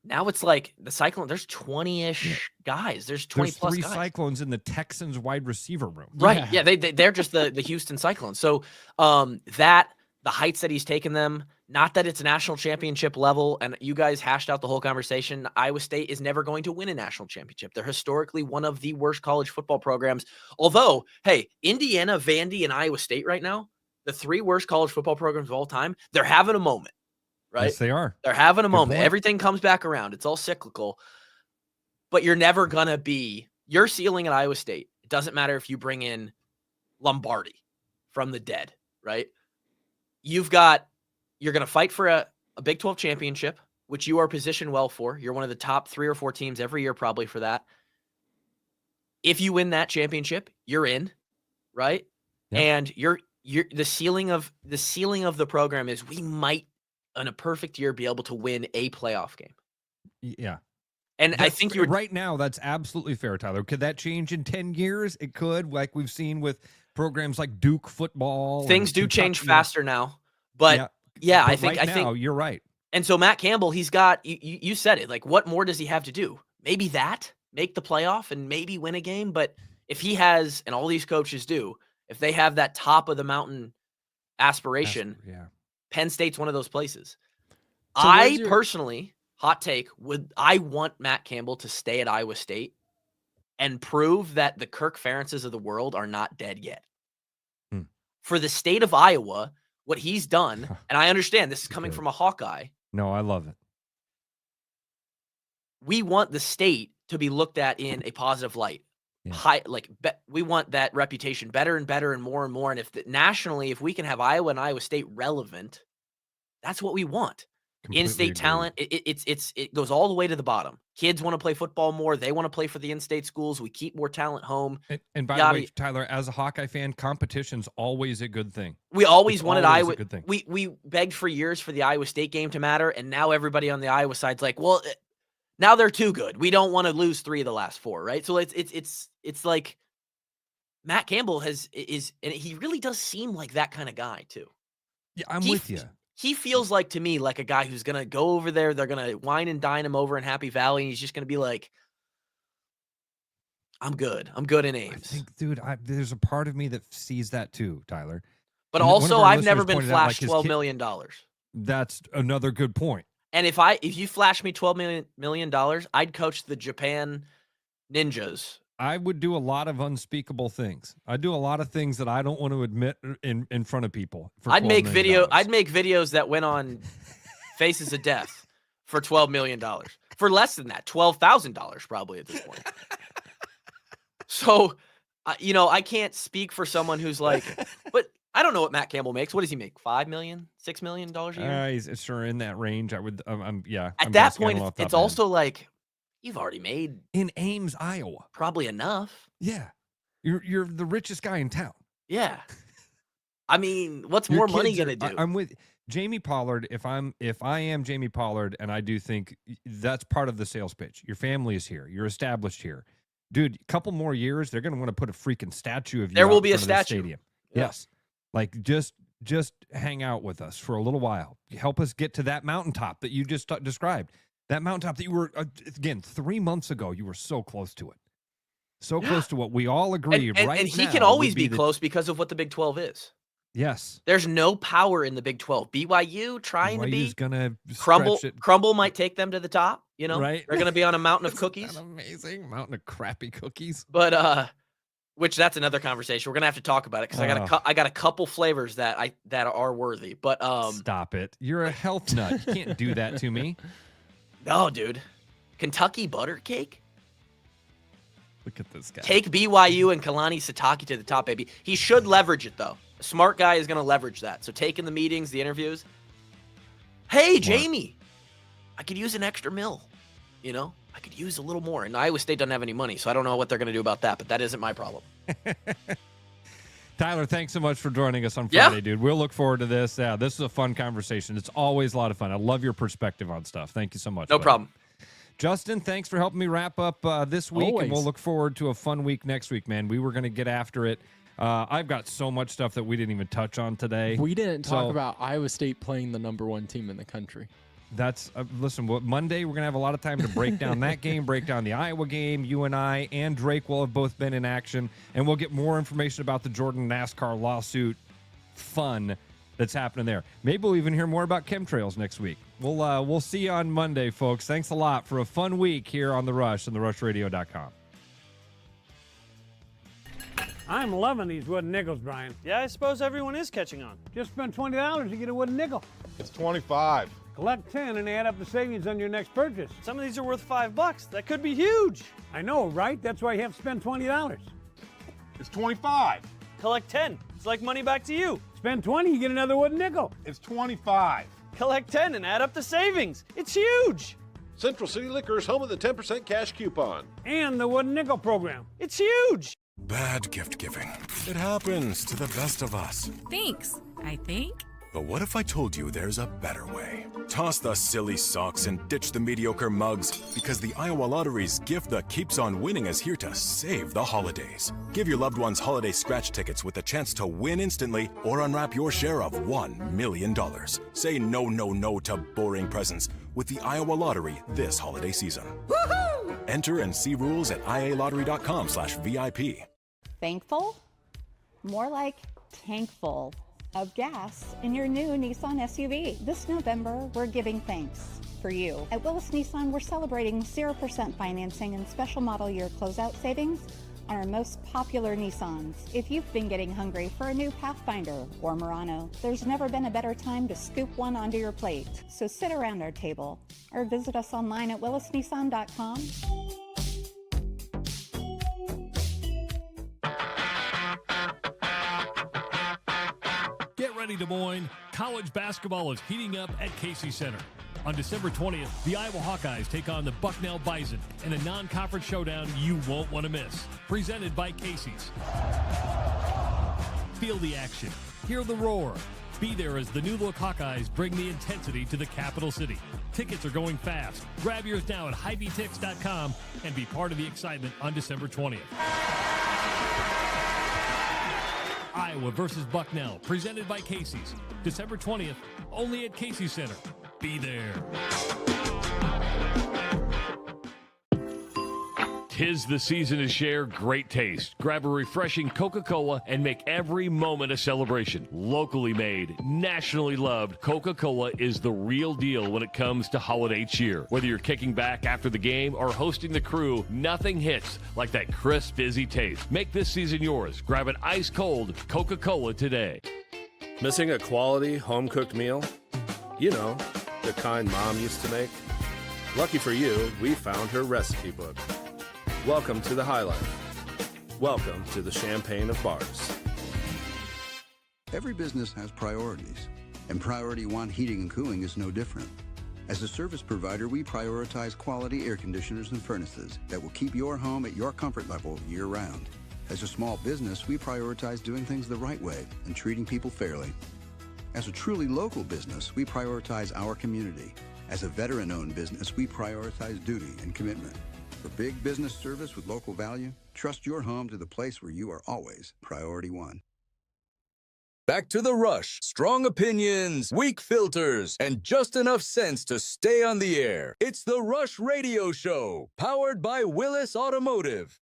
Now it's like the Cyclone, there's 20-ish guys. There's 20-plus 3 guys. Cyclones in the Texans wide receiver room. Right. Yeah, they're just the Houston Cyclones. So the heights that he's taken them, not that it's national championship level, and you guys hashed out the whole conversation. Iowa State is never going to win a national championship. They're historically one of the worst college football programs. Although, hey, Indiana, Vandy, and Iowa State right now, the 3 worst college football programs of all time, they're having a moment, right? Yes, they are. They're having a moment. Everything comes back around. It's all cyclical. But you're never going to be – your ceiling at Iowa State, it doesn't matter if you bring in Lombardi from the dead, right? You're going to fight for a Big 12 championship, which you are positioned well for. You're one of the top 3 or 4 teams every year probably for that. If you win that championship, you're in, right? Yep. And the ceiling of the program is we might, in a perfect year, be able to win a playoff game. Yeah. And I think you're right now. That's absolutely fair, Tyler. Could that change in 10 years? It could, like we've seen with programs like Duke football. Things do change faster now, but I think you're right. And so Matt Campbell, he's got, you said it, like, what more does he have to do? Maybe make the playoff and maybe win a game. But if he has, and all these coaches do, if they have that top of the mountain aspiration, Penn State's one of those places. So personally, hot take, I want Matt Campbell to stay at Iowa State and prove that the Kirk Ferentzes of the world are not dead yet. For the state of Iowa, what he's done, and I understand this is coming from a Hawkeye. No, I love it. We want the state to be looked at in a positive light. we want that reputation better and better and more. And if nationally, if we can have Iowa and Iowa State relevant, that's what we want. In-state talent, it goes all the way to the bottom. Kids want to play football more. They want to play for the in-state schools. We keep more talent home. And by the way, Tyler, as a Hawkeye fan, competition's always a good thing. We always wanted Iowa. We begged for years for the Iowa State game to matter, and now everybody on the Iowa side's like, well, now they're too good. We don't want to lose 3 of the last 4, right? So it's like Matt Campbell is, and he really does seem like that kind of guy too. Yeah, I'm with you. He feels like, to me, like a guy who's going to go over there. They're going to wine and dine him over in Happy Valley. And he's just going to be like, I'm good. I'm good in Ames. I think, dude, there's a part of me that sees that too, Tyler. But also, I've never been flashed $12 million. That's another good point. And if you flash me $12 million, I'd coach the Japan Ninjas. I would do a lot of unspeakable things. I do a lot of things that I don't want to admit in front of people. I'd make videos that went on Faces of Death for $12 million. For less than that, $12,000 probably at this point. So, I can't speak for someone who's like, but I don't know what Matt Campbell makes. What does he make? $5 million, $6 million a year? He's sure in that range. I would. At that point, it's also like, you've already made in Ames, Iowa, probably enough. Yeah, you're the richest guy in town. Yeah, I mean, what's more money gonna do? I'm with Jamie Pollard. If I am Jamie Pollard, and I do think that's part of the sales pitch. Your family is here. You're established here, dude. A couple more years, they're gonna want to put a freaking statue of you. There will be a statue. Stadium. Yeah. Yes, like just hang out with us for a little while. Help us get to that mountaintop that you just described. That mountaintop that you were, again, 3 months ago, you were so close to it. So close to what we all agree right now. And he can always be close because of what the Big 12 is. Yes. There's no power in the Big 12. BYU trying to be. Going to Crumble might take them to the top, Right. They're going to be on a mountain of cookies. Isn't that amazing? Mountain of crappy cookies. But, which that's another conversation. We're going to have to talk about it because I got a couple flavors that are worthy. But stop it. You're a health nut. You can't do that to me. No, dude. Kentucky butter cake? Look at this guy. Take BYU and Kalani Sitake to the top, baby. He should leverage it, though. A smart guy is going to leverage that. So taking the meetings, the interviews. Hey, Jamie, I could use an extra $1 million. I could use a little more. And Iowa State doesn't have any money, so I don't know what they're going to do about that, but that isn't my problem. Tyler, thanks so much for joining us on Friday, dude. We'll look forward to this. Yeah, this is a fun conversation. It's always a lot of fun. I love your perspective on stuff. Thank you so much. No problem. Justin, thanks for helping me wrap up this week, and we'll look forward to a fun week next week, man. We were going to get after it. I've got so much stuff that we didn't even touch on today. We didn't talk about Iowa State playing the #1 team in the country. That's listen. Monday we're gonna have a lot of time to break down that game, break down the Iowa game. You and I and Drake will have both been in action, and we'll get more information about the Jordan-NASCAR lawsuit fun that's happening there. Maybe we'll even hear more about chemtrails next week. We'll see you on Monday, folks. Thanks a lot for a fun week here on The Rush and TheRushRadio.com. I'm loving these wooden nickels, Brian. Yeah, I suppose everyone is catching on. Just spend $20 to get a wooden nickel. It's 25. Collect 10 and add up the savings on your next purchase. Some of these are worth $5. That could be huge. I know, right? That's why you have to spend $20. It's 25. Collect 10. It's like money back to you. Spend 20, you get another wooden nickel. It's 25. Collect 10 and add up the savings. It's huge. Central City Liquors, home of the 10% cash coupon. And the wooden nickel program. It's huge. Bad gift giving. It happens to the best of us. Thanks, I think. But what if I told you there's a better way? Toss the silly socks and ditch the mediocre mugs, because the Iowa Lottery's gift that keeps on winning is here to save the holidays. Give your loved ones holiday scratch tickets with the chance to win instantly or unwrap your share of $1 million. Say no, no, no to boring presents with the Iowa Lottery this holiday season. Woohoo! Enter and see rules at ialottery.com/VIP. Thankful? More like tankful of gas in your new Nissan SUV. This November, we're giving thanks for you. At Willis Nissan, we're celebrating 0% financing and special model year closeout savings on our most popular Nissans. If you've been getting hungry for a new Pathfinder or Murano, there's never been a better time to scoop one onto your plate. So sit around our table or visit us online at willisnissan.com. ready, Des Moines. College basketball is heating up at Casey Center. On December 20th, the Iowa Hawkeyes take on the Bucknell Bison in a non-conference showdown you won't want to miss. Presented by Casey's. Feel the action. Hear the roar. Be there as the new-look Hawkeyes bring the intensity to the capital city. Tickets are going fast. Grab yours now at HighBTix.com and be part of the excitement on December 20th. Iowa versus Bucknell, presented by Casey's. December 20th, only at Casey Center. Be there. 'Tis the season to share great taste. Grab a refreshing Coca-Cola and make every moment a celebration. Locally made, nationally loved, Coca-Cola is the real deal when it comes to holiday cheer. Whether you're kicking back after the game or hosting the crew, nothing hits like that crisp, fizzy taste. Make this season yours. Grab an ice-cold Coca-Cola today. Missing a quality home-cooked meal? You know, the kind Mom used to make? Lucky for you, we found her recipe book. Welcome to the High Life. Welcome to the champagne of bars. Every business has priorities, and Priority One Heating and Cooling is no different. As a service provider, we prioritize quality air conditioners and furnaces that will keep your home at your comfort level year-round. As a small business, we prioritize doing things the right way and treating people fairly. As a truly local business, we prioritize our community. As a veteran-owned business, we prioritize duty and commitment. For big business service with local value, trust your home to the place where you are always Priority One. Back to the rush. Strong opinions, weak filters, and just enough sense to stay on the air. It's the Rush Radio Show, powered by Willis Automotive.